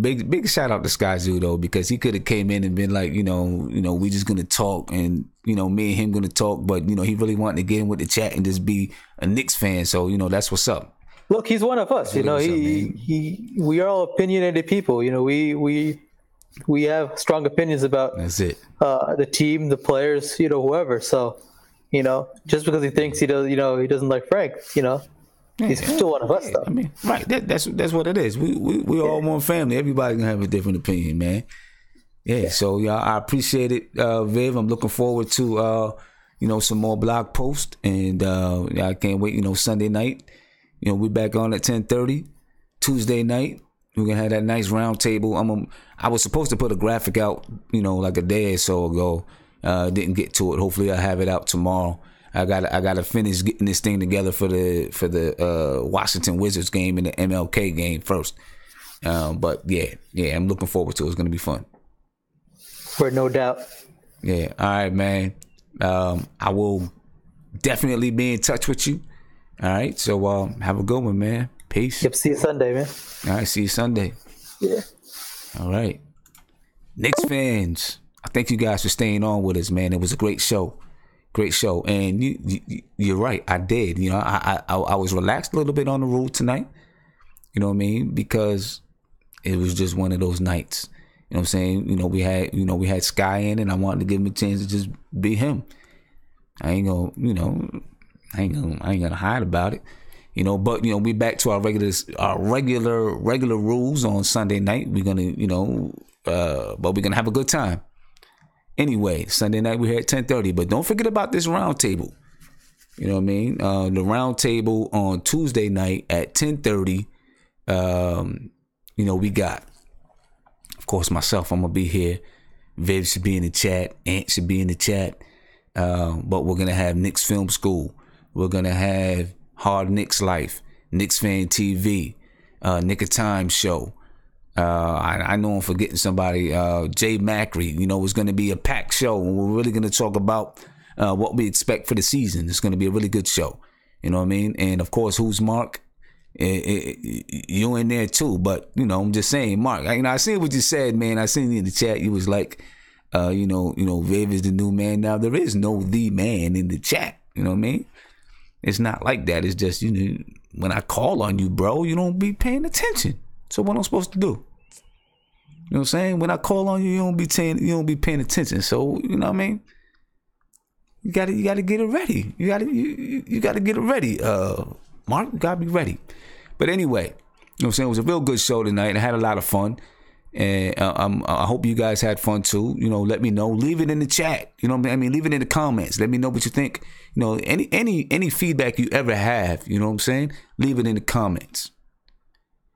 big shout out to Skyzoo though, because he could have came in and been like, we just gonna talk, and me and him gonna talk, but he really wanted to get in with the chat and just be a Knicks fan. So that's what's up. Look, he's one of us. We are all opinionated people. We have strong opinions about that's it. The team, the players, whoever. So, just because he thinks he doesn't like Frank, he's still one of us, though. I mean, right? That's what it is. We all one family. Everybody's gonna have a different opinion, man. Yeah. So I appreciate it, Viv. I'm looking forward to some more blog posts, and I can't wait. Sunday night, we're back on at 10:30. Tuesday night, we're gonna have that nice round table. I was supposed to put a graphic out, like a day or so ago. Didn't get to it. Hopefully, I'll have it out tomorrow. I gotta finish getting this thing together for the Washington Wizards game and the MLK game first. But yeah, I'm looking forward to it. It's gonna be fun. For no doubt. Yeah. All right, man. I will definitely be in touch with you. All right. So have a good one, man. Peace. Yep. See you Sunday, man. All right. See you Sunday. Yeah. All right. Knicks fans, I thank you guys for staying on with us, man. It was a great show. Great show. And you're right. I did. I was relaxed a little bit on the road tonight. You know what I mean? Because it was just one of those nights. You know what I'm saying? We had Sky in, and I wanted to give him a chance to just be him. I ain't gonna hide about it. But we back to our regular rules on Sunday night. We're gonna, but we're gonna have a good time. Anyway, Sunday night we're here at 10:30. But don't forget about this round table. You know what I mean? The round table on Tuesday night at 10:30. We got, of course, myself. I'm gonna be here. Viv should be in the chat. Ant should be in the chat. But we're gonna have Knicks Film School. We're gonna have Hard Knicks Life, Knicks Fan TV, Nick of Time Show. I know I'm forgetting somebody. Jay Macri. It's going to be a packed show, and we're really going to talk about what we expect for the season. It's going to be a really good show. You know what I mean? And of course, who's Mark? You in there too? But I'm just saying, Mark. I seen what you said, man. I seen in the chat. You was like, Viv is the new man. Now there is no the man in the chat. You know what I mean? It's not like that. It's just when I call on you, bro, you don't be paying attention. So what I'm supposed to do? You know what I'm saying? When I call on you, you don't be paying attention. So you know what I mean? You gotta get it ready. You gotta get it ready. Mark, you gotta be ready. But anyway, you know what I'm saying? It was a real good show tonight. I had a lot of fun. And I hope you guys had fun too. Let me know. Leave it in the chat. You know what I mean? Leave it in the comments. Let me know what you think. Any feedback you ever have, you know what I'm saying? Leave it in the comments.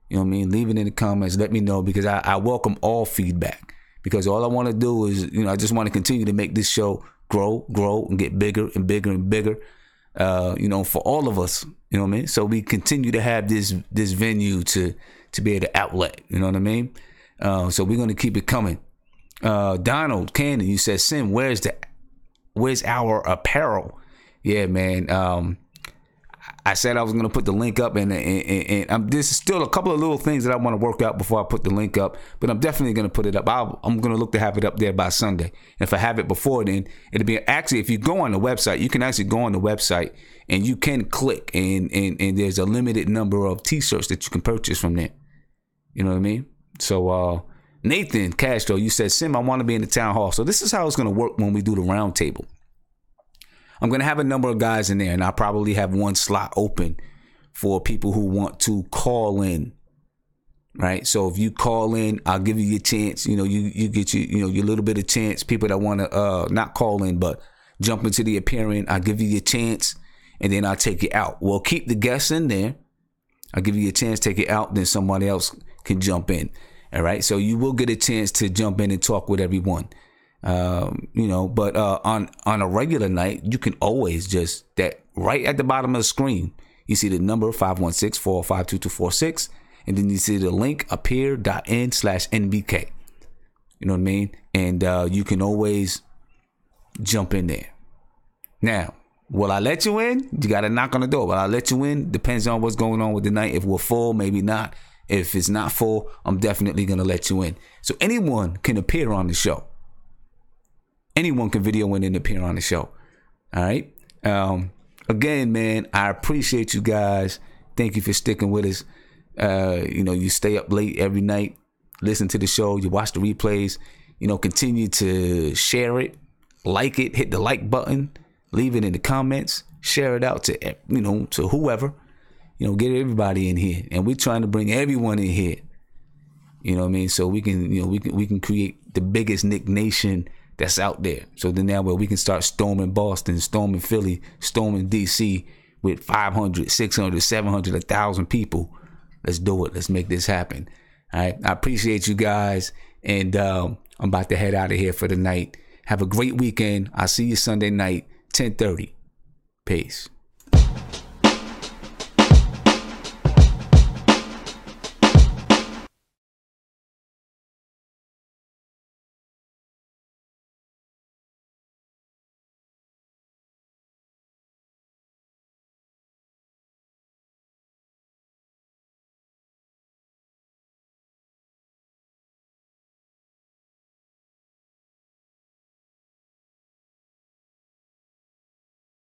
You know what I mean? Leave it in the comments. Let me know, because I welcome all feedback. Because all I want to do is, I just want to continue to make this show grow, and get bigger and bigger and bigger. For all of us, you know what I mean? So we continue to have this venue to be able to outlet. You know what I mean? So we're gonna keep it coming. Donald Cannon, you said, Sim, where's our apparel? Yeah, man. I said I was gonna put the link up, and there's still a couple of little things that I want to work out before I put the link up, but I'm definitely gonna put it up. I'm gonna look to have it up there by Sunday. And if I have it before then, it'll be actually, if you go on the website, you can actually go on the website and you can click, and there's a limited number of t-shirts that you can purchase from there. You know what I mean? So Nathan Castro, you said, Sim, I want to be in the town hall. So this is how it's going to work when we do the round table. I'm going to have a number of guys in there, and I'll probably have one slot open for people who want to call in. Right? So if you call in, I'll give you your chance. You get your little bit of chance. People that want to not call in, but jump into the appearing, I'll give you your chance, and then I'll take you out. We'll keep the guests in there. I'll give you a chance, take it out, then somebody else can jump in. All right. So you will get a chance to jump in and talk with everyone. But on a regular night, you can always just that right at the bottom of the screen, you see the number 516-405-2246, and then you see the link appear.in/NBK. You know what I mean? And you can always jump in there. Now, will I let you in? You got to knock on the door. Will I let you in? Depends on what's going on with the night. If we're full, maybe not. If it's not full, I'm definitely going to let you in. So anyone can appear on the show. Anyone can video in and appear on the show. All right. Again, man, I appreciate you guys. Thank you for sticking with us. You stay up late every night, listen to the show, you watch the replays, continue to share it, like it, hit the like button, leave it in the comments, share it out to, to whoever, get everybody in here. And we're trying to bring everyone in here. You know what I mean? So we can, we can create the biggest Knick Nation that's out there. So then that way we can start storming Boston, storming Philly, storming DC with 500, 600, 700, 1,000 people. Let's do it. Let's make this happen. All right. I appreciate you guys. And I'm about to head out of here for the night. Have a great weekend. I'll see you Sunday night, 10:30. Peace.